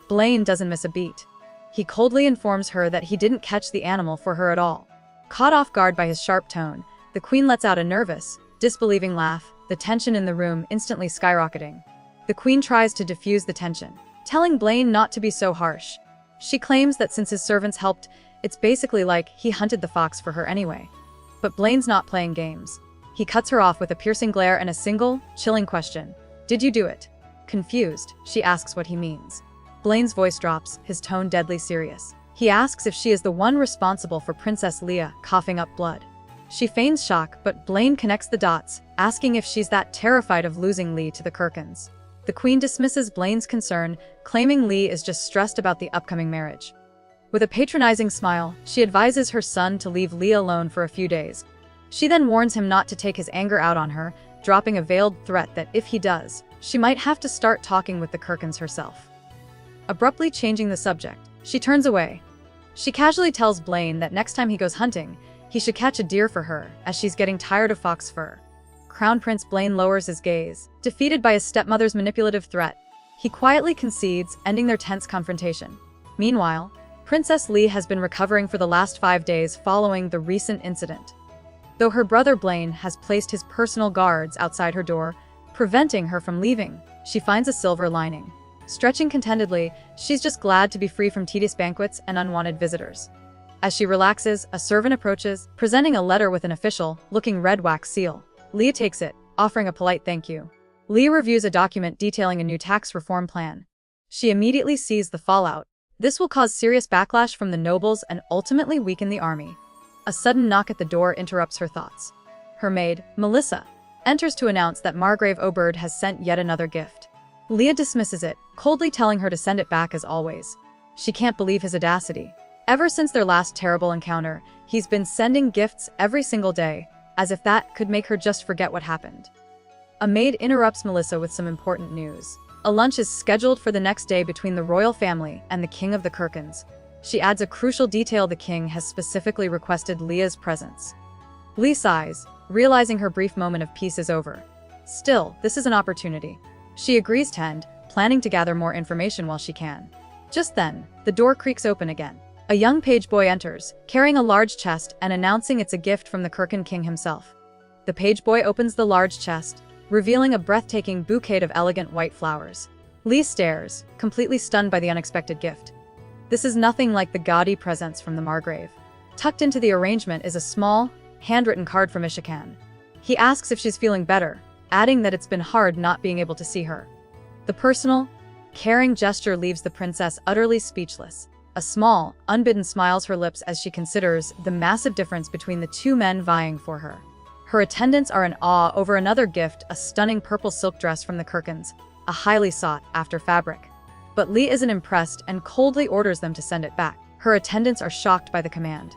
Blaine doesn't miss a beat. He coldly informs her that he didn't catch the animal for her at all. Caught off guard by his sharp tone, the queen lets out a nervous, disbelieving laugh, the tension in the room instantly skyrocketing. The queen tries to diffuse the tension, telling Blaine not to be so harsh. She claims that since his servants helped, it's basically like he hunted the fox for her anyway. But Blaine's not playing games. He cuts her off with a piercing glare and a single, chilling question. Did you do it? Confused, she asks what he means. Blaine's voice drops, his tone deadly serious. He asks if she is the one responsible for Princess Leah coughing up blood. She feigns shock, but Blaine connects the dots, asking if she's that terrified of losing Lee to the Kirkins. The queen dismisses Blaine's concern, claiming Lee is just stressed about the upcoming marriage. With a patronizing smile, she advises her son to leave Lee alone for a few days. She then warns him not to take his anger out on her, dropping a veiled threat that if he does, she might have to start talking with the Kirkins herself. Abruptly changing the subject, she turns away. She casually tells Blaine that next time he goes hunting, he should catch a deer for her, as she's getting tired of fox fur. Crown Prince Blaine lowers his gaze, defeated by his stepmother's manipulative threat. He quietly concedes, ending their tense confrontation. Meanwhile, Princess Lee has been recovering for the last 5 days following the recent incident. Though her brother Blaine has placed his personal guards outside her door, preventing her from leaving, she finds a silver lining. Stretching contentedly, she's just glad to be free from tedious banquets and unwanted visitors. As she relaxes, a servant approaches, presenting a letter with an official-looking red wax seal. Leah takes it, offering a polite thank you. Leah reviews a document detailing a new tax reform plan. She immediately sees the fallout. This will cause serious backlash from the nobles and ultimately weaken the army. A sudden knock at the door interrupts her thoughts. Her maid, Melissa, enters to announce that Margrave Oberd has sent yet another gift. Leah dismisses it, coldly telling her to send it back as always. She can't believe his audacity. Ever since their last terrible encounter, he's been sending gifts every single day, as if that could make her just forget what happened. A maid interrupts Melissa with some important news. A lunch is scheduled for the next day between the royal family and the king of the Kirkins. She adds a crucial detail: the king has specifically requested Leah's presence. Lee sighs, realizing her brief moment of peace is over. Still, this is an opportunity. She agrees to attend, planning to gather more information while she can. Just then, the door creaks open again. A young page boy enters, carrying a large chest and announcing it's a gift from the Kirkin king himself. The page boy opens the large chest, revealing a breathtaking bouquet of elegant white flowers. Lee stares, completely stunned by the unexpected gift. This is nothing like the gaudy presents from the Margrave. Tucked into the arrangement is a small, handwritten card from Ishikan. He asks if she's feeling better, adding that it's been hard not being able to see her. The personal, caring gesture leaves the princess utterly speechless. A small, unbidden smiles her lips as she considers the massive difference between the two men vying for her. Her attendants are in awe over another gift, a stunning purple silk dress from the Kirkins, a highly sought-after fabric. But Lee isn't impressed and coldly orders them to send it back. Her attendants are shocked by the command.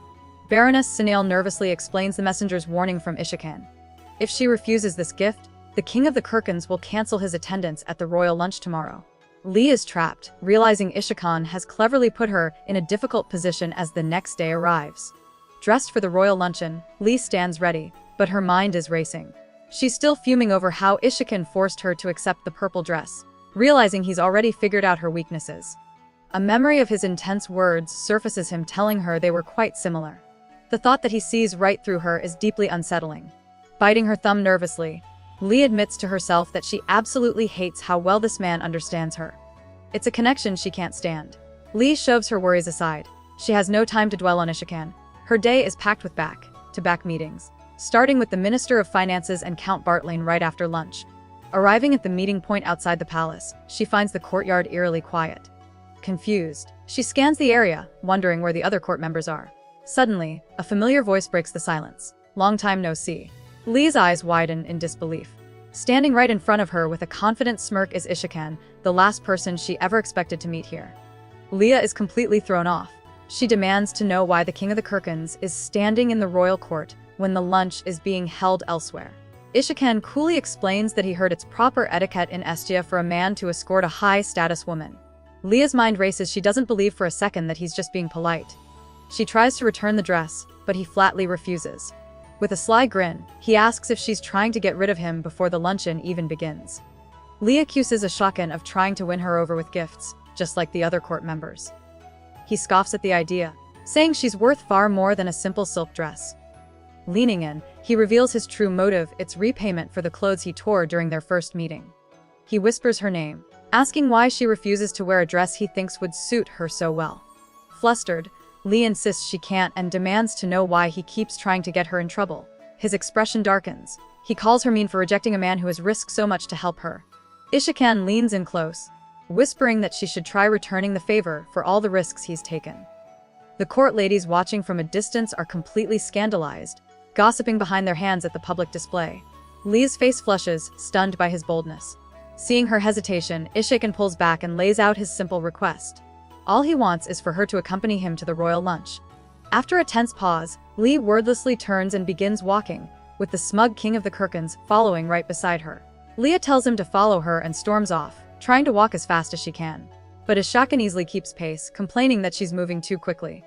Baroness Sunil nervously explains the messenger's warning from Ishikan. If she refuses this gift, the king of the Kirkins will cancel his attendance at the royal lunch tomorrow. Lee is trapped, realizing Ishikan has cleverly put her in a difficult position as the next day arrives. Dressed for the royal luncheon, Lee stands ready, but her mind is racing. She's still fuming over how Ishikan forced her to accept the purple dress, realizing he's already figured out her weaknesses. A memory of his intense words surfaces him, telling her they were quite similar. The thought that he sees right through her is deeply unsettling. Biting her thumb nervously, Lee admits to herself that she absolutely hates how well this man understands her. It's a connection she can't stand. Lee shoves her worries aside. She has no time to dwell on Ishikan. Her day is packed with back-to-back meetings, starting with the Minister of Finances and Count Bartlane right after lunch. Arriving at the meeting point outside the palace, she finds the courtyard eerily quiet. Confused, she scans the area, wondering where the other court members are. Suddenly, a familiar voice breaks the silence. Long time no see. Lee's eyes widen in disbelief. Standing right in front of her with a confident smirk is Ishikan, the last person she ever expected to meet here. Leah is completely thrown off. She demands to know why the King of the Kirkans is standing in the royal court when the lunch is being held elsewhere. Ishikan coolly explains that he heard it's proper etiquette in Estia for a man to escort a high-status woman. Leah's mind races. She doesn't believe for a second that he's just being polite. She tries to return the dress, but he flatly refuses. With a sly grin, he asks if she's trying to get rid of him before the luncheon even begins. Lee accuses Ashokan of trying to win her over with gifts, just like the other court members. He scoffs at the idea, saying she's worth far more than a simple silk dress. Leaning in, he reveals his true motive: it's repayment for the clothes he tore during their first meeting. He whispers her name, asking why she refuses to wear a dress he thinks would suit her so well. Flustered, Lee insists she can't and demands to know why he keeps trying to get her in trouble. His expression darkens. He calls her mean for rejecting a man who has risked so much to help her. Ishikan leans in close, whispering that she should try returning the favor for all the risks he's taken. The court ladies watching from a distance are completely scandalized, gossiping behind their hands at the public display. Lee's face flushes, stunned by his boldness. Seeing her hesitation, Ishikan pulls back and lays out his simple request. All he wants is for her to accompany him to the royal lunch. After a tense pause, Lee wordlessly turns and begins walking, with the smug King of the Kirkans following right beside her. Leah tells him to follow her and storms off, trying to walk as fast as she can. But Ashokan easily keeps pace, complaining that she's moving too quickly.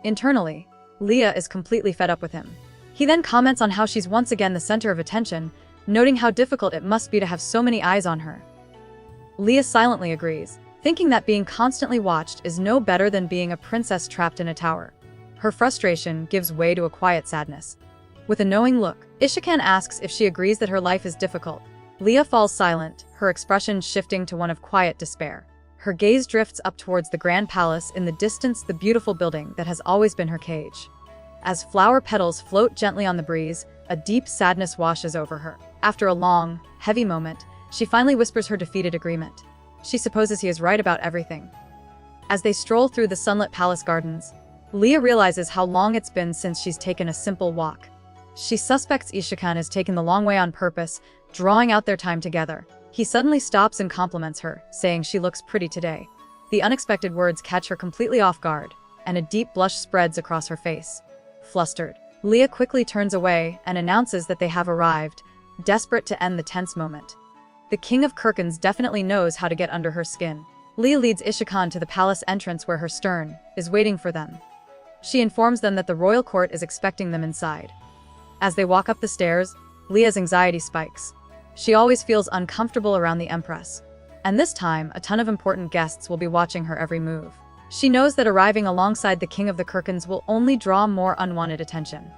Internally, Leah is completely fed up with him. He then comments on how she's once again the center of attention, noting how difficult it must be to have so many eyes on her. Leah silently agrees, thinking that being constantly watched is no better than being a princess trapped in a tower. Her frustration gives way to a quiet sadness. With a knowing look, Ishikan asks if she agrees that her life is difficult. Leah falls silent, her expression shifting to one of quiet despair. Her gaze drifts up towards the grand palace, in the distance the beautiful building that has always been her cage. As flower petals float gently on the breeze, a deep sadness washes over her. After a long, heavy moment, she finally whispers her defeated agreement. She supposes he is right about everything. As they stroll through the sunlit palace gardens, Leah realizes how long it's been since she's taken a simple walk. She suspects Ishikan has taken the long way on purpose, drawing out their time together. He suddenly stops and compliments her, saying she looks pretty today. The unexpected words catch her completely off guard, and a deep blush spreads across her face. Flustered, Leah quickly turns away and announces that they have arrived, desperate to end the tense moment. The King of Kirkans definitely knows how to get under her skin. Leah leads Ishikan to the palace entrance where her stern is waiting for them. She informs them that the royal court is expecting them inside. As they walk up the stairs, Leah's anxiety spikes. She always feels uncomfortable around the Empress, and this time a ton of important guests will be watching her every move. She knows that arriving alongside the King of the Kirkans will only draw more unwanted attention.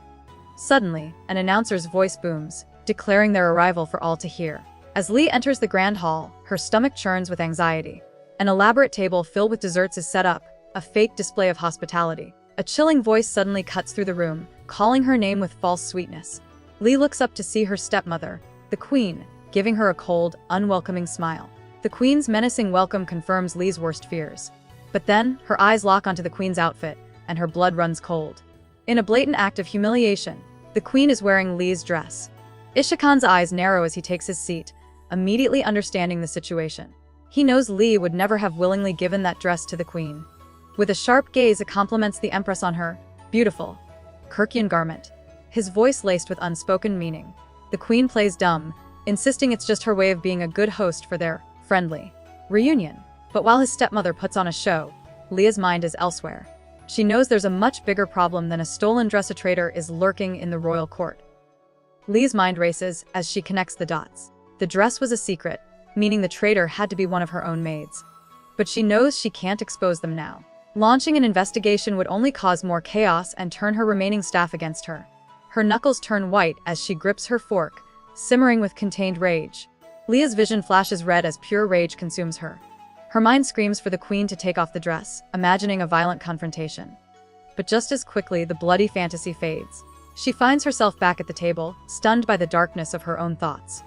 Suddenly, an announcer's voice booms, declaring their arrival for all to hear. As Lee enters the grand hall, her stomach churns with anxiety. An elaborate table filled with desserts is set up, a fake display of hospitality. A chilling voice suddenly cuts through the room, calling her name with false sweetness. Lee looks up to see her stepmother, the Queen, giving her a cold, unwelcoming smile. The Queen's menacing welcome confirms Lee's worst fears. But then, her eyes lock onto the Queen's outfit, and her blood runs cold. In a blatant act of humiliation, the Queen is wearing Lee's dress. Ishikan's eyes narrow as he takes his seat, immediately understanding the situation. He knows Lee would never have willingly given that dress to the Queen. With a sharp gaze, it compliments the Empress on her beautiful Kirkian garment, his voice laced with unspoken meaning. The Queen plays dumb, insisting it's just her way of being a good host for their friendly reunion. But while his stepmother puts on a show, Leah's mind is elsewhere. She knows there's a much bigger problem than a stolen dress. A traitor is lurking in the royal court. Lee's mind races as she connects the dots. The dress was a secret, meaning the traitor had to be one of her own maids. But she knows she can't expose them now. Launching an investigation would only cause more chaos and turn her remaining staff against her. Her knuckles turn white as she grips her fork, simmering with contained rage. Leah's vision flashes red as pure rage consumes her. Her mind screams for the queen to take off the dress, imagining a violent confrontation. But just as quickly, the bloody fantasy fades. She finds herself back at the table, stunned by the darkness of her own thoughts.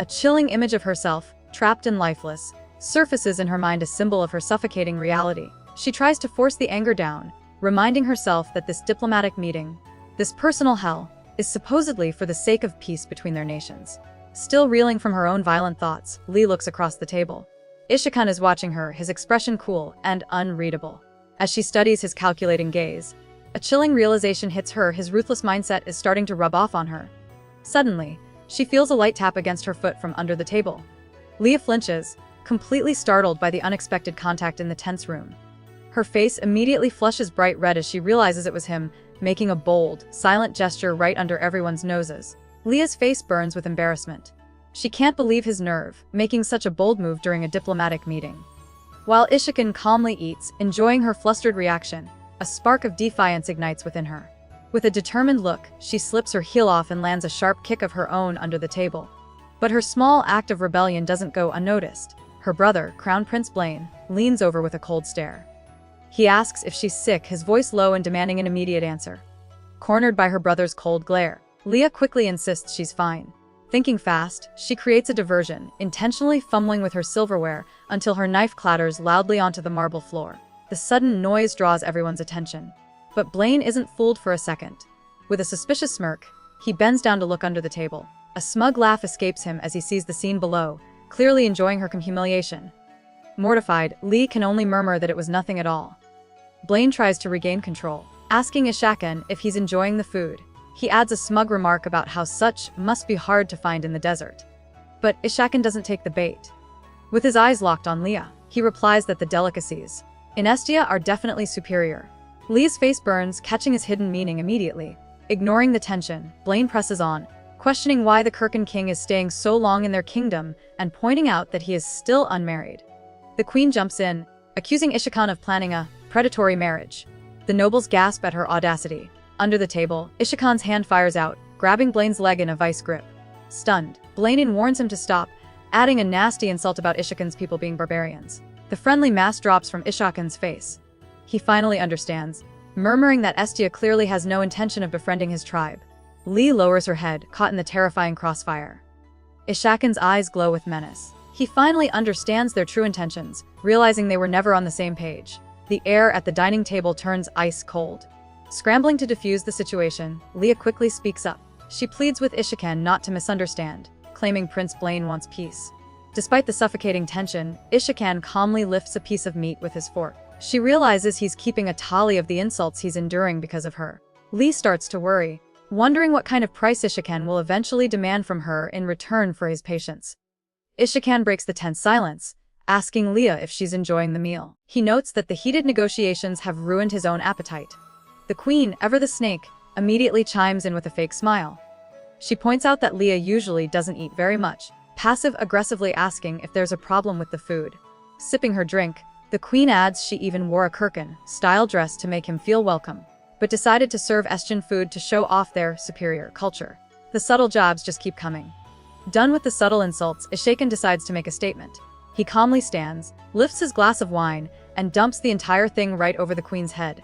A chilling image of herself, trapped and lifeless, surfaces in her mind, a symbol of her suffocating reality. She tries to force the anger down, reminding herself that this diplomatic meeting, this personal hell, is supposedly for the sake of peace between their nations. Still reeling from her own violent thoughts, Lee looks across the table. Ishikan is watching her, his expression cool and unreadable. As she studies his calculating gaze, a chilling realization hits her: his ruthless mindset is starting to rub off on her. Suddenly, she feels a light tap against her foot from under the table. Leah flinches, completely startled by the unexpected contact in the tense room. Her face immediately flushes bright red as she realizes it was him, making a bold, silent gesture right under everyone's noses. Leah's face burns with embarrassment. She can't believe his nerve, making such a bold move during a diplomatic meeting. While Ishikan calmly eats, enjoying her flustered reaction, a spark of defiance ignites within her. With a determined look, she slips her heel off and lands a sharp kick of her own under the table. But her small act of rebellion doesn't go unnoticed. Her brother, Crown Prince Blaine, leans over with a cold stare. He asks if she's sick, his voice low and demanding an immediate answer. Cornered by her brother's cold glare, Leah quickly insists she's fine. Thinking fast, she creates a diversion, intentionally fumbling with her silverware until her knife clatters loudly onto the marble floor. The sudden noise draws everyone's attention. But Blaine isn't fooled for a second. With a suspicious smirk, he bends down to look under the table. A smug laugh escapes him as he sees the scene below, clearly enjoying her humiliation. Mortified, Lee can only murmur that it was nothing at all. Blaine tries to regain control, asking Ishakan if he's enjoying the food. He adds a smug remark about how such must be hard to find in the desert. But Ishakan doesn't take the bait. With his eyes locked on Leah, he replies that the delicacies in Estia are definitely superior. Lee's face burns, catching his hidden meaning immediately. Ignoring the tension, Blaine presses on, questioning why the Kirkin king is staying so long in their kingdom and pointing out that he is still unmarried. The queen jumps in, accusing Ishikan of planning a predatory marriage. The nobles gasp at her audacity. Under the table, Ishikan's hand fires out, grabbing Blaine's leg in a vice grip. Stunned, Blaine warns him to stop, adding a nasty insult about Ishikan's people being barbarians. The friendly mask drops from Ishikan's face. He finally understands, murmuring that Estia clearly has no intention of befriending his tribe. Lee lowers her head, caught in the terrifying crossfire. Ishakan's eyes glow with menace. He finally understands their true intentions, realizing they were never on the same page. The air at the dining table turns ice cold. Scrambling to defuse the situation, Leah quickly speaks up. She pleads with Ishikan not to misunderstand, claiming Prince Blaine wants peace. Despite the suffocating tension, Ishikan calmly lifts a piece of meat with his fork. She realizes he's keeping a tally of the insults he's enduring because of her. Lee starts to worry, wondering what kind of price Ishikan will eventually demand from her in return for his patience. Ishikan breaks the tense silence, asking Leah if she's enjoying the meal. He notes that the heated negotiations have ruined his own appetite. The queen, ever the snake, immediately chimes in with a fake smile. She points out that Leah usually doesn't eat very much, passive-aggressively asking if there's a problem with the food. Sipping her drink, the queen adds she even wore a Kirkin-style dress to make him feel welcome, but decided to serve Estian food to show off their superior culture. The subtle jabs just keep coming. Done with the subtle insults, Ishakan decides to make a statement. He calmly stands, lifts his glass of wine, and dumps the entire thing right over the queen's head.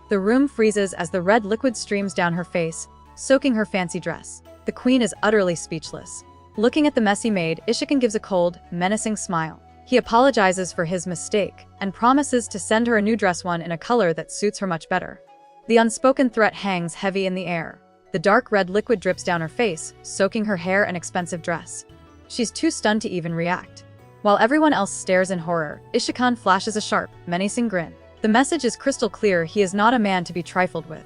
The room freezes as the red liquid streams down her face, soaking her fancy dress. The queen is utterly speechless. Looking at the messy maid, Ishikan gives a cold, menacing smile. He apologizes for his mistake and promises to send her a new dress, one in a color that suits her much better. The unspoken threat hangs heavy in the air. The dark red liquid drips down her face, soaking her hair and expensive dress. She's too stunned to even react. While everyone else stares in horror, Ishikan flashes a sharp, menacing grin. The message is crystal clear: he is not a man to be trifled with.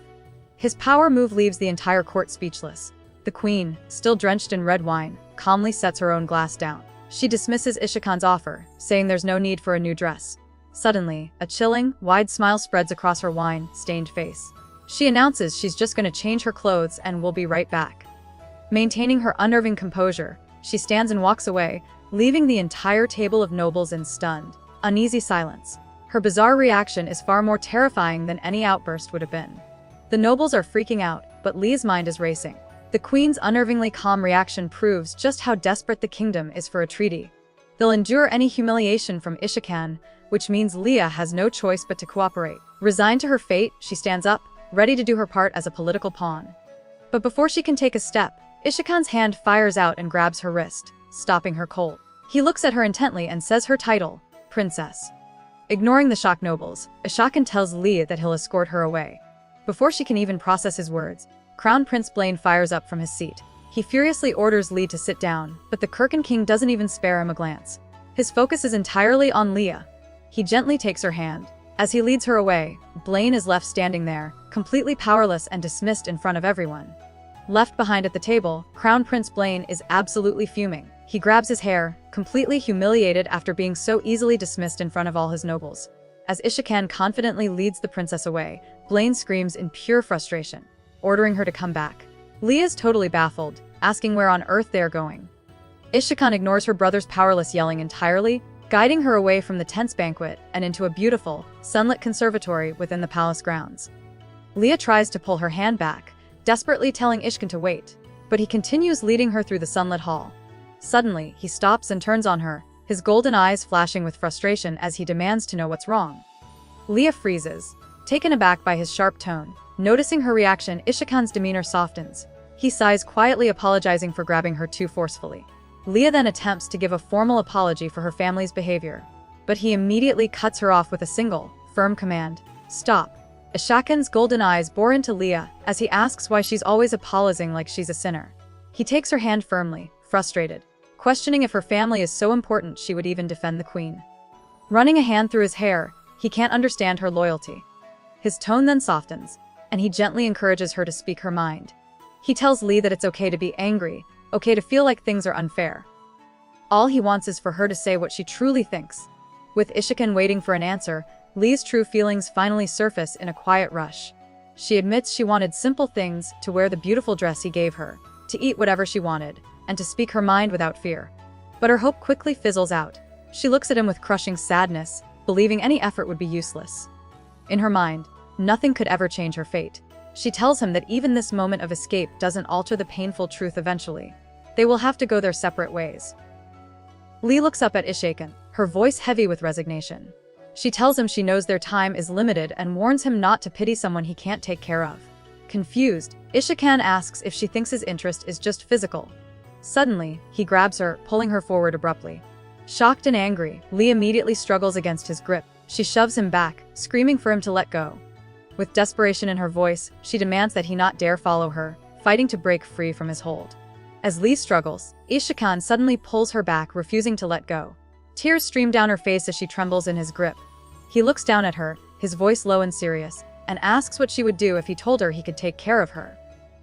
His power move leaves the entire court speechless. The queen, still drenched in red wine, calmly sets her own glass down. She dismisses Ishikan's offer, saying there's no need for a new dress. Suddenly, a chilling, wide smile spreads across her wine-stained face. She announces she's just going to change her clothes and will be right back. Maintaining her unnerving composure, she stands and walks away, leaving the entire table of nobles in stunned, uneasy silence. Her bizarre reaction is far more terrifying than any outburst would have been. The nobles are freaking out, but Lee's mind is racing. The queen's unnervingly calm reaction proves just how desperate the kingdom is for a treaty. They'll endure any humiliation from Ishikan, which means Leah has no choice but to cooperate. Resigned to her fate, she stands up, ready to do her part as a political pawn. But before she can take a step, Ishikan's hand fires out and grabs her wrist, stopping her cold. He looks at her intently and says her title, Princess. Ignoring the shocked nobles, Ishikan tells Leah that he'll escort her away. Before she can even process his words, Crown Prince Blaine fires up from his seat. He furiously orders Lee to sit down, but the Kirkin King doesn't even spare him a glance. His focus is entirely on Leah. He gently takes her hand. As he leads her away, Blaine is left standing there, completely powerless and dismissed in front of everyone. Left behind at the table, Crown Prince Blaine is absolutely fuming. He grabs his hair, completely humiliated after being so easily dismissed in front of all his nobles. As Ishikan confidently leads the princess away, Blaine screams in pure frustration, ordering her to come back. Leah is totally baffled, asking where on earth they are going. Ishikan ignores her brother's powerless yelling entirely, guiding her away from the tense banquet and into a beautiful, sunlit conservatory within the palace grounds. Leah tries to pull her hand back, desperately telling Ishkan to wait, but he continues leading her through the sunlit hall. Suddenly, he stops and turns on her, his golden eyes flashing with frustration as he demands to know what's wrong. Leah freezes, taken aback by his sharp tone. Noticing her reaction, Ishikan's demeanor softens. He sighs, quietly apologizing for grabbing her too forcefully. Leah then attempts to give a formal apology for her family's behavior, but he immediately cuts her off with a single, firm command. Stop. Ishikan's golden eyes bore into Leah as he asks why she's always apologizing like she's a sinner. He takes her hand firmly, frustrated, questioning if her family is so important she would even defend the queen. Running a hand through his hair, he can't understand her loyalty. His tone then softens, and he gently encourages her to speak her mind. He tells Lee that it's okay to be angry, okay to feel like things are unfair. All he wants is for her to say what she truly thinks. With Ishikan waiting for an answer, Lee's true feelings finally surface in a quiet rush. She admits she wanted simple things: to wear the beautiful dress he gave her, to eat whatever she wanted, and to speak her mind without fear. But her hope quickly fizzles out. She looks at him with crushing sadness, believing any effort would be useless. In her mind, nothing could ever change her fate. She tells him that even this moment of escape doesn't alter the painful truth eventually. They will have to go their separate ways. Lee looks up at Ishikan, her voice heavy with resignation. She tells him she knows their time is limited and warns him not to pity someone he can't take care of. Confused, Ishikan asks if she thinks his interest is just physical. Suddenly, he grabs her, pulling her forward abruptly. Shocked and angry, Lee immediately struggles against his grip. She shoves him back, screaming for him to let go. With desperation in her voice, she demands that he not dare follow her, fighting to break free from his hold. As Lee struggles, Ishikan suddenly pulls her back, refusing to let go. Tears stream down her face as she trembles in his grip. He looks down at her, his voice low and serious, and asks what she would do if he told her he could take care of her.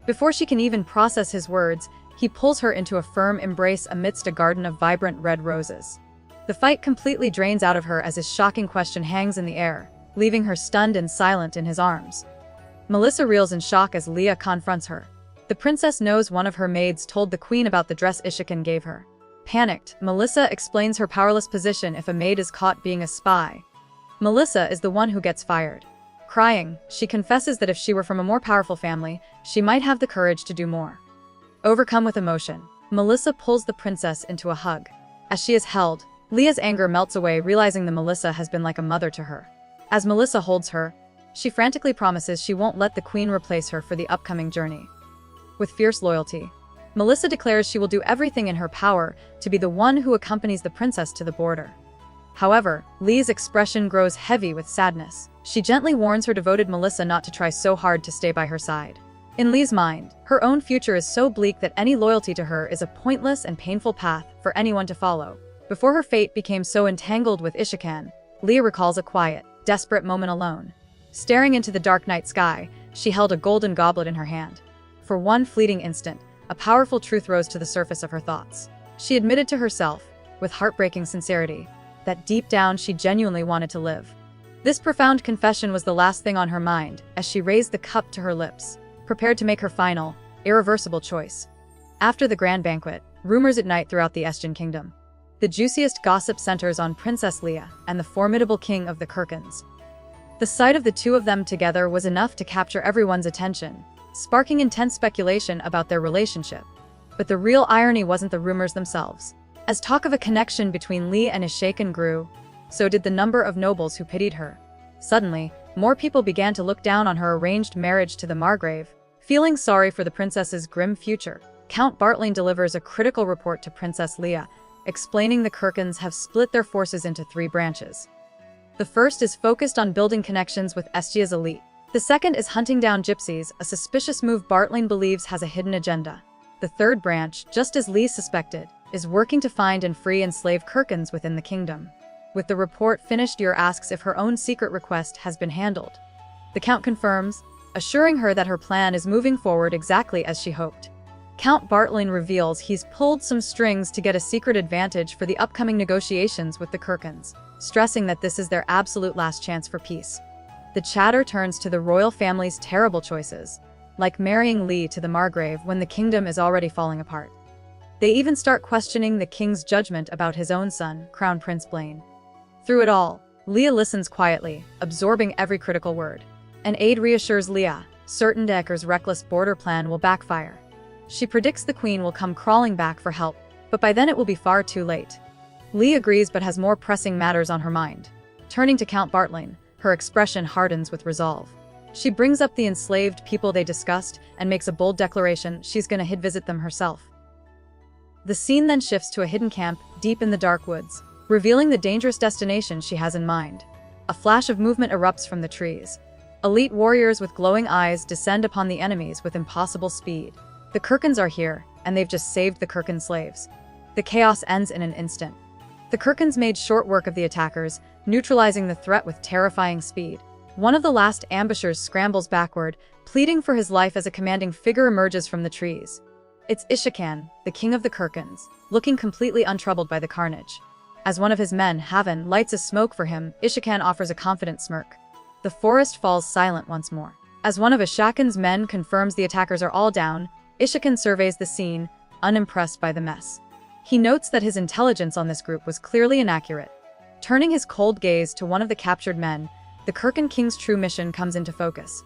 Before she can even process his words, he pulls her into a firm embrace amidst a garden of vibrant red roses. The fight completely drains out of her as his shocking question hangs in the air, leaving her stunned and silent in his arms. Melissa reels in shock as Leah confronts her. The princess knows one of her maids told the queen about the dress Ishikan gave her. Panicked, Melissa explains her powerless position if a maid is caught being a spy. Melissa is the one who gets fired. Crying, she confesses that if she were from a more powerful family, she might have the courage to do more. Overcome with emotion, Melissa pulls the princess into a hug. As she is held, Leah's anger melts away, realizing that Melissa has been like a mother to her. As Melissa holds her, she frantically promises she won't let the queen replace her for the upcoming journey. With fierce loyalty, Melissa declares she will do everything in her power to be the one who accompanies the princess to the border. However, Lee's expression grows heavy with sadness. She gently warns her devoted Melissa not to try so hard to stay by her side. In Lee's mind, her own future is so bleak that any loyalty to her is a pointless and painful path for anyone to follow. Before her fate became so entangled with Ishikan, Leah recalls a quiet, desperate moment alone. Staring into the dark night sky, she held a golden goblet in her hand. For one fleeting instant, a powerful truth rose to the surface of her thoughts. She admitted to herself, with heartbreaking sincerity, that deep down she genuinely wanted to live. This profound confession was the last thing on her mind as she raised the cup to her lips, prepared to make her final, irreversible choice. After the grand banquet, rumors ignite throughout the Esjan kingdom. The juiciest gossip centers on Princess Leah and the formidable king of the Kirkans. The sight of the two of them together was enough to capture everyone's attention, sparking intense speculation about their relationship. But the real irony wasn't the rumors themselves. As talk of a connection between Lee and Ishaken grew, so did the number of nobles who pitied her. Suddenly, more people began to look down on her arranged marriage to the Margrave, feeling sorry for the princess's grim future. Count Bartling delivers a critical report to Princess Leah, explaining the Kirkans have split their forces into 3 branches. The first is focused on building connections with Estia's elite. The second is hunting down gypsies, a suspicious move Bartling believes has a hidden agenda. The third branch, just as Lee suspected, is working to find and free enslaved Kirkans within the kingdom. With the report finished, Yor asks if her own secret request has been handled. The Count confirms, assuring her that her plan is moving forward exactly as she hoped. Count Bartling reveals he's pulled some strings to get a secret advantage for the upcoming negotiations with the Kirkans, stressing that this is their absolute last chance for peace. The chatter turns to the royal family's terrible choices, like marrying Lee to the Margrave when the kingdom is already falling apart. They even start questioning the king's judgment about his own son, Crown Prince Blaine. Through it all, Leah listens quietly, absorbing every critical word. An aide reassures Leah, certain Decker's reckless border plan will backfire. She predicts the queen will come crawling back for help, but by then it will be far too late. Lee agrees but has more pressing matters on her mind. Turning to Count Bartling, her expression hardens with resolve. She brings up the enslaved people they discussed and makes a bold declaration she's gonna visit them herself. The scene then shifts to a hidden camp deep in the dark woods, revealing the dangerous destination she has in mind. A flash of movement erupts from the trees. Elite warriors with glowing eyes descend upon the enemies with impossible speed. The Kirkans are here, and they've just saved the Kirkan slaves. The chaos ends in an instant. The Kirkans made short work of the attackers, neutralizing the threat with terrifying speed. One of the last ambushers scrambles backward, pleading for his life as a commanding figure emerges from the trees. It's Ishakan, the king of the Kirkans, looking completely untroubled by the carnage. As one of his men, Havan, lights a smoke for him, Ishakan offers a confident smirk. The forest falls silent once more. As one of Ishakan's men confirms the attackers are all down, Ishakan surveys the scene, unimpressed by the mess. He notes that his intelligence on this group was clearly inaccurate. Turning his cold gaze to one of the captured men, the Kirkan king's true mission comes into focus.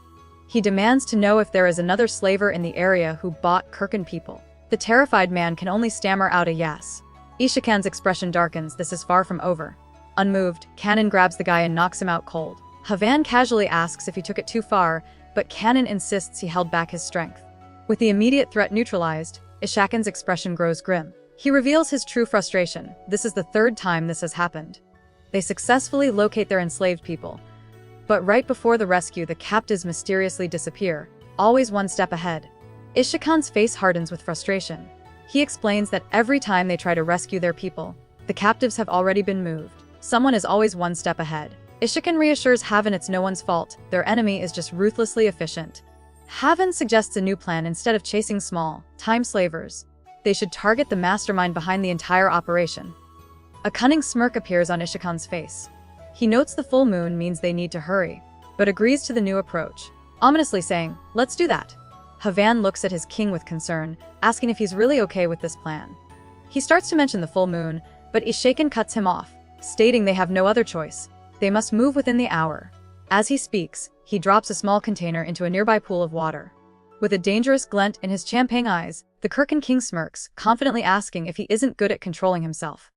He demands to know if there is another slaver in the area who bought Kirkan people. The terrified man can only stammer out a yes. Ishakan's expression darkens, this is far from over. Unmoved, Cannon grabs the guy and knocks him out cold. Havan casually asks if he took it too far, but Cannon insists he held back his strength. With the immediate threat neutralized, Ishakan's expression grows grim. He reveals his true frustration. This is the 3rd time this has happened. They successfully locate their enslaved people, but right before the rescue, the captives mysteriously disappear, always one step ahead. Ishakan's face hardens with frustration. He explains that every time they try to rescue their people, the captives have already been moved. Someone is always one step ahead. Ishakan reassures Havan it's no one's fault, their enemy is just ruthlessly efficient. Havan suggests a new plan. Instead of chasing small, time slavers, they should target the mastermind behind the entire operation. A cunning smirk appears on Ishakan's face. He notes the full moon means they need to hurry, but agrees to the new approach, ominously saying, let's do that. Havan looks at his king with concern, asking if he's really okay with this plan. He starts to mention the full moon, but Ishakan cuts him off, stating they have no other choice. They must move within the hour. As he speaks, he drops a small container into a nearby pool of water. With a dangerous glint in his champagne eyes, the Kirkan king smirks, confidently asking if he isn't good at controlling himself.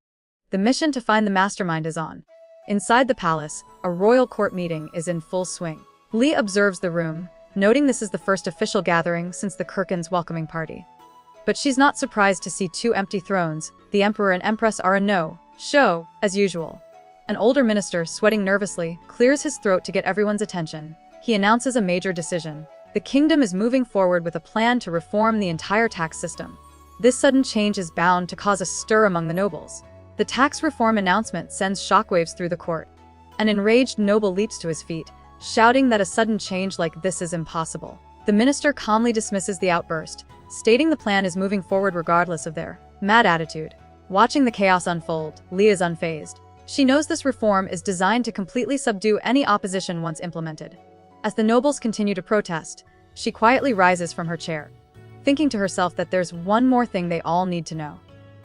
The mission to find the mastermind is on. Inside the palace, a royal court meeting is in full swing. Lee observes the room, noting this is the first official gathering since the Kirkans' welcoming party. But she's not surprised to see 2 empty thrones. The emperor and empress are a no-show, as usual. An older minister, sweating nervously, clears his throat to get everyone's attention. He announces a major decision. The kingdom is moving forward with a plan to reform the entire tax system. This sudden change is bound to cause a stir among the nobles. The tax reform announcement sends shockwaves through the court. An enraged noble leaps to his feet, shouting that a sudden change like this is impossible. The minister calmly dismisses the outburst, stating the plan is moving forward regardless of their mad attitude. Watching the chaos unfold, Lee is unfazed. She knows this reform is designed to completely subdue any opposition once implemented. As the nobles continue to protest, she quietly rises from her chair. thinking to herself that there's one more thing they all need to know.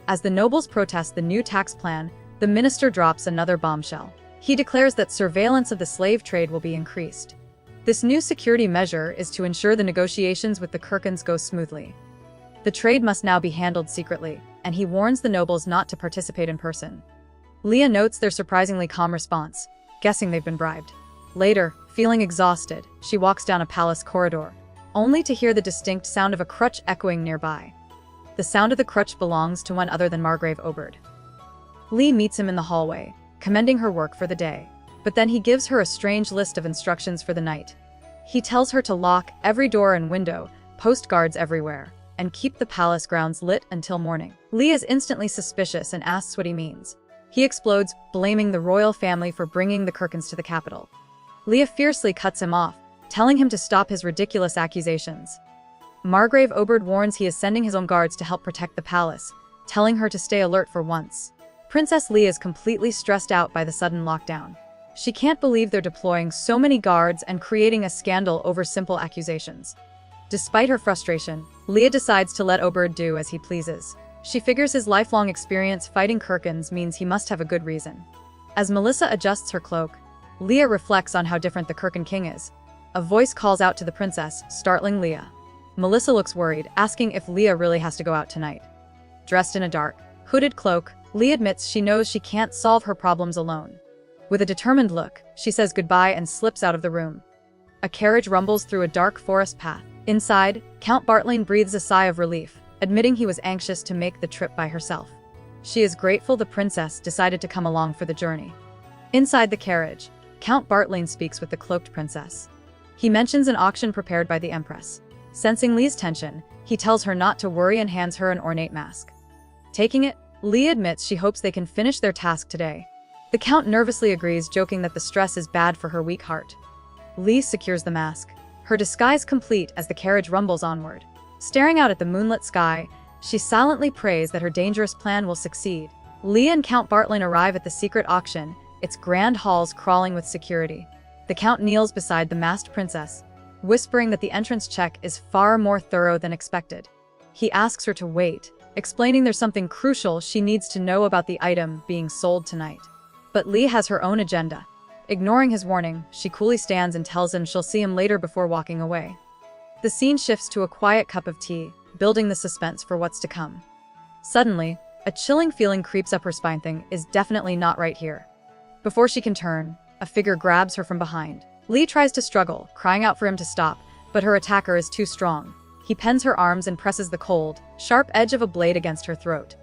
As the nobles protest the new tax plan, the minister drops another bombshell. He declares that surveillance of the slave trade will be increased. This new security measure is to ensure the negotiations with the Kirkans go smoothly. The trade must now be handled secretly, and he warns the nobles not to participate in person. Leah notes their surprisingly calm response, guessing they've been bribed. Later, feeling exhausted, she walks down a palace corridor, only to hear the distinct sound of a crutch echoing nearby. The sound of the crutch belongs to one other than Margrave Oberd. Lee meets him in the hallway, commending her work for the day, but then he gives her a strange list of instructions for the night. He tells her to lock every door and window, post guards everywhere, and keep the palace grounds lit until morning. Lee is instantly suspicious and asks what he means. He explodes, blaming the royal family for bringing the Kirkans to the capital. Leah fiercely cuts him off, telling him to stop his ridiculous accusations. Margrave Oberd warns he is sending his own guards to help protect the palace, telling her to stay alert for once. Princess Leah is completely stressed out by the sudden lockdown. She can't believe they're deploying so many guards and creating a scandal over simple accusations. Despite her frustration, Leah decides to let Oberd do as he pleases. She figures his lifelong experience fighting Kirkans means he must have a good reason. As Melissa adjusts her cloak, Leah reflects on how different the Kirkan king is. A voice calls out to the princess, startling Leah. Melissa looks worried, asking if Leah really has to go out tonight. Dressed in a dark, hooded cloak, Leah admits she knows she can't solve her problems alone. With a determined look, she says goodbye and slips out of the room. A carriage rumbles through a dark forest path. Inside, Count Bartlein breathes a sigh of relief, admitting he was anxious to make the trip by herself. She is grateful the princess decided to come along for the journey. Inside the carriage, Count Bartlein speaks with the cloaked princess. He mentions an auction prepared by the Empress. Sensing Lee's tension, he tells her not to worry and hands her an ornate mask. Taking it, Lee admits she hopes they can finish their task today. The Count nervously agrees, joking that the stress is bad for her weak heart. Lee secures the mask, her disguise complete as the carriage rumbles onward. Staring out at the moonlit sky, she silently prays that her dangerous plan will succeed. Lee and Count Bartlein arrive at the secret auction, its grand halls crawling with security. The Count kneels beside the masked princess, whispering that the entrance check is far more thorough than expected. He asks her to wait, explaining there's something crucial she needs to know about the item being sold tonight. But Lee has her own agenda. Ignoring his warning, she coolly stands and tells him she'll see him later before walking away. The scene shifts to a quiet cup of tea, building the suspense for what's to come. Suddenly, a chilling feeling creeps up her spine. Thing is definitely not right here. Before she can turn, a figure grabs her from behind. Lee tries to struggle, crying out for him to stop, but her attacker is too strong. He pens her arms and presses the cold, sharp edge of a blade against her throat.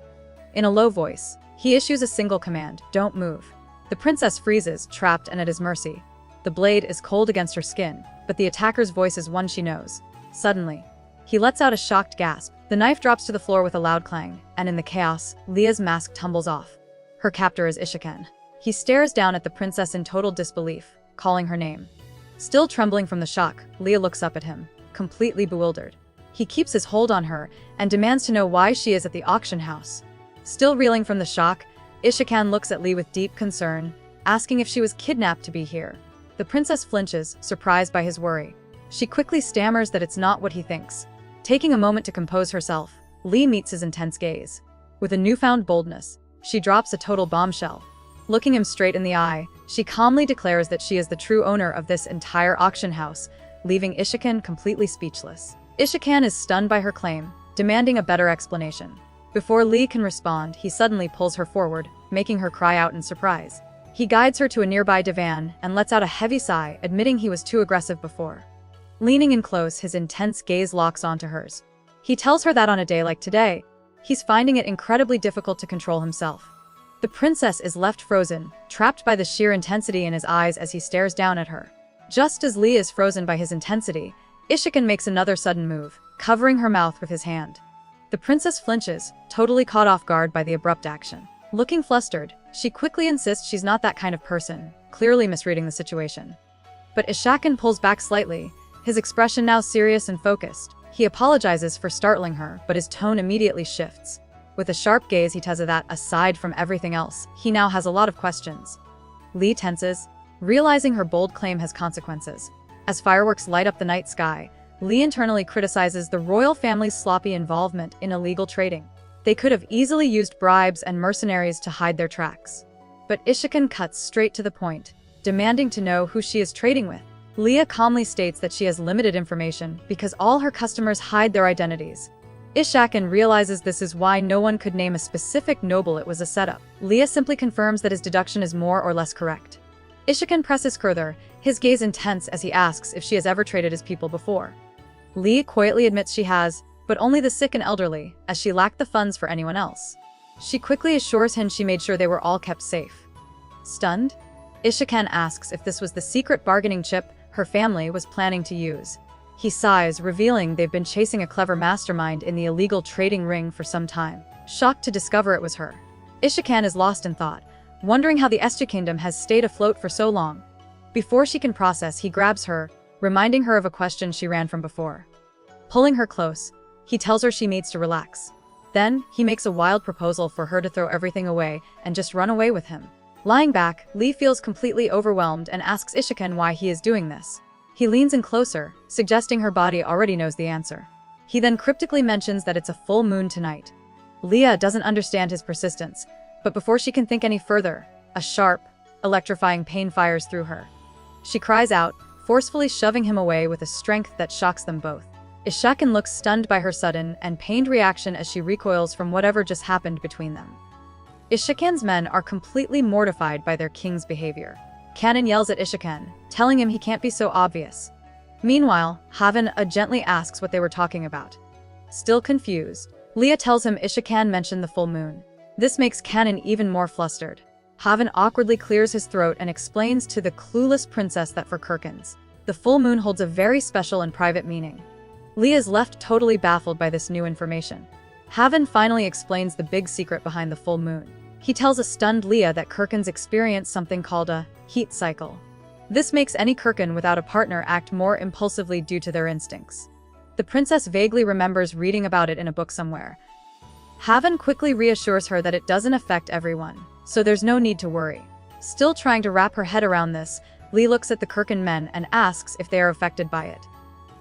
In a low voice, he issues a single command: don't move. The princess freezes, trapped and at his mercy. The blade is cold against her skin, but the attacker's voice is one she knows. Suddenly, he lets out a shocked gasp. The knife drops to the floor with a loud clang, and in the chaos, Leah's mask tumbles off. Her captor is Ishiken. He stares down at the princess in total disbelief, calling her name. Still trembling from the shock, Leah looks up at him, completely bewildered. He keeps his hold on her and demands to know why she is at the auction house. Still reeling from the shock, Ishiken looks at Lee with deep concern, asking if she was kidnapped to be here. The princess flinches, surprised by his worry. She quickly stammers that it's not what he thinks. Taking a moment to compose herself, Lee meets his intense gaze. With a newfound boldness, she drops a total bombshell. Looking him straight in the eye, she calmly declares that she is the true owner of this entire auction house, leaving Ishiken completely speechless. Ishiken is stunned by her claim, demanding a better explanation. Before Lee can respond, he suddenly pulls her forward, making her cry out in surprise. He guides her to a nearby divan and lets out a heavy sigh, admitting he was too aggressive before. Leaning in close, his intense gaze locks onto hers. He tells her that on a day like today, he's finding it incredibly difficult to control himself. The princess is left frozen, trapped by the sheer intensity in his eyes as he stares down at her. Just as Lee is frozen by his intensity, Ishiken makes another sudden move, covering her mouth with his hand. The princess flinches, totally caught off guard by the abrupt action. Looking flustered, she quickly insists she's not that kind of person, clearly misreading the situation. But Ishiken pulls back slightly, his expression now serious and focused. He apologizes for startling her, but his tone immediately shifts. With a sharp gaze, he tells her that, aside from everything else, he now has a lot of questions. Lee tenses, realizing her bold claim has consequences. As fireworks light up the night sky, Lee internally criticizes the royal family's sloppy involvement in illegal trading. They could have easily used bribes and mercenaries to hide their tracks. But Ishikan cuts straight to the point, demanding to know who she is trading with. Leah calmly states that she has limited information because all her customers hide their identities. Ishakan realizes this is why no one could name a specific noble. It was a setup. Leah simply confirms that his deduction is more or less correct. Ishikan presses further, his gaze intense as he asks if she has ever traded his people before. Lee quietly admits she has, but only the sick and elderly, as she lacked the funds for anyone else. She quickly assures him she made sure they were all kept safe. Stunned, Ishikan asks if this was the secret bargaining chip her family was planning to use. He sighs, revealing they've been chasing a clever mastermind in the illegal trading ring for some time. Shocked to discover it was her, Ishikan is lost in thought, wondering how the Este Kingdom has stayed afloat for so long. Before she can process, he grabs her, reminding her of a question she ran from before. Pulling her close, he tells her she needs to relax. Then, he makes a wild proposal for her to throw everything away and just run away with him. Lying back, Lee feels completely overwhelmed and asks Ishikan why he is doing this. He leans in closer, suggesting her body already knows the answer. He then cryptically mentions that it's a full moon tonight. Leah doesn't understand his persistence, but before she can think any further, a sharp, electrifying pain fires through her. She cries out, forcefully shoving him away with a strength that shocks them both. Ishakan looks stunned by her sudden and pained reaction as she recoils from whatever just happened between them. Ishikan's men are completely mortified by their king's behavior. Kanan yells at Ishikan, telling him he can't be so obvious. Meanwhile, Havan gently asks what they were talking about. Still confused, Leah tells him Ishikan mentioned the full moon. This makes Kanan even more flustered. Havan awkwardly clears his throat and explains to the clueless princess that for Kirkans, the full moon holds a very special and private meaning. Leah is left totally baffled by this new information. Havan finally explains the big secret behind the full moon. He tells a stunned Leah that Kirkans experience something called a heat cycle. This makes any Kirkan without a partner act more impulsively due to their instincts. The princess vaguely remembers reading about it in a book somewhere. Havan quickly reassures her that it doesn't affect everyone, so there's no need to worry. Still trying to wrap her head around this, Lee looks at the Kirkan men and asks if they are affected by it.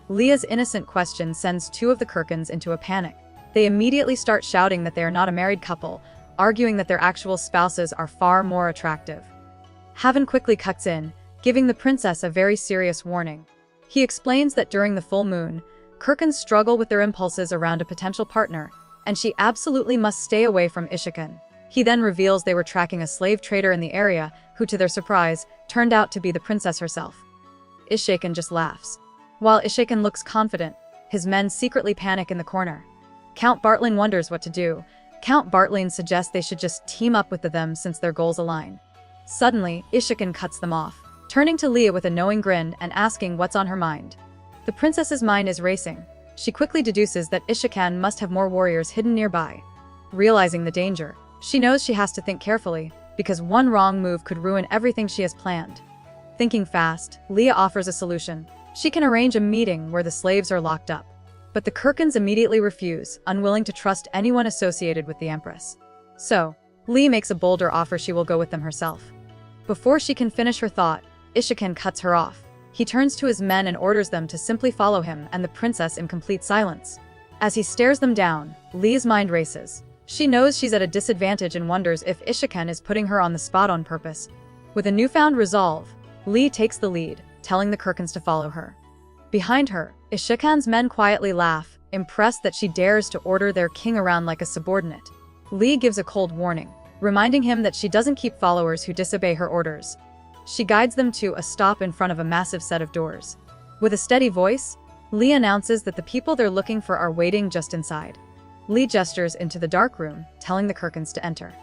Leah's innocent question sends two of the Kirkans into a panic. They immediately start shouting that they are not a married couple, arguing that their actual spouses are far more attractive. Havan quickly cuts in, giving the princess a very serious warning. He explains that during the full moon, Kirkans struggle with their impulses around a potential partner, and she absolutely must stay away from Ishikan. He then reveals they were tracking a slave trader in the area, who to their surprise, turned out to be the princess herself. Ishikan just laughs. While Ishikan looks confident, his men secretly panic in the corner. Count Bartlin wonders what to do. Count Bartlin suggests they should just team up with them since their goals align. Suddenly, Ishikan cuts them off, turning to Leah with a knowing grin and asking what's on her mind. The princess's mind is racing. She quickly deduces that Ishikan must have more warriors hidden nearby. Realizing the danger, she knows she has to think carefully, because one wrong move could ruin everything she has planned. Thinking fast, Leah offers a solution. She can arrange a meeting where the slaves are locked up. But the Kirkans immediately refuse, unwilling to trust anyone associated with the Empress. So, Lee makes a bolder offer she will go with them herself. Before she can finish her thought, Ishikan cuts her off. He turns to his men and orders them to simply follow him and the princess in complete silence. As he stares them down, Lee's mind races. She knows she's at a disadvantage and wonders if Ishikan is putting her on the spot on purpose. With a newfound resolve, Lee takes the lead, telling the Kirkans to follow her. Behind her, Ishikan's men quietly laugh, impressed that she dares to order their king around like a subordinate. Lee gives a cold warning, reminding him that she doesn't keep followers who disobey her orders. She guides them to a stop in front of a massive set of doors. With a steady voice, Lee announces that the people they're looking for are waiting just inside. Lee gestures into the dark room, telling the Kirkans to enter.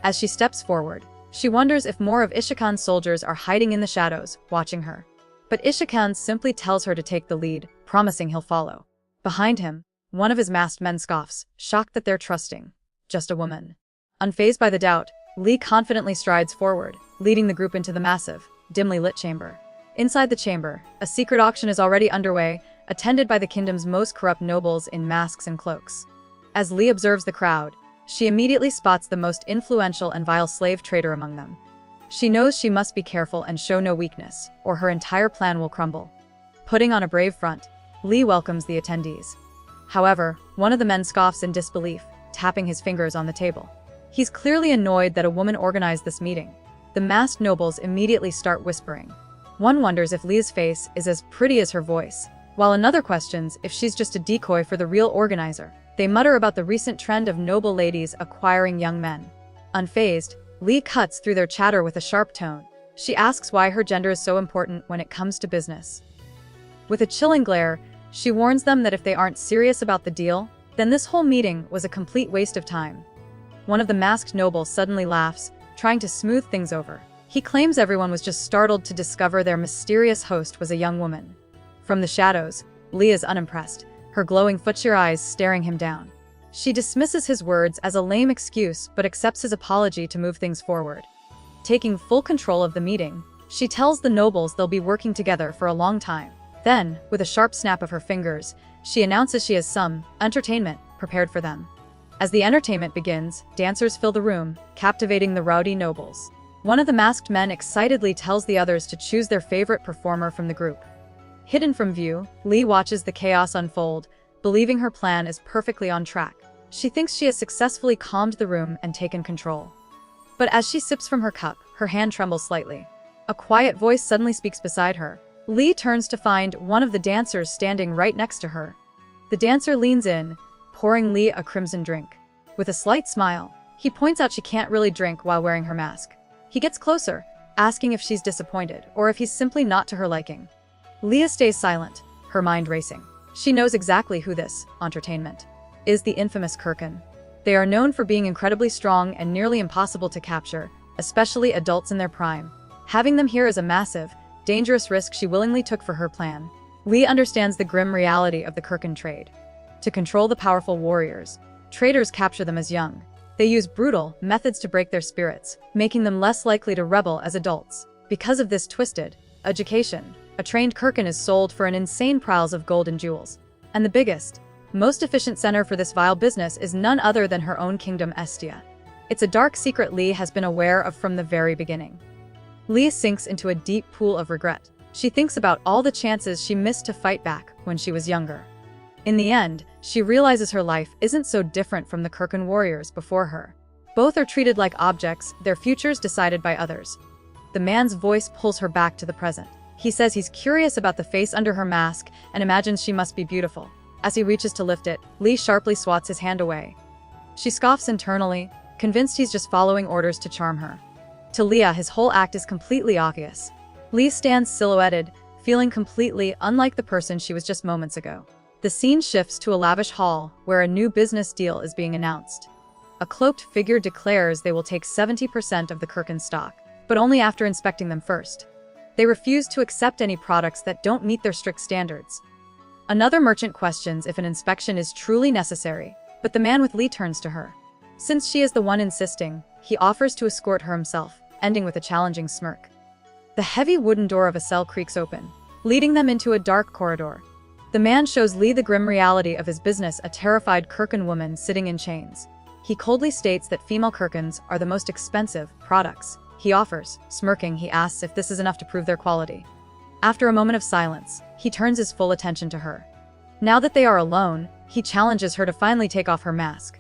As she steps forward, she wonders if more of Ishikan's soldiers are hiding in the shadows, watching her. But Ishikan simply tells her to take the lead, promising he'll follow. Behind him, one of his masked men scoffs, shocked that they're trusting just a woman. Unfazed by the doubt, Lee confidently strides forward, leading the group into the massive, dimly lit chamber. Inside the chamber, a secret auction is already underway, attended by the kingdom's most corrupt nobles in masks and cloaks. As Lee observes the crowd, she immediately spots the most influential and vile slave trader among them. She knows she must be careful and show no weakness, or her entire plan will crumble. Putting on a brave front, Lee welcomes the attendees. However, one of the men scoffs in disbelief, tapping his fingers on the table. He's clearly annoyed that a woman organized this meeting. The masked nobles immediately start whispering. One wonders if Lee's face is as pretty as her voice, while another questions if she's just a decoy for the real organizer. They mutter about the recent trend of noble ladies acquiring young men. Unfazed, Lee cuts through their chatter with a sharp tone. She asks why her gender is so important when it comes to business. With a chilling glare, she warns them that if they aren't serious about the deal, then this whole meeting was a complete waste of time. One of the masked nobles suddenly laughs, trying to smooth things over. He claims everyone was just startled to discover their mysterious host was a young woman. From the shadows, Lee is unimpressed, her glowing fuchsia eyes staring him down. She dismisses his words as a lame excuse but accepts his apology to move things forward. Taking full control of the meeting, she tells the nobles they'll be working together for a long time. Then, with a sharp snap of her fingers, she announces she has some entertainment prepared for them. As the entertainment begins, dancers fill the room, captivating the rowdy nobles. One of the masked men excitedly tells the others to choose their favorite performer from the group. Hidden from view, Lee watches the chaos unfold, believing her plan is perfectly on track. She thinks she has successfully calmed the room and taken control. But as she sips from her cup, her hand trembles slightly. A quiet voice suddenly speaks beside her. Lee turns to find one of the dancers standing right next to her. The dancer leans in, pouring Lee a crimson drink. With a slight smile, he points out she can't really drink while wearing her mask. He gets closer, asking if she's disappointed or if he's simply not to her liking. Leah stays silent, her mind racing. She knows exactly who this entertainment is, the infamous Kirkin. They are known for being incredibly strong and nearly impossible to capture, especially adults in their prime. Having them here is a massive, dangerous risk she willingly took for her plan. Lee understands the grim reality of the Kirkin trade. To control the powerful warriors, traders capture them as young. They use brutal methods to break their spirits, making them less likely to rebel as adults. Because of this twisted education, a trained Kirkin is sold for an insane price of gold and jewels. And the biggest, most efficient center for this vile business is none other than her own kingdom, Estia. It's a dark secret Lee has been aware of from the very beginning. Lee sinks into a deep pool of regret. She thinks about all the chances she missed to fight back when she was younger. In the end, she realizes her life isn't so different from the Kirkin warriors before her. Both are treated like objects, their futures decided by others. The man's voice pulls her back to the present. He says he's curious about the face under her mask and imagines she must be beautiful. As he reaches to lift it, Lee sharply swats his hand away. She scoffs internally, convinced he's just following orders to charm her. To Leah, his whole act is completely obvious. Lee stands silhouetted, feeling completely unlike the person she was just moments ago. The scene shifts to a lavish hall, where a new business deal is being announced. A cloaked figure declares they will take 70% of the Kirkin stock, but only after inspecting them first. They refuse to accept any products that don't meet their strict standards. Another merchant questions if an inspection is truly necessary, but the man with Lee turns to her. Since she is the one insisting, he offers to escort her himself, ending with a challenging smirk. The heavy wooden door of a cell creaks open, leading them into a dark corridor. The man shows Lee the grim reality of his business, a terrified Kirkin woman sitting in chains. He coldly states that female Kirkins are the most expensive products he offers. Smirking, he asks if this is enough to prove their quality. After a moment of silence, he turns his full attention to her. Now that they are alone, he challenges her to finally take off her mask.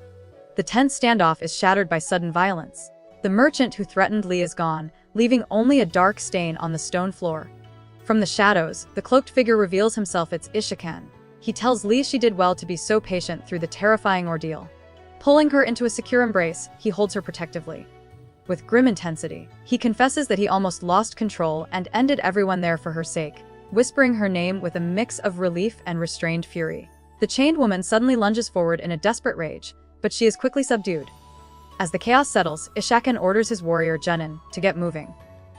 The tense standoff is shattered by sudden violence. The merchant who threatened Lee is gone, leaving only a dark stain on the stone floor. From the shadows, the cloaked figure reveals himself as Ishikan. He tells Lee she did well to be so patient through the terrifying ordeal. Pulling her into a secure embrace, he holds her protectively. With grim intensity, he confesses that he almost lost control and ended everyone there for her sake, whispering her name with a mix of relief and restrained fury. The chained woman suddenly lunges forward in a desperate rage, but she is quickly subdued. As the chaos settles, Ishakan orders his warrior Jenin to get moving.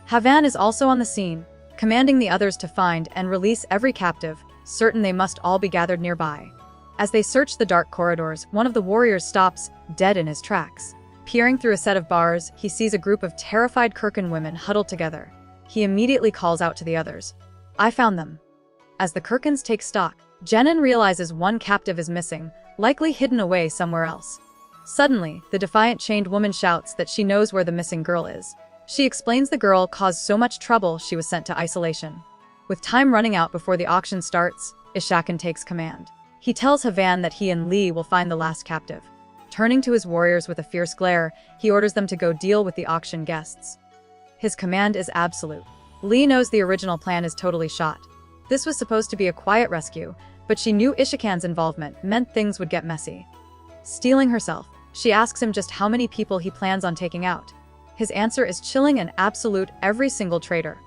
Havan is also on the scene, commanding the others to find and release every captive, certain they must all be gathered nearby. As they search the dark corridors, one of the warriors stops, dead in his tracks. Peering through a set of bars, he sees a group of terrified Kirkin women huddled together. He immediately calls out to the others. "I found them." As the Kirkins take stock, Jenin realizes one captive is missing, likely hidden away somewhere else. Suddenly, the defiant chained woman shouts that she knows where the missing girl is. She explains the girl caused so much trouble she was sent to isolation. With time running out before the auction starts, Ishakan takes command. He tells Havan that he and Lee will find the last captive. Turning to his warriors with a fierce glare, he orders them to go deal with the auction guests. His command is absolute. Lee knows the original plan is totally shot. This was supposed to be a quiet rescue, but she knew Ishakan's involvement meant things would get messy. Steeling herself, she asks him just how many people he plans on taking out. His answer is chilling and absolute: every single traitor.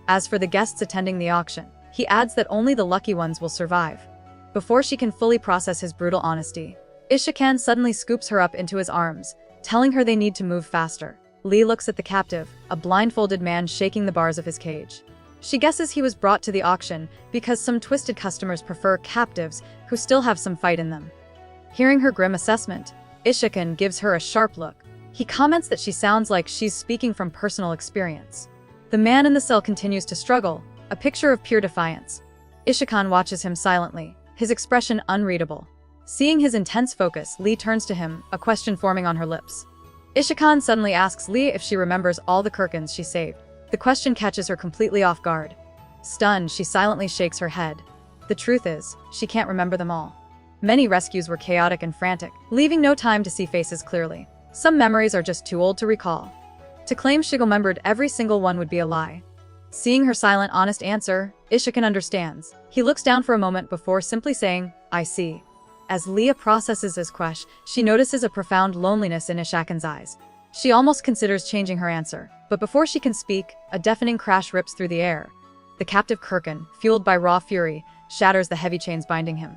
As for the guests attending the auction, he adds that only the lucky ones will survive. Before she can fully process his brutal honesty, Ishakan suddenly scoops her up into his arms, telling her they need to move faster. Lee looks at the captive, a blindfolded man shaking the bars of his cage. She guesses he was brought to the auction because some twisted customers prefer captives who still have some fight in them. Hearing her grim assessment, Ishakan gives her a sharp look. He comments that she sounds like she's speaking from personal experience. The man in the cell continues to struggle, a picture of pure defiance. Ishakan watches him silently, his expression unreadable. Seeing his intense focus, Lee turns to him, a question forming on her lips. Ishakan suddenly asks Lee if she remembers all the Kirkans she saved. The question catches her completely off guard. Stunned, she silently shakes her head. The truth is, she can't remember them all. Many rescues were chaotic and frantic, leaving no time to see faces clearly. Some memories are just too old to recall. To claim she remembered every single one would be a lie. Seeing her silent, honest answer, Ishakan understands. He looks down for a moment before simply saying, "I see." As Leah processes his question, she notices a profound loneliness in Ishakan's eyes. She almost considers changing her answer, but before she can speak, a deafening crash rips through the air. The captive Kirkan, fueled by raw fury, shatters the heavy chains binding him.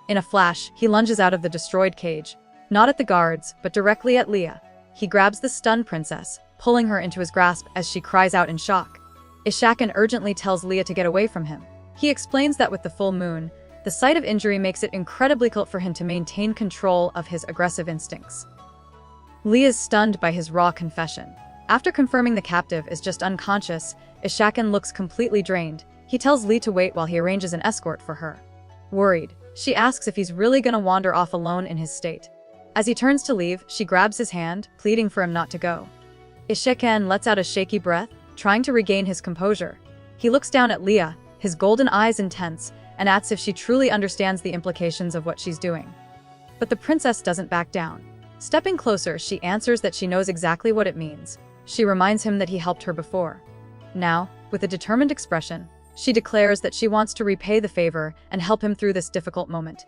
In a flash, he lunges out of the destroyed cage, not at the guards, but directly at Leah. He grabs the stunned princess, pulling her into his grasp as she cries out in shock. Ishakan urgently tells Leah to get away from him. He explains that with the full moon, the sight of injury makes it incredibly difficult for him to maintain control of his aggressive instincts. Leah is stunned by his raw confession. After confirming the captive is just unconscious, Ishakan looks completely drained. He tells Lee to wait while he arranges an escort for her. Worried, she asks if he's really gonna wander off alone in his state. As he turns to leave, she grabs his hand, pleading for him not to go. Ishakan lets out a shaky breath, trying to regain his composure. He looks down at Leah, his golden eyes intense, and asks if she truly understands the implications of what she's doing. But the princess doesn't back down. Stepping closer, she answers that she knows exactly what it means. She reminds him that he helped her before. Now, with a determined expression, she declares that she wants to repay the favor and help him through this difficult moment.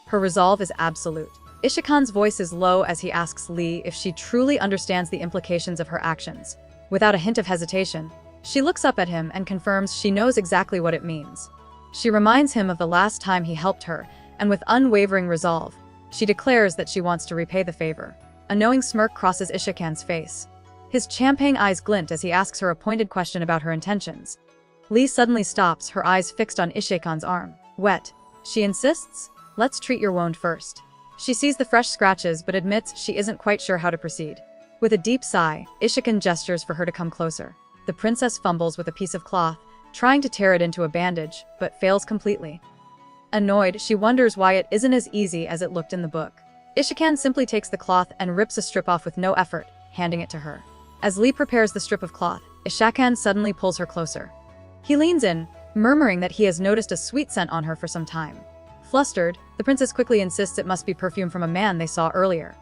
Her resolve is absolute. Ishakan's voice is low as he asks Lee if she truly understands the implications of her actions. Without a hint of hesitation, she looks up at him and confirms she knows exactly what it means. She reminds him of the last time he helped her, and with unwavering resolve, she declares that she wants to repay the favor. A knowing smirk crosses Ishakan's face. His champagne eyes glint as he asks her a pointed question about her intentions. Lee suddenly stops, her eyes fixed on Ishakan's arm. Wet. She insists, "Let's treat your wound first." She sees the fresh scratches but admits she isn't quite sure how to proceed. With a deep sigh, Ishakan gestures for her to come closer. The princess fumbles with a piece of cloth, trying to tear it into a bandage, but fails completely. Annoyed, she wonders why it isn't as easy as it looked in the book. Ishakan simply takes the cloth and rips a strip off with no effort, handing it to her. As Lee prepares the strip of cloth, Ishakan suddenly pulls her closer. He leans in, murmuring that he has noticed a sweet scent on her for some time. Flustered, the princess quickly insists it must be perfume from a man they saw earlier.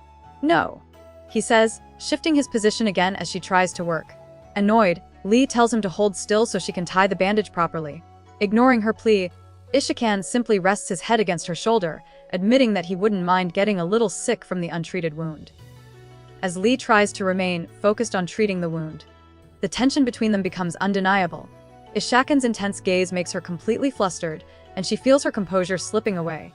"No," he says, shifting his position again as she tries to work. Annoyed, Lee tells him to hold still so she can tie the bandage properly. Ignoring her plea, Ishakan simply rests his head against her shoulder, admitting that he wouldn't mind getting a little sick from the untreated wound. As Lee tries to remain focused on treating the wound, the tension between them becomes undeniable. Ishakan's intense gaze makes her completely flustered, and she feels her composure slipping away.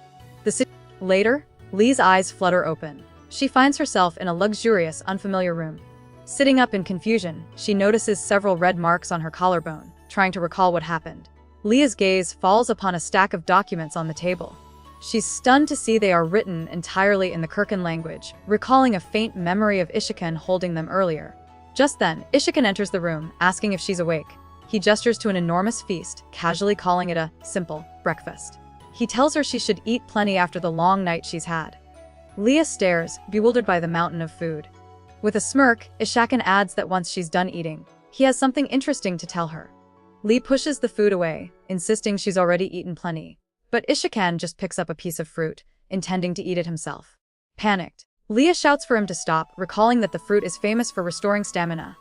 Later, Lee's eyes flutter open. She finds herself in a luxurious, unfamiliar room. Sitting up in confusion, she notices several red marks on her collarbone, trying to recall what happened. Leah's gaze falls upon a stack of documents on the table. She's stunned to see they are written entirely in the Kirkan language, recalling a faint memory of Ishakan holding them earlier. Just then, Ishakan enters the room, asking if she's awake. He gestures to an enormous feast, casually calling it a simple breakfast. He tells her she should eat plenty after the long night she's had. Leah stares, bewildered by the mountain of food. With a smirk, Ishakan adds that once she's done eating, he has something interesting to tell her. Lee pushes the food away, insisting she's already eaten plenty. But Ishikan just picks up a piece of fruit, intending to eat it himself. Panicked, Leah shouts for him to stop, recalling that the fruit is famous for restoring stamina.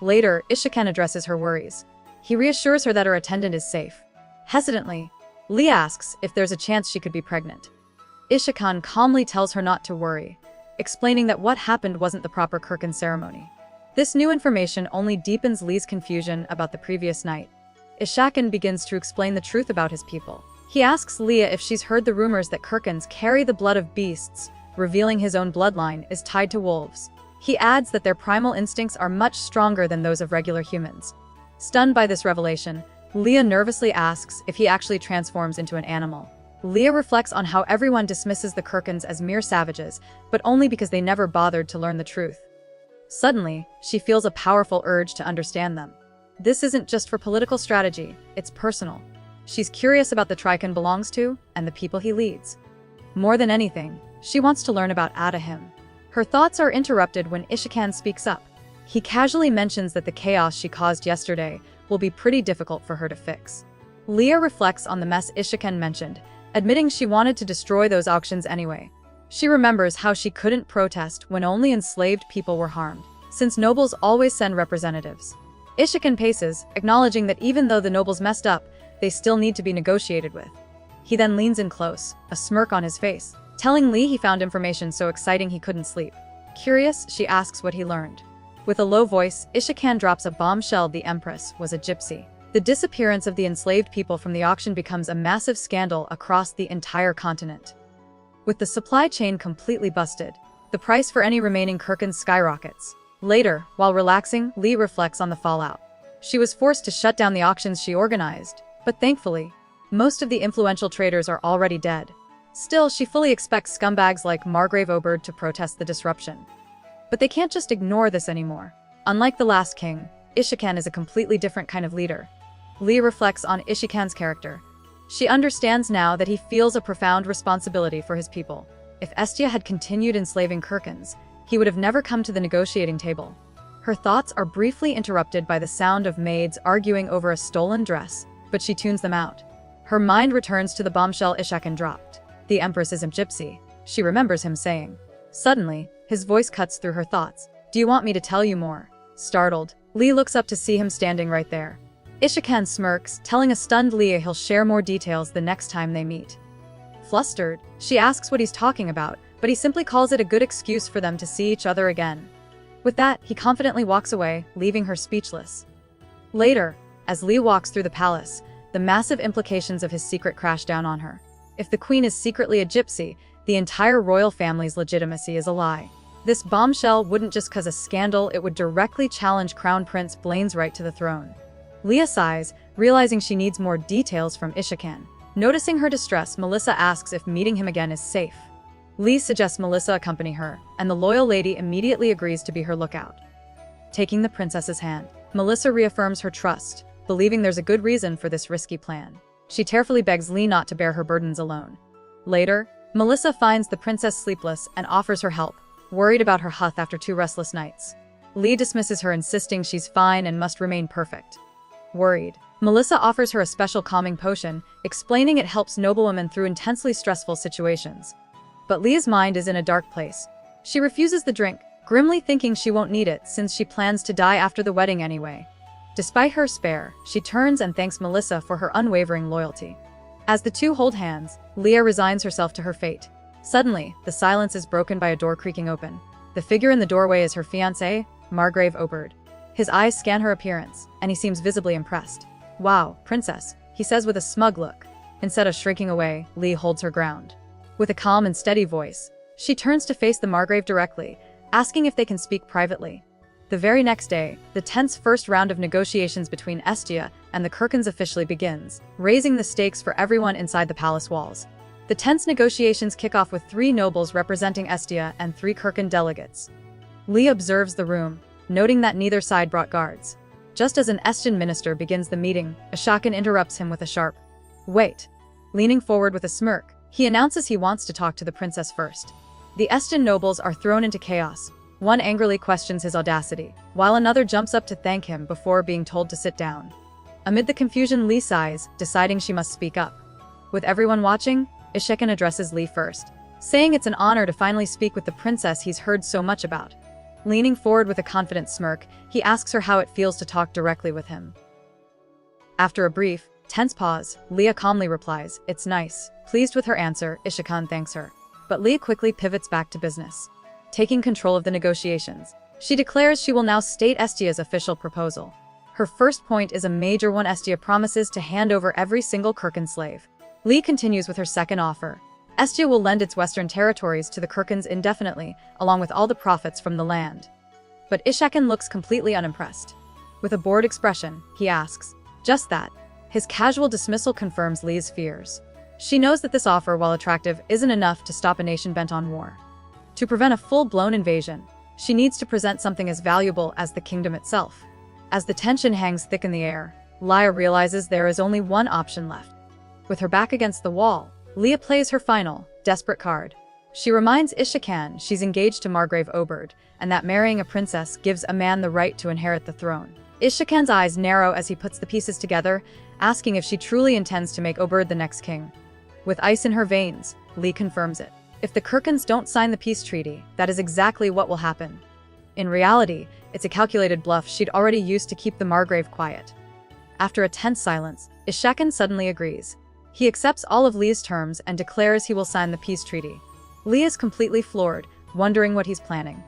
Later, Ishikan addresses her worries. He reassures her that her attendant is safe. Hesitantly, Leah asks if there's a chance she could be pregnant. Ishikan calmly tells her not to worry, explaining that what happened wasn't the proper Kirkin ceremony. This new information only deepens Lee's confusion about the previous night. Ishikan begins to explain the truth about his people. He asks Leah if she's heard the rumors that Kirkins carry the blood of beasts, revealing his own bloodline is tied to wolves. He adds that their primal instincts are much stronger than those of regular humans. Stunned by this revelation, Leah nervously asks if he actually transforms into an animal. Leah reflects on how everyone dismisses the Kirkins as mere savages, but only because they never bothered to learn the truth. Suddenly, she feels a powerful urge to understand them. This isn't just for political strategy, it's personal. She's curious about the Triton belongs to and the people he leads. More than anything, she wants to learn about Adahim. Her thoughts are interrupted when Ishikan speaks up. He casually mentions that the chaos she caused yesterday will be pretty difficult for her to fix. Leah reflects on the mess Ishikan mentioned, admitting she wanted to destroy those auctions anyway. She remembers how she couldn't protest when only enslaved people were harmed, since nobles always send representatives. Ishikan paces, acknowledging that even though the nobles messed up, they still need to be negotiated with. He then leans in close, a smirk on his face, telling Lee he found information so exciting he couldn't sleep. Curious, she asks what he learned. With a low voice, Ishikan drops a bombshell: the Empress was a gypsy. The disappearance of the enslaved people from the auction becomes a massive scandal across the entire continent. With the supply chain completely busted, the price for any remaining Kirkins skyrockets. Later, while relaxing, Lee reflects on the fallout. She was forced to shut down the auctions she organized, but thankfully, most of the influential traders are already dead. Still, she fully expects scumbags like Margrave Oberd to protest the disruption. But they can't just ignore this anymore. Unlike the last king, Ishikan is a completely different kind of leader. Lee reflects on Ishikan's character. She understands now that he feels a profound responsibility for his people. If Estia had continued enslaving Kirkins, he would have never come to the negotiating table. Her thoughts are briefly interrupted by the sound of maids arguing over a stolen dress, but she tunes them out. Her mind returns to the bombshell Ishikan dropped. The Empress is a gypsy, she remembers him saying. Suddenly, his voice cuts through her thoughts. Do you want me to tell you more? Startled, Lee looks up to see him standing right there. Ishikan smirks, telling a stunned Leah he'll share more details the next time they meet. Flustered, she asks what he's talking about, but he simply calls it a good excuse for them to see each other again. With that, he confidently walks away, leaving her speechless. Later, as Lee walks through the palace, the massive implications of his secret crash down on her. If the queen is secretly a gypsy, the entire royal family's legitimacy is a lie. This bombshell wouldn't just cause a scandal, it would directly challenge Crown Prince Blaine's right to the throne. Leah sighs, realizing she needs more details from Ishikan. Noticing her distress, Melissa asks if meeting him again is safe. Lee suggests Melissa accompany her, and the loyal lady immediately agrees to be her lookout. Taking the princess's hand, Melissa reaffirms her trust, believing there's a good reason for this risky plan. She tearfully begs Lee not to bear her burdens alone. Later, Melissa finds the princess sleepless and offers her help, worried about her health after 2 restless nights. Lee dismisses her, insisting she's fine and must remain perfect. Worried, Melissa offers her a special calming potion, explaining it helps noblewomen through intensely stressful situations. But Leah's mind is in a dark place. She refuses the drink, grimly thinking she won't need it since she plans to die after the wedding anyway. Despite her despair, she turns and thanks Melissa for her unwavering loyalty. As the two hold hands, Leah resigns herself to her fate. Suddenly, the silence is broken by a door creaking open. The figure in the doorway is her fiancé, Margrave Oberd. His eyes scan her appearance, and he seems visibly impressed. "Wow, princess," he says with a smug look. Instead of shrinking away, Lee holds her ground. With a calm and steady voice, she turns to face the Margrave directly, asking if they can speak privately. The very next day, the tense first round of negotiations between Estia and the Kirkins officially begins, raising the stakes for everyone inside the palace walls. The tense negotiations kick off with 3 nobles representing Estia and 3 Kirkin delegates. Lee observes the room, noting that neither side brought guards. Just as an Estian minister begins the meeting, Ishikan interrupts him with a sharp, "Wait." Leaning forward with a smirk, he announces he wants to talk to the princess first. The Estian nobles are thrown into chaos. One angrily questions his audacity, while another jumps up to thank him before being told to sit down. Amid the confusion, Lee sighs, deciding she must speak up. With everyone watching, Ishakan addresses Lee first, saying it's an honor to finally speak with the princess he's heard so much about. Leaning forward with a confident smirk, he asks her how it feels to talk directly with him. After a brief, tense pause, Leah calmly replies, "It's nice." Pleased with her answer, Ishakan thanks her. But Leah quickly pivots back to business. Taking control of the negotiations, she declares she will now state Estia's official proposal. Her first point is a major one. Estia promises to hand over every single Kirkan slave. Lee continues with her second offer. Estia will lend its western territories to the Kirkans indefinitely, along with all the profits from the land. But Ishakan looks completely unimpressed. With a bored expression, he asks, "Just that?" His casual dismissal confirms Lee's fears. She knows that this offer, while attractive, isn't enough to stop a nation bent on war. To prevent a full-blown invasion, she needs to present something as valuable as the kingdom itself. As the tension hangs thick in the air, Leah realizes there is only one option left. With her back against the wall, Leah plays her final, desperate card. She reminds Ishakan she's engaged to Margrave Oberd, and that marrying a princess gives a man the right to inherit the throne. Ishakan's eyes narrow as he puts the pieces together, asking if she truly intends to make Oberd the next king. With ice in her veins, Lee confirms it. If the Kirkans don't sign the peace treaty, that is exactly what will happen. In reality, it's a calculated bluff she'd already used to keep the Margrave quiet. After a tense silence, Ishakan suddenly agrees. He accepts all of Lee's terms and declares he will sign the peace treaty. Lee is completely floored, wondering what he's planning.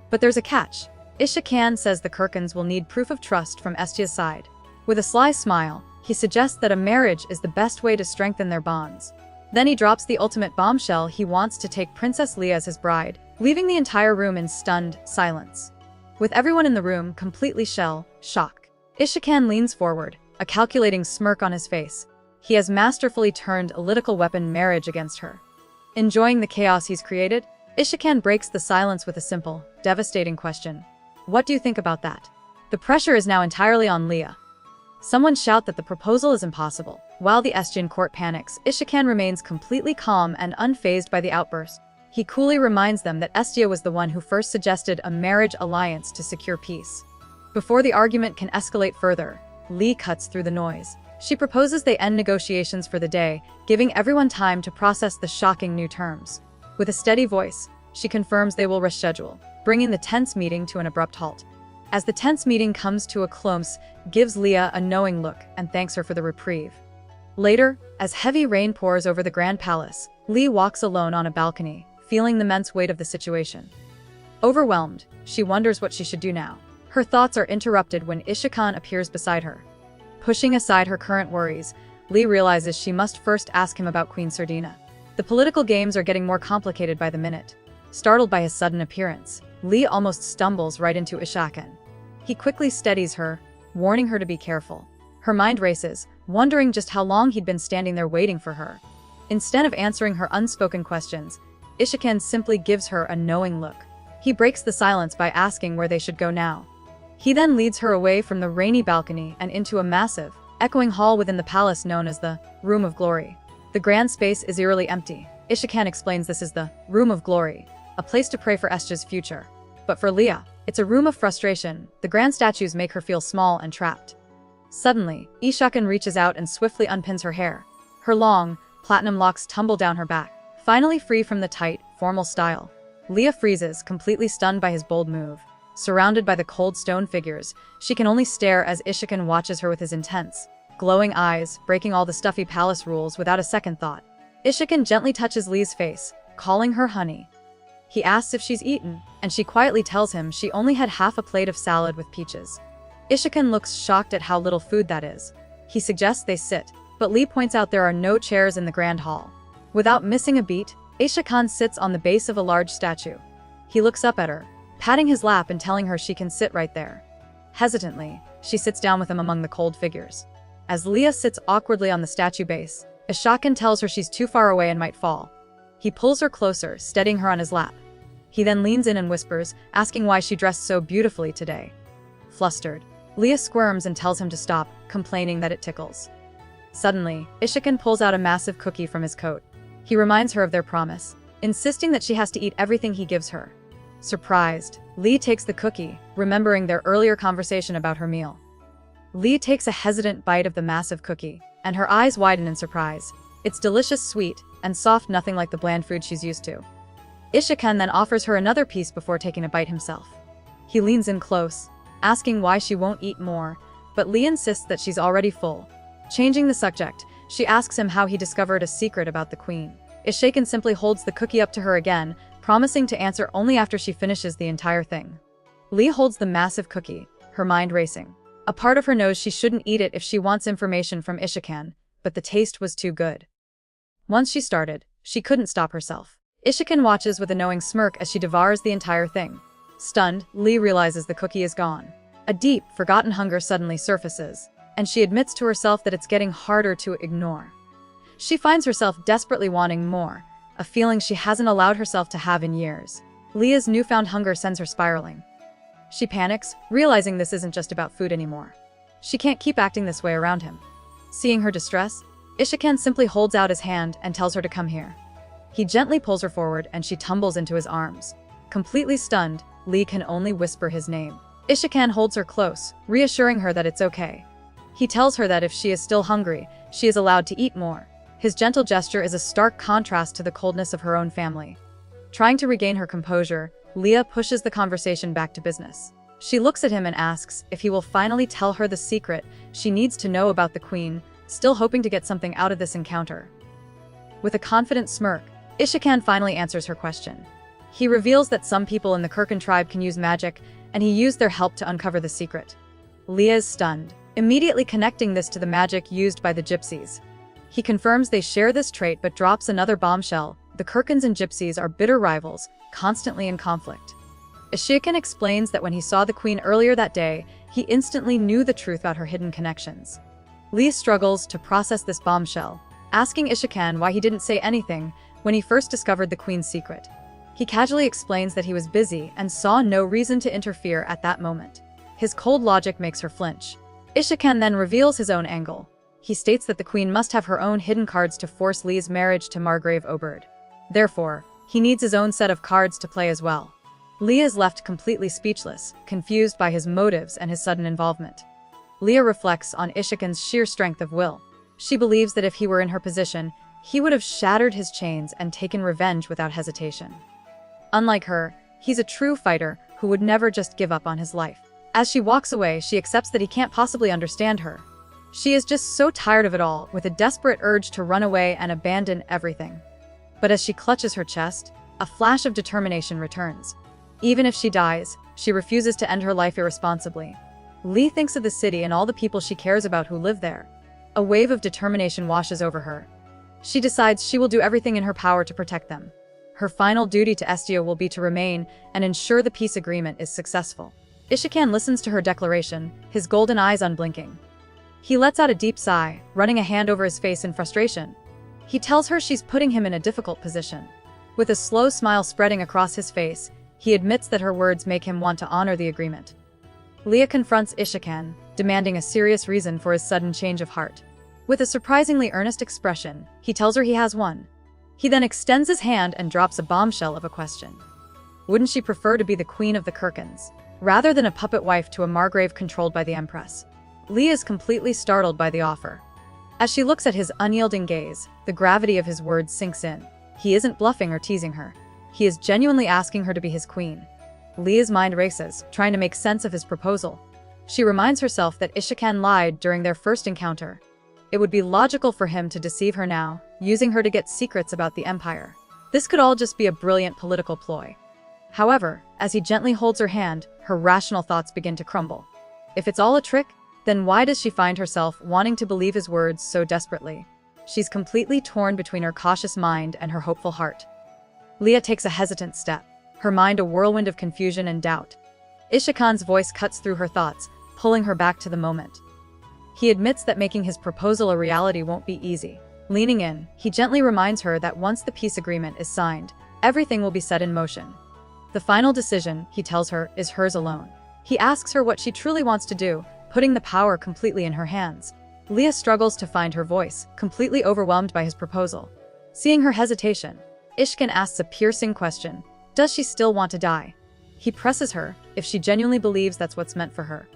But there's a catch. Ishakan says the Kirkans will need proof of trust from Estia's side. With a sly smile, he suggests that a marriage is the best way to strengthen their bonds. Then he drops the ultimate bombshell: he wants to take Princess Leah as his bride, leaving the entire room in stunned silence. With everyone in the room completely shocked, Ishakan leans forward, a calculating smirk on his face. He has masterfully turned a political weapon marriage against her. Enjoying the chaos he's created, Ishakan breaks the silence with a simple, devastating question. "What do you think about that?" The pressure is now entirely on Leah. Someone shout that the proposal is impossible. While the Estian court panics, Ishakan remains completely calm and unfazed by the outburst. He coolly reminds them that Estia was the one who first suggested a marriage alliance to secure peace. Before the argument can escalate further, Lee cuts through the noise. She proposes they end negotiations for the day, giving everyone time to process the shocking new terms. With a steady voice, she confirms they will reschedule, bringing the tense meeting to an abrupt halt. As the tense meeting comes to a close, gives Leah a knowing look and thanks her for the reprieve. Later, as heavy rain pours over the Grand Palace, Lee walks alone on a balcony, feeling the immense weight of the situation. Overwhelmed, she wonders what she should do now. Her thoughts are interrupted when Ishakan appears beside her. Pushing aside her current worries, Lee realizes she must first ask him about Queen Sardina. The political games are getting more complicated by the minute. Startled by his sudden appearance, Lee almost stumbles right into Ishakan. He quickly steadies her, warning her to be careful. Her mind races, wondering just how long he'd been standing there waiting for her. Instead of answering her unspoken questions, Ishakan simply gives her a knowing look. He breaks the silence by asking where they should go now. He then leads her away from the rainy balcony and into a massive, echoing hall within the palace known as the Room of Glory. The grand space is eerily empty. Ishakan explains this is the Room of Glory, a place to pray for Estia's future. But for Leah, it's a room of frustration. The grand statues make her feel small and trapped. Suddenly, Ishakan reaches out and swiftly unpins her hair. Her long, platinum locks tumble down her back, finally free from the tight, formal style. Leah freezes, completely stunned by his bold move. Surrounded by the cold stone figures, she can only stare as Ishakan watches her with his intense, glowing eyes, breaking all the stuffy palace rules without a second thought. Ishakan gently touches Lee's face, calling her honey. He asks if she's eaten, and she quietly tells him she only had half a plate of salad with peaches. Ishakan looks shocked at how little food that is. He suggests they sit, but Lee points out there are no chairs in the grand hall. Without missing a beat, Ishakan sits on the base of a large statue. He looks up at her, patting his lap and telling her she can sit right there. Hesitantly, she sits down with him among the cold figures. As Leah sits awkwardly on the statue base, Ishakan tells her she's too far away and might fall. He pulls her closer, steadying her on his lap. He then leans in and whispers, asking why she dressed so beautifully today. Flustered, Leah squirms and tells him to stop, complaining that it tickles. Suddenly, Ishakan pulls out a massive cookie from his coat. He reminds her of their promise, insisting that she has to eat everything he gives her. Surprised, Lee takes the cookie, remembering their earlier conversation about her meal. Lee takes a hesitant bite of the massive cookie, and her eyes widen in surprise. It's delicious, sweet, and soft, nothing like the bland food she's used to. Ishiken then offers her another piece before taking a bite himself. He leans in close, asking why she won't eat more, but Lee insists that she's already full. Changing the subject, she asks him how he discovered a secret about the queen. Ishiken simply holds the cookie up to her again, promising to answer only after she finishes the entire thing. Lee holds the massive cookie, her mind racing. A part of her knows she shouldn't eat it if she wants information from Ishiken, but the taste was too good. Once she started, she couldn't stop herself. Ishiken watches with a knowing smirk as she devours the entire thing. Stunned, Lee realizes the cookie is gone. A deep, forgotten hunger suddenly surfaces, and she admits to herself that it's getting harder to ignore. She finds herself desperately wanting more, a feeling she hasn't allowed herself to have in years. Leah's newfound hunger sends her spiraling. She panics, realizing this isn't just about food anymore. She can't keep acting this way around him. Seeing her distress, Ishiken simply holds out his hand and tells her to come here. He gently pulls her forward and she tumbles into his arms. Completely stunned, Lee can only whisper his name. Ishiken holds her close, reassuring her that it's okay. He tells her that if she is still hungry, she is allowed to eat more. His gentle gesture is a stark contrast to the coldness of her own family. Trying to regain her composure, Leah pushes the conversation back to business. She looks at him and asks if he will finally tell her the secret she needs to know about the queen, still hoping to get something out of this encounter. With a confident smirk, Ishiken finally answers her question. He reveals that some people in the Kirkan tribe can use magic, and he used their help to uncover the secret. Leah is stunned, immediately connecting this to the magic used by the gypsies. He confirms they share this trait but drops another bombshell. The Kirkans and gypsies are bitter rivals, constantly in conflict. Ishiken explains that when he saw the queen earlier that day, he instantly knew the truth about her hidden connections. Lee struggles to process this bombshell, asking Ishiken why he didn't say anything when he first discovered the queen's secret. He casually explains that he was busy and saw no reason to interfere at that moment. His cold logic makes her flinch. Ishiken then reveals his own angle. He states that the queen must have her own hidden cards to force Lee's marriage to Margrave Oberd. Therefore, he needs his own set of cards to play as well. Leah is left completely speechless, confused by his motives and his sudden involvement. Leah reflects on Ishiken's sheer strength of will. She believes that if he were in her position, he would have shattered his chains and taken revenge without hesitation. Unlike her, he's a true fighter who would never just give up on his life. As she walks away, she accepts that he can't possibly understand her. She is just so tired of it all, with a desperate urge to run away and abandon everything. But as she clutches her chest, a flash of determination returns. Even if she dies, she refuses to end her life irresponsibly. Lee thinks of the city and all the people she cares about who live there. A wave of determination washes over her. She decides she will do everything in her power to protect them. Her final duty to Estio will be to remain and ensure the peace agreement is successful. Ishiken listens to her declaration, his golden eyes unblinking. He lets out a deep sigh, running a hand over his face in frustration. He tells her she's putting him in a difficult position. With a slow smile spreading across his face, he admits that her words make him want to honor the agreement. Leah confronts Ishiken, demanding a serious reason for his sudden change of heart. With a surprisingly earnest expression, he tells her he has one. He then extends his hand and drops a bombshell of a question. Wouldn't she prefer to be the queen of the Kirkans, rather than a puppet wife to a Margrave controlled by the Empress? Leah is completely startled by the offer. As she looks at his unyielding gaze, the gravity of his words sinks in. He isn't bluffing or teasing her. He is genuinely asking her to be his queen. Leah's mind races, trying to make sense of his proposal. She reminds herself that Ishiken lied during their first encounter. It would be logical for him to deceive her now, using her to get secrets about the Empire. This could all just be a brilliant political ploy. However, as he gently holds her hand, her rational thoughts begin to crumble. If it's all a trick, then why does she find herself wanting to believe his words so desperately? She's completely torn between her cautious mind and her hopeful heart. Leah takes a hesitant step, her mind a whirlwind of confusion and doubt. Ishiken's voice cuts through her thoughts, pulling her back to the moment. He admits that making his proposal a reality won't be easy. Leaning in, he gently reminds her that once the peace agreement is signed, everything will be set in motion. The final decision, he tells her, is hers alone. He asks her what she truly wants to do, putting the power completely in her hands. Leah struggles to find her voice, completely overwhelmed by his proposal. Seeing her hesitation, Ishiken asks a piercing question. Does she still want to die? He presses her, if she genuinely believes that's what's meant for her.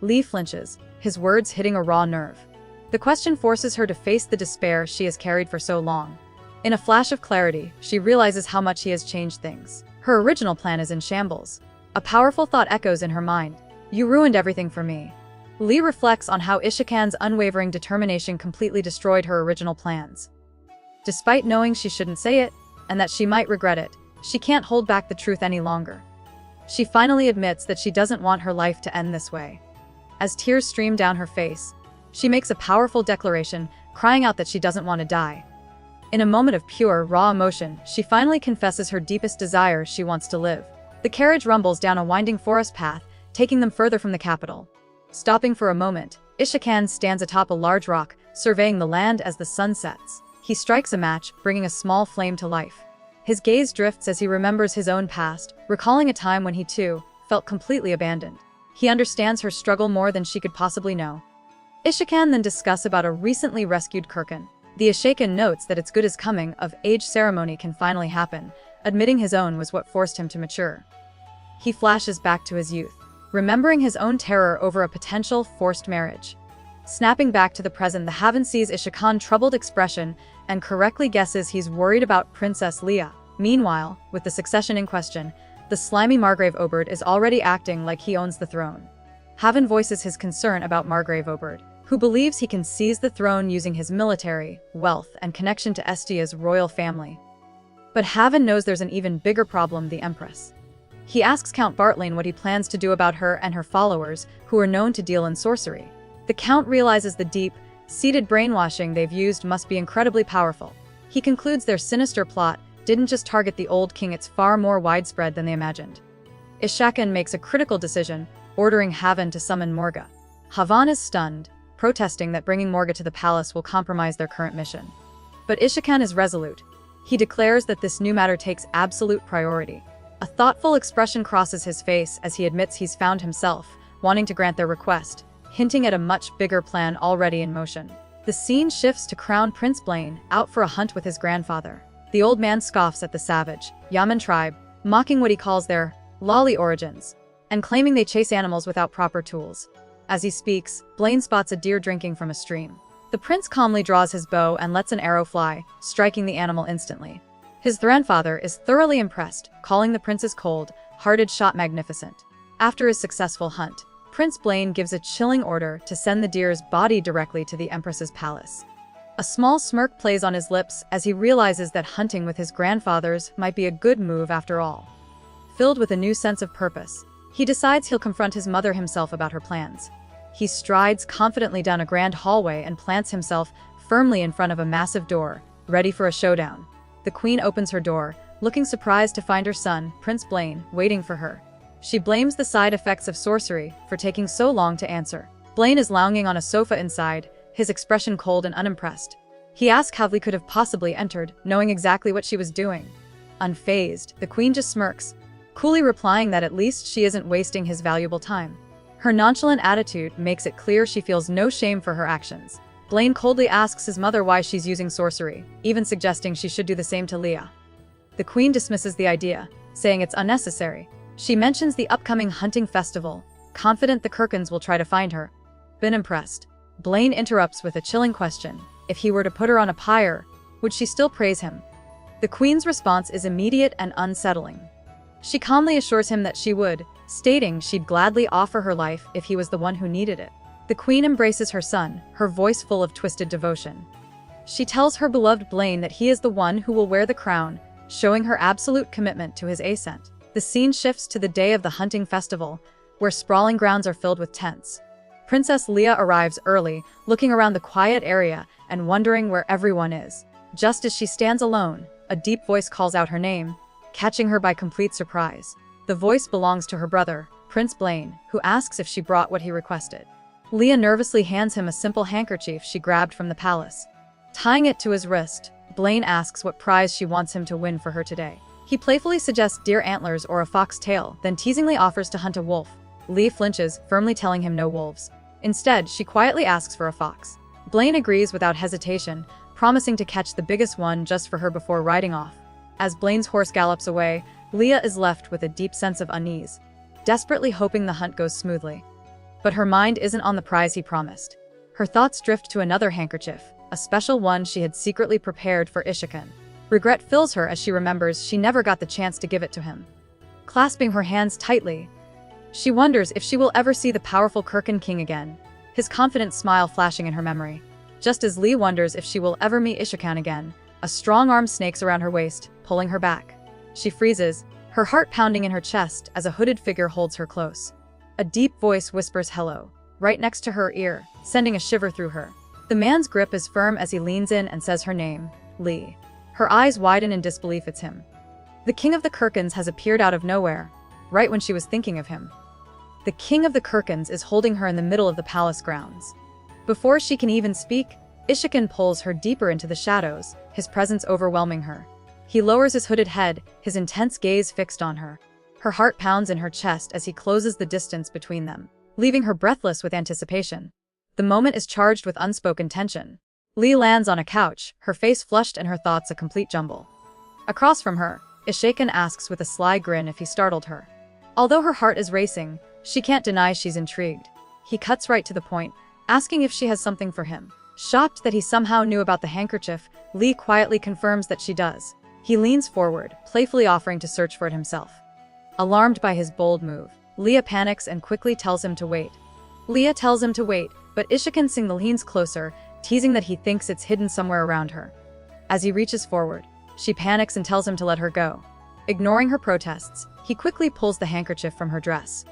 Lee flinches, his words hitting a raw nerve. The question forces her to face the despair she has carried for so long. In a flash of clarity, she realizes how much he has changed things. Her original plan is in shambles. A powerful thought echoes in her mind. You ruined everything for me. Lee reflects on how Ishikan's unwavering determination completely destroyed her original plans. Despite knowing she shouldn't say it, and that she might regret it, she can't hold back the truth any longer. She finally admits that she doesn't want her life to end this way. As tears stream down her face, she makes a powerful declaration, crying out that she doesn't want to die. In a moment of pure, raw emotion, she finally confesses her deepest desire: she wants to live. The carriage rumbles down a winding forest path, taking them further from the capital. Stopping for a moment, Ishikan stands atop a large rock, surveying the land as the sun sets. He strikes a match, bringing a small flame to life. His gaze drifts as he remembers his own past, recalling a time when he, too, felt completely abandoned. He understands her struggle more than she could possibly know. Ishikan then discusses about a recently rescued Kirkin. The Ishakan notes that its good is coming of age ceremony can finally happen, admitting his own was what forced him to mature. He flashes back to his youth, remembering his own terror over a potential forced marriage. Snapping back to the present, the Haven sees Ishikan's troubled expression and correctly guesses he's worried about Princess Leah. Meanwhile, with the succession in question, the slimy Margrave Oberd is already acting like he owns the throne. Haven voices his concern about Margrave Oberd, who believes he can seize the throne using his military, wealth, and connection to Estia's royal family. But Haven knows there's an even bigger problem: the Empress. He asks Count Bartlein what he plans to do about her and her followers, who are known to deal in sorcery. The Count realizes the deep-seated brainwashing they've used must be incredibly powerful. He concludes their sinister plot didn't just target the old king, it's far more widespread than they imagined. Ishakan makes a critical decision, ordering Haven to summon Morga. Havan is stunned, protesting that bringing Morga to the palace will compromise their current mission. But Ishikan is resolute. He declares that this new matter takes absolute priority. A thoughtful expression crosses his face as he admits he's found himself wanting to grant their request, hinting at a much bigger plan already in motion. The scene shifts to Crown Prince Blaine, out for a hunt with his grandfather. The old man scoffs at the savage Yaman tribe, mocking what he calls their lolly origins, and claiming they chase animals without proper tools. As he speaks, Blaine spots a deer drinking from a stream. The prince calmly draws his bow and lets an arrow fly, striking the animal instantly. His grandfather is thoroughly impressed, calling the prince's cold-hearted shot magnificent. After his successful hunt, Prince Blaine gives a chilling order to send the deer's body directly to the Empress's palace. A small smirk plays on his lips as he realizes that hunting with his grandfathers might be a good move after all. Filled with a new sense of purpose, he decides he'll confront his mother himself about her plans. He strides confidently down a grand hallway and plants himself firmly in front of a massive door, ready for a showdown. The queen opens her door, looking surprised to find her son, Prince Blaine, waiting for her. She blames the side effects of sorcery for taking so long to answer. Blaine is lounging on a sofa inside, his expression cold and unimpressed. He asks how Lee could have possibly entered, knowing exactly what she was doing. Unfazed, the queen just smirks, coolly replying that at least she isn't wasting his valuable time. Her nonchalant attitude makes it clear she feels no shame for her actions. Blaine coldly asks his mother why she's using sorcery, even suggesting she should do the same to Leah. The queen dismisses the idea, saying it's unnecessary. She mentions the upcoming hunting festival, confident the Kirkins will try to find her. Been impressed, Blaine interrupts with a chilling question. If he were to put her on a pyre, would she still praise him? The queen's response is immediate and unsettling. She calmly assures him that she would, stating she'd gladly offer her life if he was the one who needed it. The queen embraces her son, her voice full of twisted devotion. She tells her beloved Blaine that he is the one who will wear the crown, showing her absolute commitment to his ascent. The scene shifts to the day of the hunting festival, where sprawling grounds are filled with tents. Princess Leah arrives early, looking around the quiet area and wondering where everyone is. Just as she stands alone, a deep voice calls out her name, catching her by complete surprise. The voice belongs to her brother, Prince Blaine, who asks if she brought what he requested. Leah nervously hands him a simple handkerchief she grabbed from the palace. Tying it to his wrist, Blaine asks what prize she wants him to win for her today. He playfully suggests deer antlers or a fox tail, then teasingly offers to hunt a wolf. Leah flinches, firmly telling him no wolves. Instead, she quietly asks for a fox. Blaine agrees without hesitation, promising to catch the biggest one just for her before riding off. As Blaine's horse gallops away, Leah is left with a deep sense of unease, desperately hoping the hunt goes smoothly. But her mind isn't on the prize he promised. Her thoughts drift to another handkerchief, a special one she had secretly prepared for Ishikan. Regret fills her as she remembers she never got the chance to give it to him. Clasping her hands tightly, she wonders if she will ever see the powerful Kirkin king again, his confident smile flashing in her memory. Just as Lee wonders if she will ever meet Ishikan again, a strong arm snakes around her waist, pulling her back. She freezes, her heart pounding in her chest as a hooded figure holds her close. A deep voice whispers hello, right next to her ear, sending a shiver through her. The man's grip is firm as he leans in and says her name, Lee. Her eyes widen in disbelief. It's him. The king of the Kirkins has appeared out of nowhere, right when she was thinking of him. The king of the Kirkins is holding her in the middle of the palace grounds. Before she can even speak, Ishikan pulls her deeper into the shadows, his presence overwhelming her. He lowers his hooded head, his intense gaze fixed on her. Her heart pounds in her chest as he closes the distance between them, leaving her breathless with anticipation. The moment is charged with unspoken tension. Lee lands on a couch, her face flushed and her thoughts a complete jumble. Across from her, Ishikan asks with a sly grin if he startled her. Although her heart is racing, she can't deny she's intrigued. He cuts right to the point, asking if she has something for him. Shocked that he somehow knew about the handkerchief, Lee quietly confirms that she does. He leans forward, playfully offering to search for it himself. Alarmed by his bold move, Leah panics and quickly tells him to wait. Leah tells him to wait, but Ishikan leans closer, teasing that he thinks it's hidden somewhere around her. As he reaches forward, she panics and tells him to let her go. Ignoring her protests, he quickly pulls the handkerchief from her dress.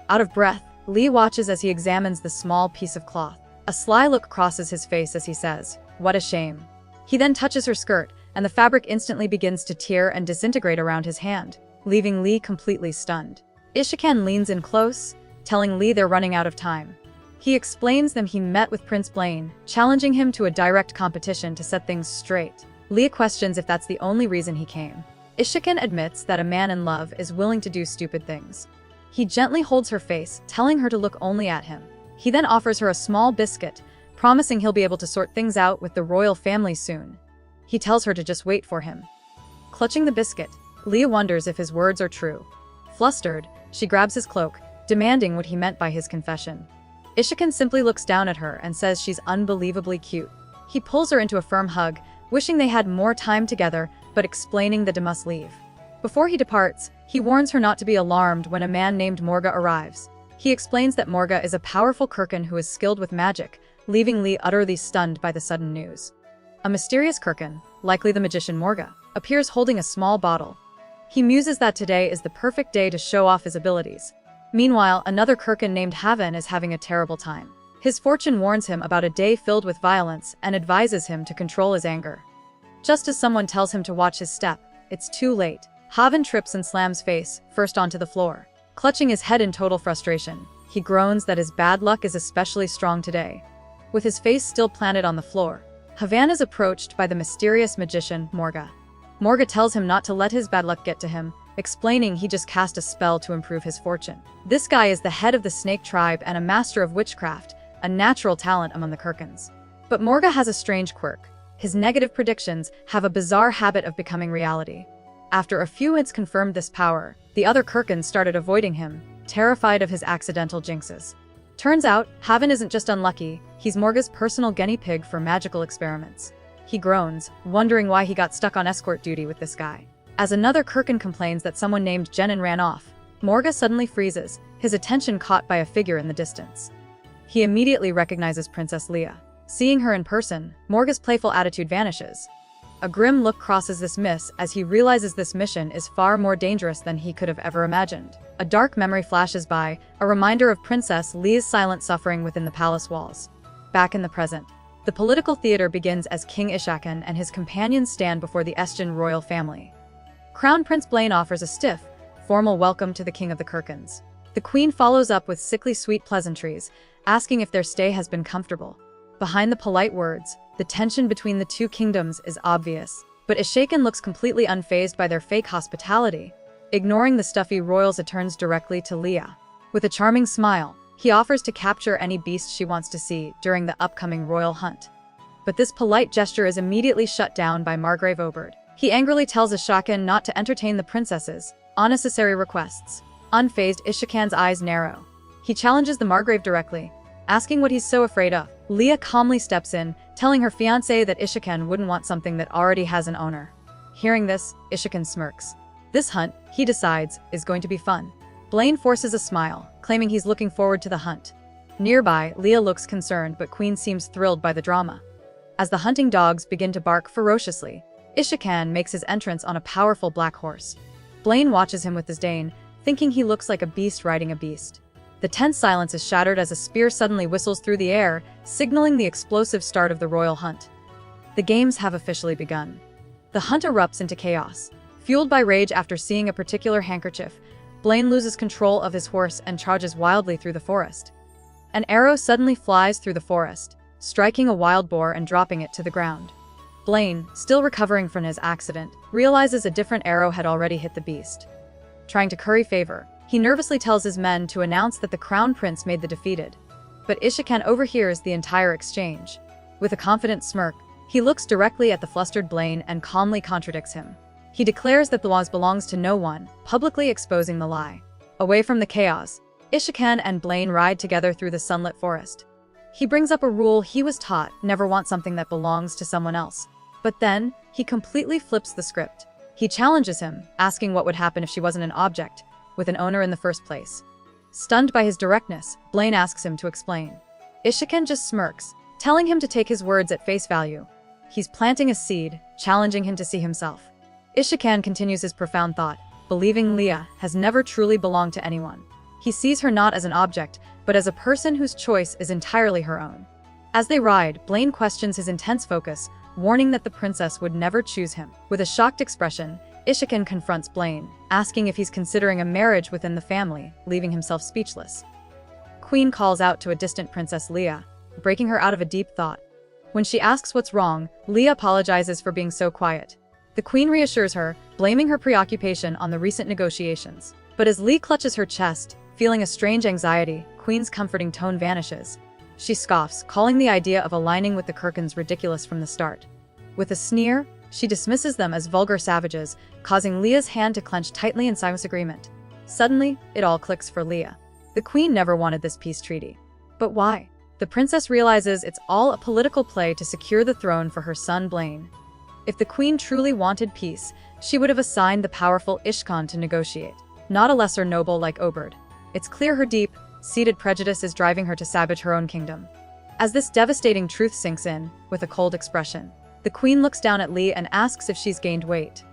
Out of breath, Lee watches as he examines the small piece of cloth. A sly look crosses his face as he says, "What a shame." He then touches her skirt, and the fabric instantly begins to tear and disintegrate around his hand, leaving Lee completely stunned. Ishikan leans in close, telling Lee they're running out of time. He explains them he met with Prince Blaine, challenging him to a direct competition to set things straight. Lee questions if that's the only reason he came. Ishikan admits that a man in love is willing to do stupid things. He gently holds her face, telling her to look only at him. He then offers her a small biscuit, promising he'll be able to sort things out with the royal family soon. He tells her to just wait for him. Clutching the biscuit, Leah wonders if his words are true. Flustered, she grabs his cloak, demanding what he meant by his confession. Ishikan simply looks down at her and says she's unbelievably cute. He pulls her into a firm hug, wishing they had more time together, but explaining that he must leave. Before he departs, he warns her not to be alarmed when a man named Morga arrives. He explains that Morga is a powerful Kirkin who is skilled with magic, leaving Lee utterly stunned by the sudden news. A mysterious Kirkin, likely the magician Morga, appears holding a small bottle. He muses that today is the perfect day to show off his abilities. Meanwhile, another Kirkin named Haven is having a terrible time. His fortune warns him about a day filled with violence and advises him to control his anger. Just as someone tells him to watch his step, it's too late. Haven trips and slams face first onto the floor. Clutching his head in total frustration, he groans that his bad luck is especially strong today. With his face still planted on the floor, Havan is approached by the mysterious magician, Morga. Morga tells him not to let his bad luck get to him, explaining he just cast a spell to improve his fortune. This guy is the head of the snake tribe and a master of witchcraft, a natural talent among the Kirkins. But Morga has a strange quirk. His negative predictions have a bizarre habit of becoming reality. After a few hints confirmed this power, the other Kirkins started avoiding him, terrified of his accidental jinxes. Turns out, Haven isn't just unlucky, he's Morga's personal guinea pig for magical experiments. He groans, wondering why he got stuck on escort duty with this guy. As another Kirkin complains that someone named Jenin ran off, Morga suddenly freezes, his attention caught by a figure in the distance. He immediately recognizes Princess Leah. Seeing her in person, Morga's playful attitude vanishes. A grim look crosses this miss as he realizes this mission is far more dangerous than he could have ever imagined. A dark memory flashes by, a reminder of Princess Leah's silent suffering within the palace walls. Back in the present, the political theater begins as King Ishakan and his companions stand before the Estjan royal family. Crown Prince Blaine offers a stiff, formal welcome to the King of the Kirkins. The Queen follows up with sickly sweet pleasantries, asking if their stay has been comfortable. Behind the polite words, the tension between the two kingdoms is obvious, but Ishakan looks completely unfazed by their fake hospitality. Ignoring the stuffy royals, it turns directly to Leah. With a charming smile, he offers to capture any beast she wants to see during the upcoming royal hunt. But this polite gesture is immediately shut down by Margrave Oberd. He angrily tells Ishakan not to entertain the princess's unnecessary requests. Unfazed, Ishakan's eyes narrow. He challenges the Margrave directly, asking what he's so afraid of. Leah calmly steps in, telling her fiancé that Ishiken wouldn't want something that already has an owner. Hearing this, Ishiken smirks. This hunt, he decides, is going to be fun. Blaine forces a smile, claiming he's looking forward to the hunt. Nearby, Leah looks concerned, but Queen seems thrilled by the drama. As the hunting dogs begin to bark ferociously, Ishiken makes his entrance on a powerful black horse. Blaine watches him with disdain, thinking he looks like a beast riding a beast. The tense silence is shattered as a spear suddenly whistles through the air, signaling the explosive start of the royal hunt. The games have officially begun. The hunt erupts into chaos. Fueled by rage after seeing a particular handkerchief, Blaine loses control of his horse and charges wildly through the forest. An arrow suddenly flies through the forest, striking a wild boar and dropping it to the ground. Blaine, still recovering from his accident, realizes a different arrow had already hit the beast. Trying to curry favor, he nervously tells his men to announce that the crown prince made the defeated. But Ishiken overhears the entire exchange. With a confident smirk, he looks directly at the flustered Blaine and calmly contradicts him. He declares that the laws belongs to no one, publicly exposing the lie. Away from the chaos, Ishiken and Blaine ride together through the sunlit forest. He brings up a rule he was taught: never want something that belongs to someone else. But then, he completely flips the script. He challenges him, asking what would happen if she wasn't an object, with an owner in the first place. Stunned by his directness, Blaine asks him to explain. Ishiken just smirks, telling him to take his words at face value. He's planting a seed, challenging him to see himself. Ishiken continues his profound thought, believing Leah has never truly belonged to anyone. He sees her not as an object, but as a person whose choice is entirely her own. As they ride, Blaine questions his intense focus, warning that the princess would never choose him. With a shocked expression, Ishiken confronts Blaine, asking if he's considering a marriage within the family, leaving himself speechless. Queen calls out to a distant Princess Leah, breaking her out of a deep thought. When she asks what's wrong, Leah apologizes for being so quiet. The Queen reassures her, blaming her preoccupation on the recent negotiations. But as Lee clutches her chest, feeling a strange anxiety, Queen's comforting tone vanishes. She scoffs, calling the idea of aligning with the Kirkans ridiculous from the start. With a sneer, she dismisses them as vulgar savages, causing Leah's hand to clench tightly in silent agreement. Suddenly, it all clicks for Leah. The Queen never wanted this peace treaty. But why? The princess realizes it's all a political play to secure the throne for her son Blaine. If the Queen truly wanted peace, she would have assigned the powerful Ishkan to negotiate, not a lesser noble like Oberd. It's clear her deep-seated prejudice is driving her to savage her own kingdom. As this devastating truth sinks in, with a cold expression, the Queen looks down at Lee and asks if she's gained weight.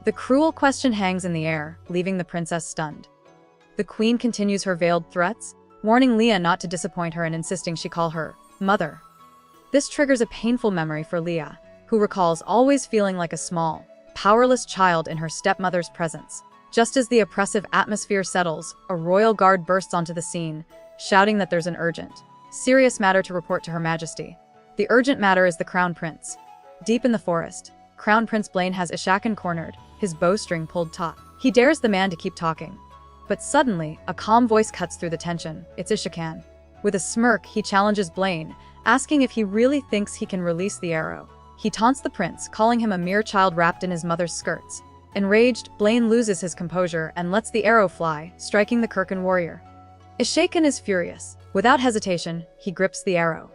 The cruel question hangs in the air, leaving the princess stunned. The Queen continues her veiled threats, warning Leah not to disappoint her and insisting she call her mother. This triggers a painful memory for Leah, who recalls always feeling like a small, powerless child in her stepmother's presence. Just as the oppressive atmosphere settles, a royal guard bursts onto the scene, shouting that there's an urgent, serious matter to report to Her Majesty. The urgent matter is the Crown Prince. Deep in the forest, Crown Prince Blaine has Ishaken cornered, his bowstring pulled taut. He dares the man to keep talking. But suddenly, a calm voice cuts through the tension. It's Ishaken. With a smirk, he challenges Blaine, asking if he really thinks he can release the arrow. He taunts the prince, calling him a mere child wrapped in his mother's skirts. Enraged, Blaine loses his composure and lets the arrow fly, striking the Kirkan warrior. Ishaken is furious. Without hesitation, he grips the arrow.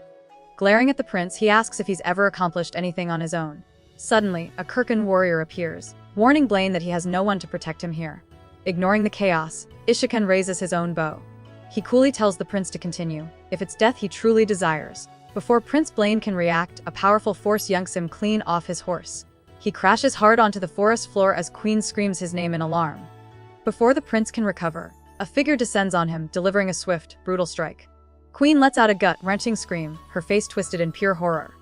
Glaring at the prince, he asks if he's ever accomplished anything on his own. Suddenly, a Kirkan warrior appears, warning Blaine that he has no one to protect him here. Ignoring the chaos, Ishaken raises his own bow. He coolly tells the prince to continue, if it's death he truly desires. Before Prince Blaine can react, a powerful force yanks him clean off his horse. He crashes hard onto the forest floor as Queen screams his name in alarm. Before the prince can recover, a figure descends on him, delivering a swift, brutal strike. Queen lets out a gut-wrenching scream, her face twisted in pure horror.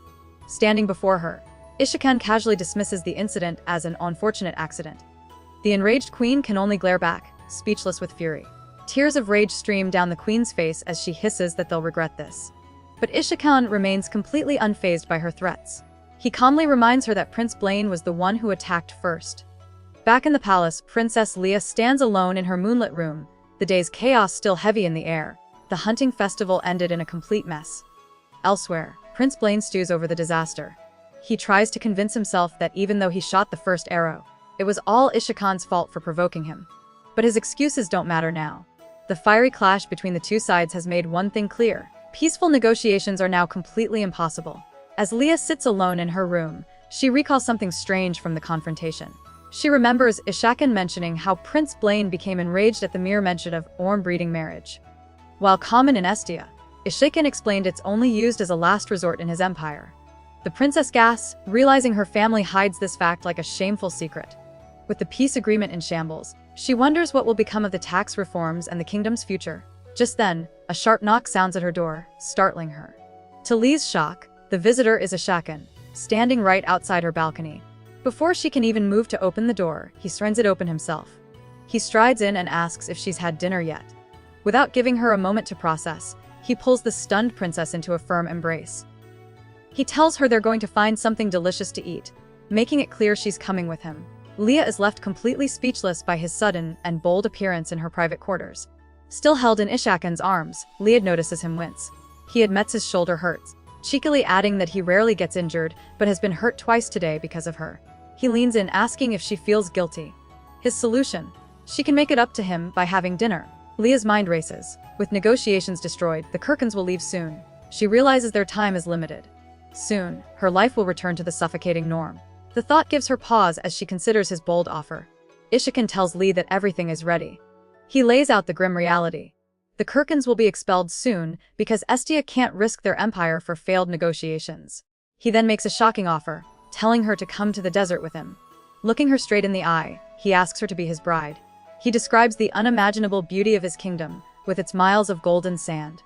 Standing before her, Ishaken casually dismisses the incident as an unfortunate accident. The enraged Queen can only glare back, speechless with fury. Tears of rage stream down the Queen's face as she hisses that they'll regret this. But Ishaken remains completely unfazed by her threats. He calmly reminds her that Prince Blaine was the one who attacked first. Back in the palace, Princess Leah stands alone in her moonlit room, the day's chaos still heavy in the air. The hunting festival ended in a complete mess. Elsewhere, Prince Blaine stews over the disaster. He tries to convince himself that even though he shot the first arrow, it was all Ishaken's fault for provoking him. But his excuses don't matter now. The fiery clash between the two sides has made one thing clear: Peaceful negotiations are now completely impossible. As Leah sits alone in her room, she recalls something strange from the confrontation. She remembers Ishakan mentioning how Prince Blaine became enraged at the mere mention of breeding marriage. While common in Estia, Ishakan explained it's only used as a last resort in his empire. The princess gasps, realizing her family hides this fact like a shameful secret. With the peace agreement in shambles, she wonders what will become of the tax reforms and the kingdom's future. Just then, a sharp knock sounds at her door, startling her. To Lee's shock, the visitor is Ishakan, standing right outside her balcony. Before she can even move to open the door, he swings it open himself. He strides in and asks if she's had dinner yet. Without giving her a moment to process, he pulls the stunned princess into a firm embrace. He tells her they're going to find something delicious to eat, making it clear she's coming with him. Leah is left completely speechless by his sudden and bold appearance in her private quarters. Still held in Ishakan's arms, Leah notices him wince. He admits his shoulder hurts, cheekily adding that he rarely gets injured but has been hurt twice today because of her. He leans in, asking if she feels guilty. His solution: she can make it up to him by having dinner. Leah's mind races. With negotiations destroyed, the Kirkans will leave soon. She realizes their time is limited. Soon, her life will return to the suffocating norm. The thought gives her pause as she considers his bold offer. Ishakan tells Lee that everything is ready. He lays out the grim reality. The Kirkans will be expelled soon because Estia can't risk their empire for failed negotiations. He then makes a shocking offer, telling her to come to the desert with him. Looking her straight in the eye, he asks her to be his bride. He describes the unimaginable beauty of his kingdom, with its miles of golden sand.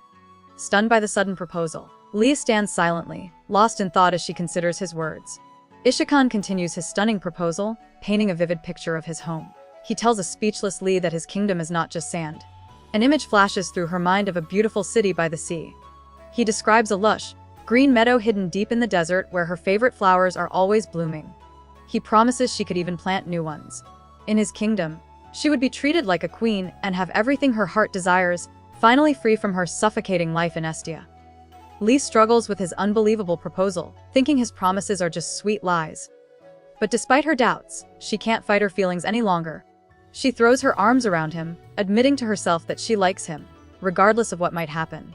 Stunned by the sudden proposal, Leah stands silently, lost in thought as she considers his words. Ishakan continues his stunning proposal, painting a vivid picture of his home. He tells a speechless Lee that his kingdom is not just sand. An image flashes through her mind of a beautiful city by the sea. He describes a lush, green meadow hidden deep in the desert where her favorite flowers are always blooming. He promises she could even plant new ones. In his kingdom, she would be treated like a queen and have everything her heart desires, finally free from her suffocating life in Estia. Lee struggles with his unbelievable proposal, thinking his promises are just sweet lies. But despite her doubts, she can't fight her feelings any longer. She throws her arms around him, admitting to herself that she likes him, regardless of what might happen.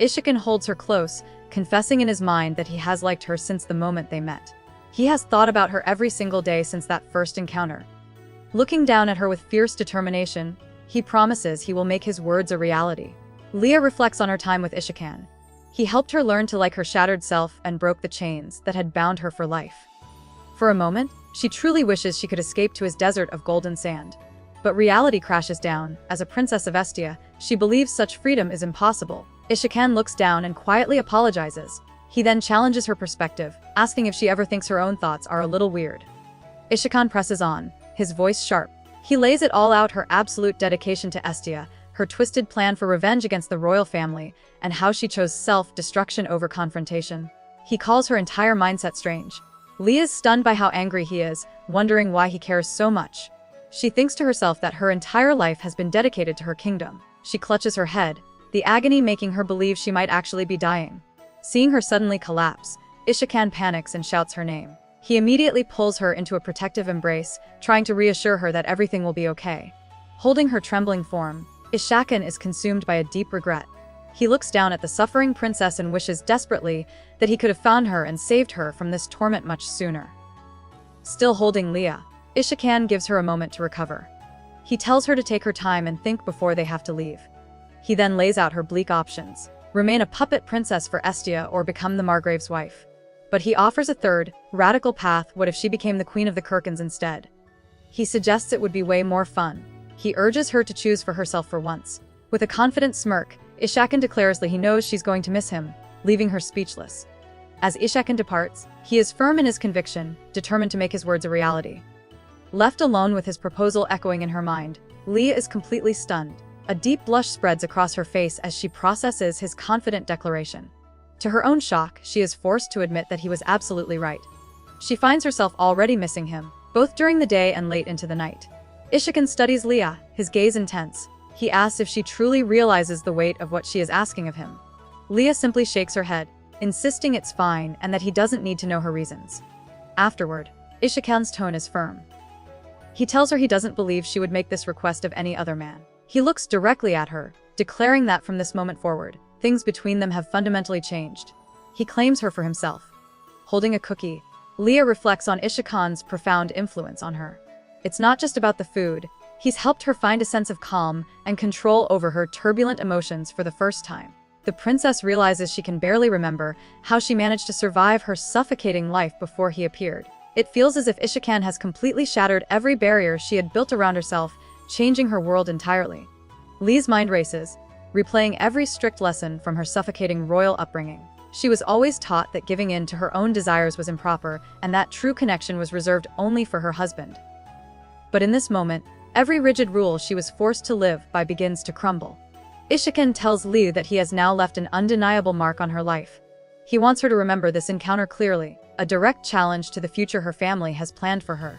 Ishakan holds her close, confessing in his mind that he has liked her since the moment they met. He has thought about her every single day since that first encounter. Looking down at her with fierce determination, he promises he will make his words a reality. Leah reflects on her time with Ishakan. He helped her learn to like her shattered self and broke the chains that had bound her for life. For a moment, she truly wishes she could escape to his desert of golden sand. But reality crashes down. As a princess of Estia, she believes such freedom is impossible. Ishakan looks down and quietly apologizes. He then challenges her perspective, asking if she ever thinks her own thoughts are a little weird. Ishakan presses on, his voice sharp. He lays it all out: her absolute dedication to Estia, her twisted plan for revenge against the royal family, and how she chose self-destruction over confrontation. He calls her entire mindset strange. Leah is stunned by how angry he is, wondering why he cares so much. She thinks to herself that her entire life has been dedicated to her kingdom. She clutches her head, the agony making her believe she might actually be dying. Seeing her suddenly collapse, Ishakan panics and shouts her name. He immediately pulls her into a protective embrace, trying to reassure her that everything will be okay. Holding her trembling form, Ishakan is consumed by a deep regret. He looks down at the suffering princess and wishes desperately that he could have found her and saved her from this torment much sooner. Still holding Leah, Ishakan gives her a moment to recover. He tells her to take her time and think before they have to leave. He then lays out her bleak options: remain a puppet princess for Estia or become the Margrave's wife. But he offers a third, radical path: what if she became the queen of the Kirkans instead? He suggests it would be way more fun. He urges her to choose for herself for once. With a confident smirk, Ishakan declares that he knows she's going to miss him, leaving her speechless. As Ishakan departs, he is firm in his conviction, determined to make his words a reality. Left alone with his proposal echoing in her mind, Leah is completely stunned. A deep blush spreads across her face as she processes his confident declaration. To her own shock, she is forced to admit that he was absolutely right. She finds herself already missing him, both during the day and late into the night. Ishakan studies Leah, his gaze intense. He asks if she truly realizes the weight of what she is asking of him. Leah simply shakes her head, insisting it's fine and that he doesn't need to know her reasons. Afterward, Ishakan's tone is firm. He tells her he doesn't believe she would make this request of any other man. He looks directly at her, declaring that from this moment forward, things between them have fundamentally changed. He claims her for himself. Holding a cookie, Leah reflects on Ishikan's profound influence on her. It's not just about the food. He's helped her find a sense of calm and control over her turbulent emotions for the first time. The princess realizes she can barely remember how she managed to survive her suffocating life before he appeared. It feels as if Ishikan has completely shattered every barrier she had built around herself, changing her world entirely. Lee's mind races, replaying every strict lesson from her suffocating royal upbringing. She was always taught that giving in to her own desires was improper, and that true connection was reserved only for her husband. But in this moment, every rigid rule she was forced to live by begins to crumble. Ishikan tells Lee that he has now left an undeniable mark on her life. He wants her to remember this encounter clearly, a direct challenge to the future her family has planned for her.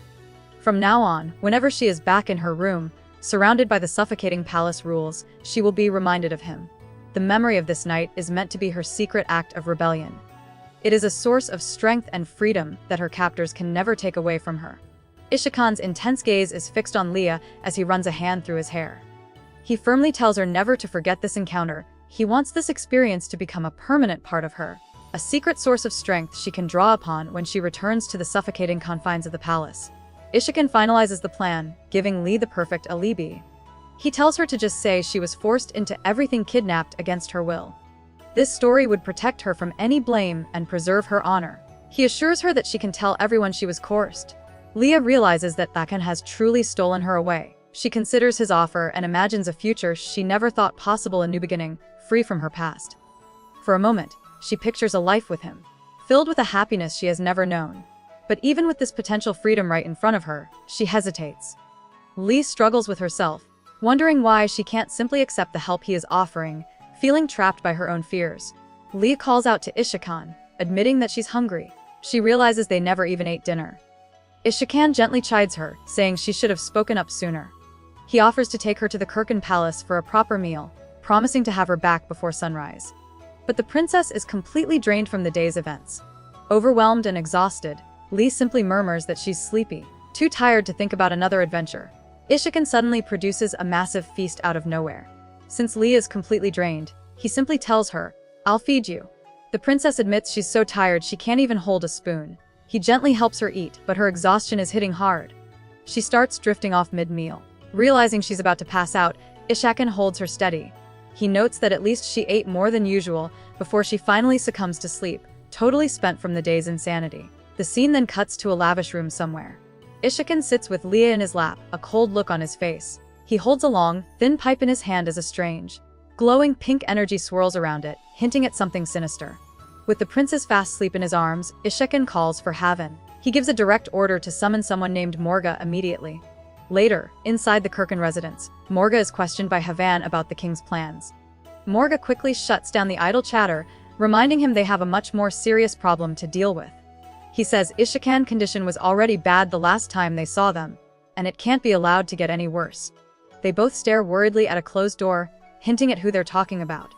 From now on, whenever she is back in her room, surrounded by the suffocating palace rules, she will be reminded of him. The memory of this night is meant to be her secret act of rebellion. It is a source of strength and freedom that her captors can never take away from her. Ishikan's intense gaze is fixed on Leah as he runs a hand through his hair. He firmly tells her never to forget this encounter. He wants this experience to become a permanent part of her, a secret source of strength she can draw upon when she returns to the suffocating confines of the palace. Ishikan finalizes the plan, giving Lee the perfect alibi. He tells her to just say she was forced into everything, kidnapped against her will. This story would protect her from any blame and preserve her honor. He assures her that she can tell everyone she was coerced. Leah realizes that Bakan has truly stolen her away. She considers his offer and imagines a future she never thought possible, a new beginning, free from her past. For a moment, she pictures a life with him, filled with a happiness she has never known. But even with this potential freedom right in front of her, she hesitates. Lee struggles with herself, wondering why she can't simply accept the help he is offering, feeling trapped by her own fears. Lee calls out to Ishikan, admitting that she's hungry. She realizes they never even ate dinner. Ishikan gently chides her, saying she should have spoken up sooner. He offers to take her to the Kirkin Palace for a proper meal, promising to have her back before sunrise. But the princess is completely drained from the day's events. Overwhelmed and exhausted, Lee simply murmurs that she's sleepy, too tired to think about another adventure. Ishikan suddenly produces a massive feast out of nowhere. Since Lee is completely drained, he simply tells her, "I'll feed you." The princess admits she's so tired she can't even hold a spoon. He gently helps her eat, but her exhaustion is hitting hard. She starts drifting off mid-meal. Realizing she's about to pass out, Ishikan holds her steady. He notes that at least she ate more than usual before she finally succumbs to sleep, totally spent from the day's insanity. The scene then cuts to a lavish room somewhere. Ishikan sits with Leah in his lap, a cold look on his face. He holds a long, thin pipe in his hand as a strange, glowing pink energy swirls around it, hinting at something sinister. With the princess fast asleep in his arms, Ishikan calls for Haven. He gives a direct order to summon someone named Morga immediately. Later, inside the Kirkin residence, Morga is questioned by Havan about the king's plans. Morga quickly shuts down the idle chatter, reminding him they have a much more serious problem to deal with. He says Ishikan's condition was already bad the last time they saw them, and it can't be allowed to get any worse. They both stare worriedly at a closed door, hinting at who they're talking about.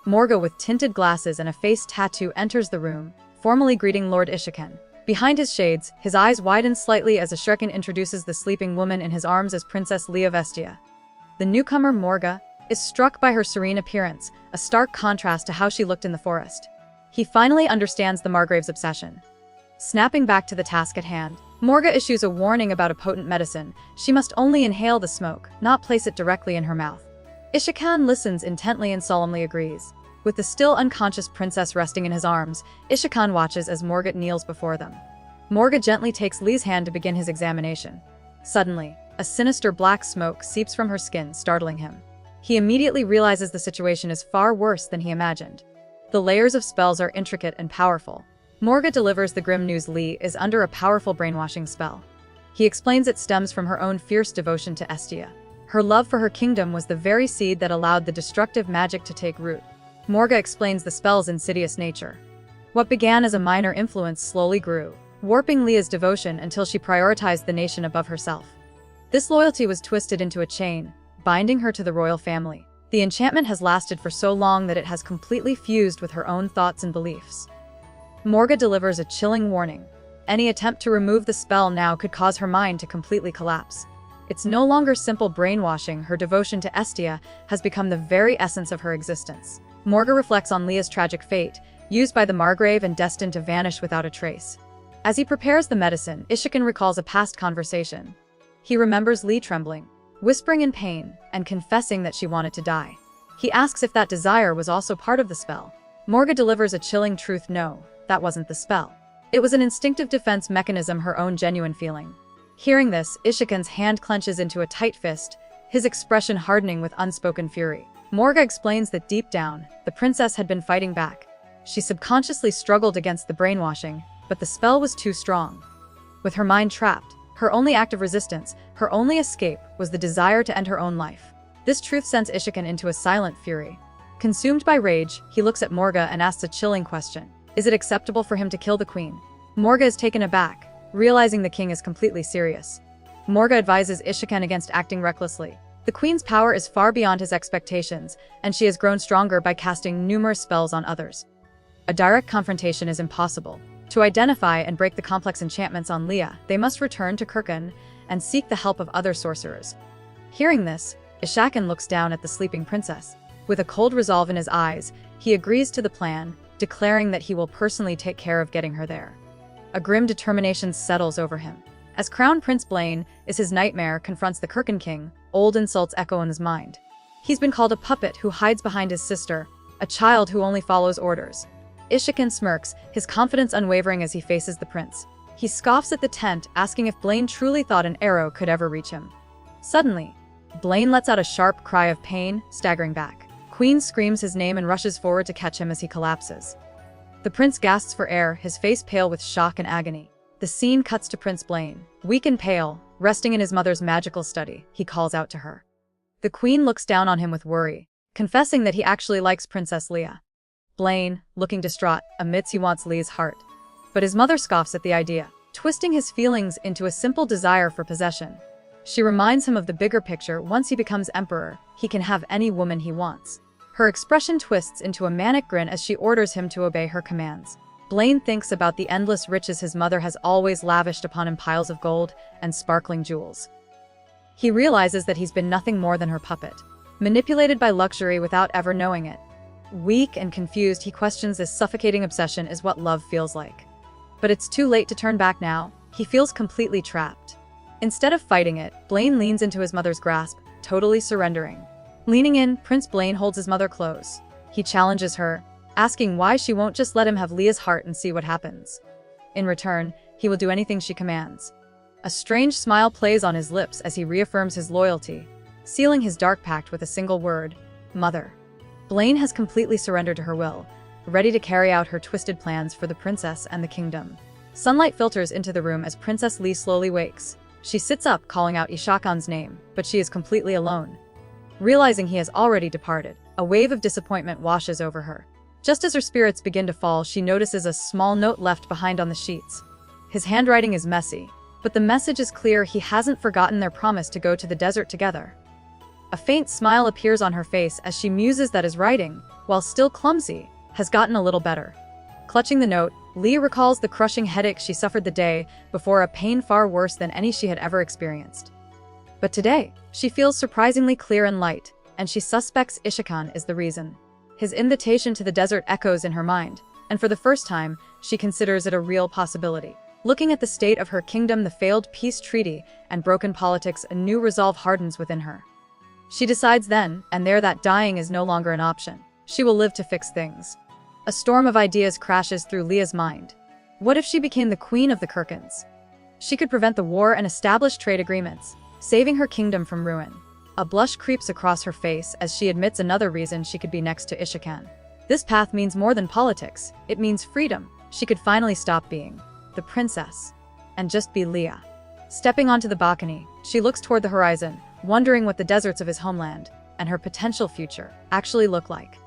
Morga, with tinted glasses and a face tattoo, enters the room, formally greeting Lord Ishikan. Behind his shades, his eyes widen slightly as Ishikan introduces the sleeping woman in his arms as Princess Leah Vestia. The newcomer, Morga, is struck by her serene appearance, a stark contrast to how she looked in the forest. He finally understands the Margrave's obsession. Snapping back to the task at hand, Morga issues a warning about a potent medicine. She must only inhale the smoke, not place it directly in her mouth. Ishikan listens intently and solemnly agrees. With the still unconscious princess resting in his arms, Ishikan watches as Morga kneels before them. Morga gently takes Lee's hand to begin his examination. Suddenly, a sinister black smoke seeps from her skin, startling him. He immediately realizes the situation is far worse than he imagined. The layers of spells are intricate and powerful. Morga delivers the grim news: Lee is under a powerful brainwashing spell. He explains it stems from her own fierce devotion to Estia. Her love for her kingdom was the very seed that allowed the destructive magic to take root. Morga explains the spell's insidious nature. What began as a minor influence slowly grew, warping Leah's devotion until she prioritized the nation above herself. This loyalty was twisted into a chain, binding her to the royal family. The enchantment has lasted for so long that it has completely fused with her own thoughts and beliefs. Morga delivers a chilling warning. Any attempt to remove the spell now could cause her mind to completely collapse. It's no longer simple brainwashing, her devotion to Estia has become the very essence of her existence. Morga reflects on Leah's tragic fate, used by the Margrave and destined to vanish without a trace. As he prepares the medicine, Ishikan recalls a past conversation. He remembers Lee trembling, whispering in pain, and confessing that she wanted to die. He asks if that desire was also part of the spell. Morga delivers a chilling truth: no, that wasn't the spell. It was an instinctive defense mechanism, her own genuine feeling. Hearing this, Ishikan's hand clenches into a tight fist, his expression hardening with unspoken fury. Morga explains that deep down, the princess had been fighting back. She subconsciously struggled against the brainwashing, but the spell was too strong. With her mind trapped, her only act of resistance, her only escape, was the desire to end her own life. This truth sends Ishikan into a silent fury. Consumed by rage, he looks at Morga and asks a chilling question. Is it acceptable for him to kill the queen? Morga is taken aback, realizing the king is completely serious. Morga advises Ishikan against acting recklessly. The queen's power is far beyond his expectations, and she has grown stronger by casting numerous spells on others. A direct confrontation is impossible. To identify and break the complex enchantments on Leah, they must return to Kirkan and seek the help of other sorcerers. Hearing this, Ishakan looks down at the sleeping princess. With a cold resolve in his eyes, he agrees to the plan, declaring that he will personally take care of getting her there. A grim determination settles over him. As Crown Prince Blaine is his nightmare confronts the Kirkan King, old insults echo in his mind. He's been called a puppet who hides behind his sister, a child who only follows orders. Ishikan smirks, his confidence unwavering as he faces the prince. He scoffs at the tent, asking if Blaine truly thought an arrow could ever reach him. Suddenly, Blaine lets out a sharp cry of pain, staggering back. Queen screams his name and rushes forward to catch him as he collapses. The prince gasps for air, his face pale with shock and agony. The scene cuts to Prince Blaine. Weak and pale, resting in his mother's magical study, he calls out to her. The queen looks down on him with worry, confessing that he actually likes Princess Leah. Blaine, looking distraught, admits he wants Leah's heart. But his mother scoffs at the idea, twisting his feelings into a simple desire for possession. She reminds him of the bigger picture: once he becomes emperor, he can have any woman he wants. Her expression twists into a manic grin as she orders him to obey her commands. Blaine thinks about the endless riches his mother has always lavished upon him: piles of gold and sparkling jewels. He realizes that he's been nothing more than her puppet, manipulated by luxury without ever knowing it. Weak and confused, he questions this suffocating obsession is what love feels like. But it's too late to turn back now. He feels completely trapped. Instead of fighting it, Blaine leans into his mother's grasp, totally surrendering. Leaning in, Prince Blaine holds his mother close. He challenges her, asking why she won't just let him have Leah's heart and see what happens. In return, he will do anything she commands. A strange smile plays on his lips as he reaffirms his loyalty, sealing his dark pact with a single word: mother. Blaine has completely surrendered to her will, ready to carry out her twisted plans for the princess and the kingdom. Sunlight filters into the room as Princess Lee slowly wakes. She sits up, calling out Ishakan's name, but she is completely alone. Realizing he has already departed, a wave of disappointment washes over her. Just as her spirits begin to fall, she notices a small note left behind on the sheets. His handwriting is messy, but the message is clear: he hasn't forgotten their promise to go to the desert together. A faint smile appears on her face as she muses that his writing, while still clumsy, has gotten a little better. Clutching the note, Lee recalls the crushing headache she suffered the day before, a pain far worse than any she had ever experienced. But today, she feels surprisingly clear and light, and she suspects Ishikan is the reason. His invitation to the desert echoes in her mind, and for the first time, she considers it a real possibility. Looking at the state of her kingdom, the failed peace treaty, and broken politics, a new resolve hardens within her. She decides then and there that dying is no longer an option. She will live to fix things. A storm of ideas crashes through Leah's mind. What if she became the queen of the Kirkans? She could prevent the war and establish trade agreements, saving her kingdom from ruin. A blush creeps across her face as she admits another reason she could be next to Ishikan. This path means more than politics. It means freedom. She could finally stop being the princess and just be Leah. Stepping onto the balcony, she looks toward the horizon, wondering what the deserts of his homeland and her potential future actually look like.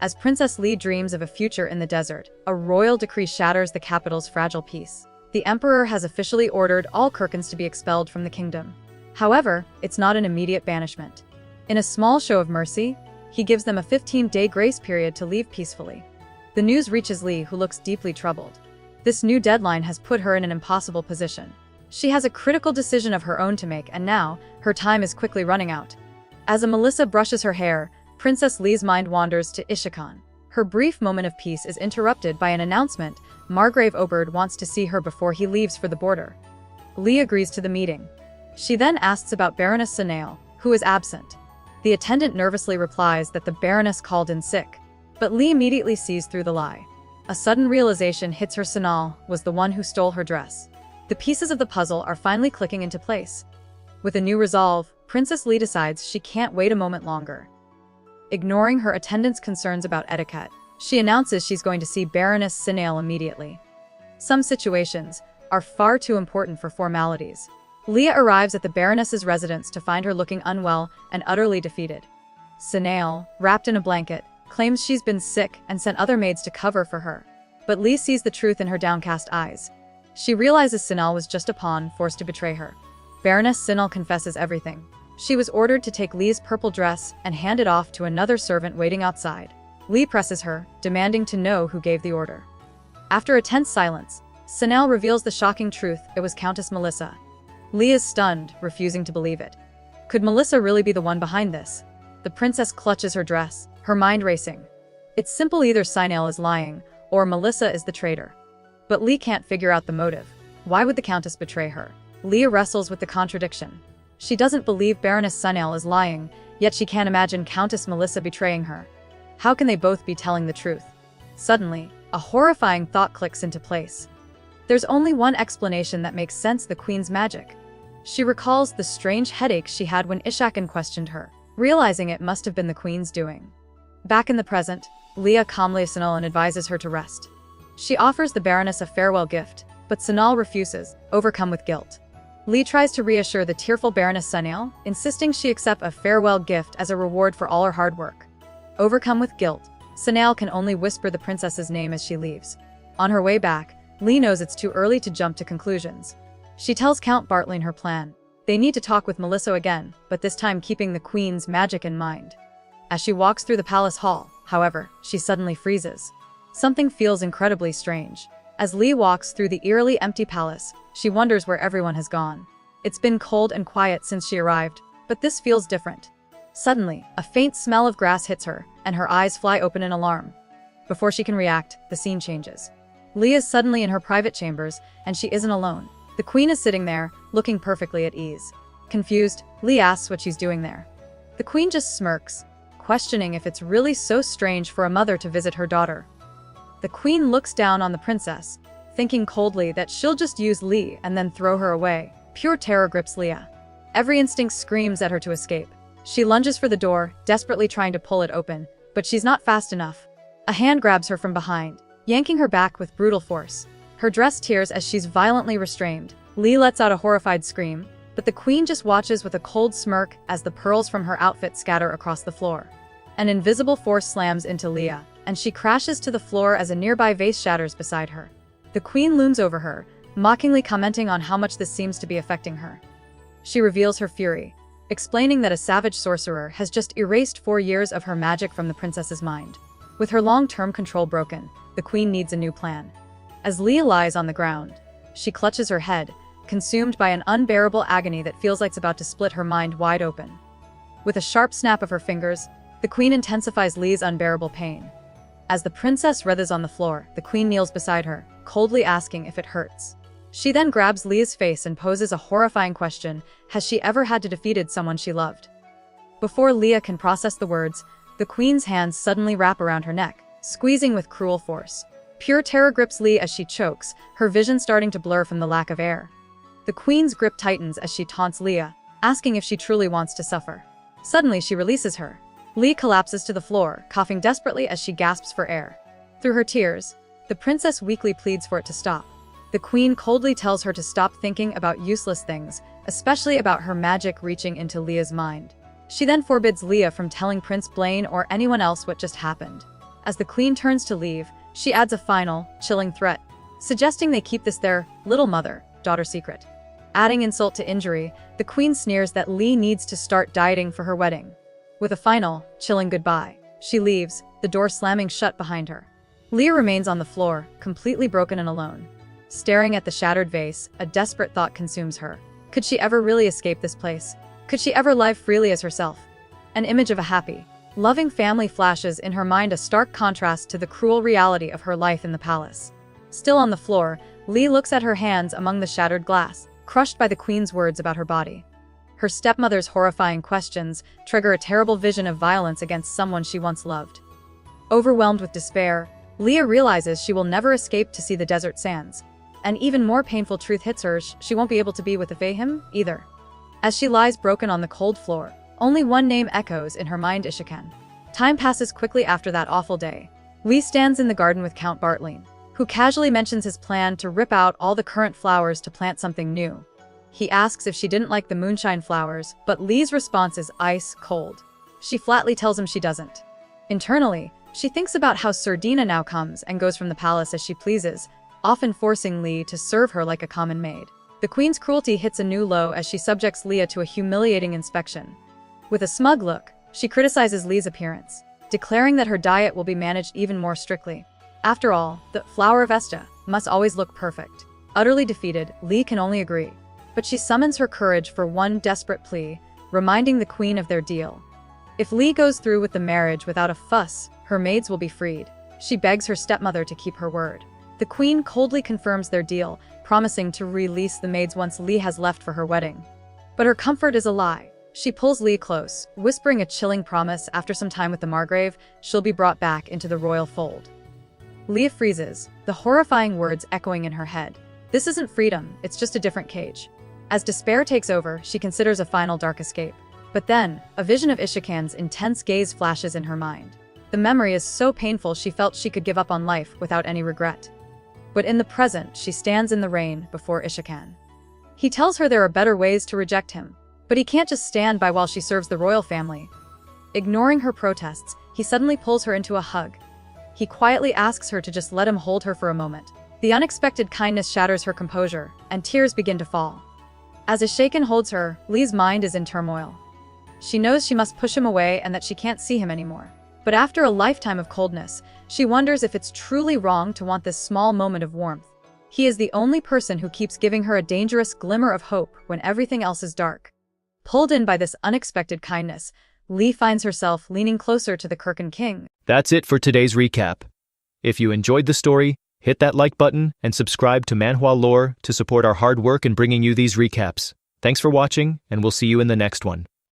As Princess Lee dreams of a future in the desert, a royal decree shatters the capital's fragile peace. The emperor has officially ordered all Kirkans to be expelled from the kingdom. However, it's not an immediate banishment. In a small show of mercy, he gives them a 15-day grace period to leave peacefully. The news reaches Lee, who looks deeply troubled. This new deadline has put her in an impossible position. She has a critical decision of her own to make, and now, her time is quickly running out. As Melissa brushes her hair, Princess Lee's mind wanders to Ishikan. Her brief moment of peace is interrupted by an announcement. Margrave Oberd wants to see her before he leaves for the border. Lee agrees to the meeting. She then asks about Baroness Sanail, who is absent. The attendant nervously replies that the Baroness called in sick, but Lee immediately sees through the lie. A sudden realization hits her. Sanail was the one who stole her dress. The pieces of the puzzle are finally clicking into place. With a new resolve, Princess Lee decides she can't wait a moment longer. Ignoring her attendant's concerns about etiquette, she announces she's going to see Baroness Sanail immediately. Some situations are far too important for formalities. Leah arrives at the Baroness's residence to find her looking unwell and utterly defeated. Sanail, wrapped in a blanket, claims she's been sick and sent other maids to cover for her. But Lee sees the truth in her downcast eyes. She realizes Sanail was just a pawn forced to betray her. Baroness Sanail confesses everything. She was ordered to take Lee's purple dress and hand it off to another servant waiting outside. Lee presses her, demanding to know who gave the order. After a tense silence, Sanail reveals the shocking truth: it was Countess Melissa. Lee is stunned, refusing to believe it. Could Melissa really be the one behind this? The princess clutches her dress, her mind racing. It's simple: either Sanail is lying, or Melissa is the traitor. But Lee can't figure out the motive. Why would the Countess betray her? Lee wrestles with the contradiction. She doesn't believe Baroness Sanail is lying, yet she can't imagine Countess Melissa betraying her. How can they both be telling the truth? Suddenly, a horrifying thought clicks into place. There's only one explanation that makes sense: the Queen's magic. She recalls the strange headache she had when Ishakan questioned her, realizing it must have been the Queen's doing. Back in the present, Leah calmly Sanail and advises her to rest. She offers the Baroness a farewell gift, but Sanail refuses, overcome with guilt. Lee tries to reassure the tearful Baroness Sanail, insisting she accept a farewell gift as a reward for all her hard work. Overcome with guilt, Sanail can only whisper the princess's name as she leaves. On her way back, Lee knows it's too early to jump to conclusions. She tells Count Bartlein her plan. They need to talk with Melissa again, but this time keeping the Queen's magic in mind. As she walks through the palace hall, however, she suddenly freezes. Something feels incredibly strange. As Lee walks through the eerily empty palace, she wonders where everyone has gone. It's been cold and quiet since she arrived, but this feels different. Suddenly, a faint smell of grass hits her, and her eyes fly open in alarm. Before she can react, the scene changes. Lee is suddenly in her private chambers, and she isn't alone. The Queen is sitting there, looking perfectly at ease. Confused, Lee asks what she's doing there. The Queen just smirks, questioning if it's really so strange for a mother to visit her daughter. The Queen looks down on the princess, thinking coldly that she'll just use Lee and then throw her away. Pure terror grips Leah. Every instinct screams at her to escape. She lunges for the door, desperately trying to pull it open, but she's not fast enough. A hand grabs her from behind, yanking her back with brutal force. Her dress tears as she's violently restrained. Lee lets out a horrified scream, but the Queen just watches with a cold smirk as the pearls from her outfit scatter across the floor. An invisible force slams into Leah, and she crashes to the floor as a nearby vase shatters beside her. The Queen looms over her, mockingly commenting on how much this seems to be affecting her. She reveals her fury, explaining that a savage sorcerer has just erased 4 years of her magic from the princess's mind. With her long-term control broken, the Queen needs a new plan. As Leah lies on the ground, she clutches her head, consumed by an unbearable agony that feels like it's about to split her mind wide open. With a sharp snap of her fingers, the Queen intensifies Leah's unbearable pain. As the princess writhes on the floor, the Queen kneels beside her, coldly asking if it hurts. She then grabs Leah's face and poses a horrifying question: has she ever had to defeat someone she loved? Before Leah can process the words, the Queen's hands suddenly wrap around her neck, squeezing with cruel force. Pure terror grips Lee as she chokes, her vision starting to blur from the lack of air. The Queen's grip tightens as she taunts Leah, asking if she truly wants to suffer. Suddenly she releases her. Lee collapses to the floor, coughing desperately as she gasps for air. Through her tears, the princess weakly pleads for it to stop. The Queen coldly tells her to stop thinking about useless things, especially about her magic reaching into Leah's mind. She then forbids Leah from telling Prince Blaine or anyone else what just happened. As the Queen turns to leave, she adds a final, chilling threat, suggesting they keep this their little mother-daughter secret. Adding insult to injury, the Queen sneers that Lee needs to start dieting for her wedding. With a final, chilling goodbye, she leaves, the door slamming shut behind her. Leah remains on the floor, completely broken and alone. Staring at the shattered vase, a desperate thought consumes her. Could she ever really escape this place? Could she ever live freely as herself? An image of a happy, loving family flashes in her mind, a stark contrast to the cruel reality of her life in the palace. Still on the floor, Lee looks at her hands among the shattered glass, crushed by the queen's words about her body. Her stepmother's horrifying questions trigger a terrible vision of violence against someone she once loved. Overwhelmed with despair, Leah realizes she will never escape to see the desert sands. An even more painful truth hits her: she won't be able to be with the Fahim either. As she lies broken on the cold floor, only one name echoes in her mind: Ishikan. Time passes quickly after that awful day. Lee stands in the garden with Count Bartlein, who casually mentions his plan to rip out all the current flowers to plant something new. He asks if she didn't like the moonshine flowers, but Lee's response is ice cold. She flatly tells him she doesn't. Internally, she thinks about how Sardina now comes and goes from the palace as she pleases, often forcing Lee to serve her like a common maid. The queen's cruelty hits a new low as she subjects Leah to a humiliating inspection. With a smug look, she criticizes Lee's appearance, declaring that her diet will be managed even more strictly. After all, the flower of Esta must always look perfect. Utterly defeated, Lee can only agree. But she summons her courage for one desperate plea, reminding the queen of their deal. If Lee goes through with the marriage without a fuss, her maids will be freed. She begs her stepmother to keep her word. The queen coldly confirms their deal, promising to release the maids once Lee has left for her wedding. But her comfort is a lie. She pulls Lee close, whispering a chilling promise: after some time with the Margrave, she'll be brought back into the royal fold. Leah freezes, the horrifying words echoing in her head. This isn't freedom, it's just a different cage. As despair takes over, she considers a final dark escape. But then, a vision of Ishikan's intense gaze flashes in her mind. The memory is so painful she felt she could give up on life without any regret. But in the present, she stands in the rain before Ishikan. He tells her there are better ways to reject him, but he can't just stand by while she serves the royal family. Ignoring her protests, he suddenly pulls her into a hug. He quietly asks her to just let him hold her for a moment. The unexpected kindness shatters her composure, and tears begin to fall. As Ishikan holds her, Lee's mind is in turmoil. She knows she must push him away and that she can't see him anymore. But after a lifetime of coldness, she wonders if it's truly wrong to want this small moment of warmth. He is the only person who keeps giving her a dangerous glimmer of hope when everything else is dark. Pulled in by this unexpected kindness, Lee finds herself leaning closer to the Kirkin King. That's it for today's recap. If you enjoyed the story, hit that like button and subscribe to Manhwa Lore to support our hard work in bringing you these recaps. Thanks for watching, and we'll see you in the next one.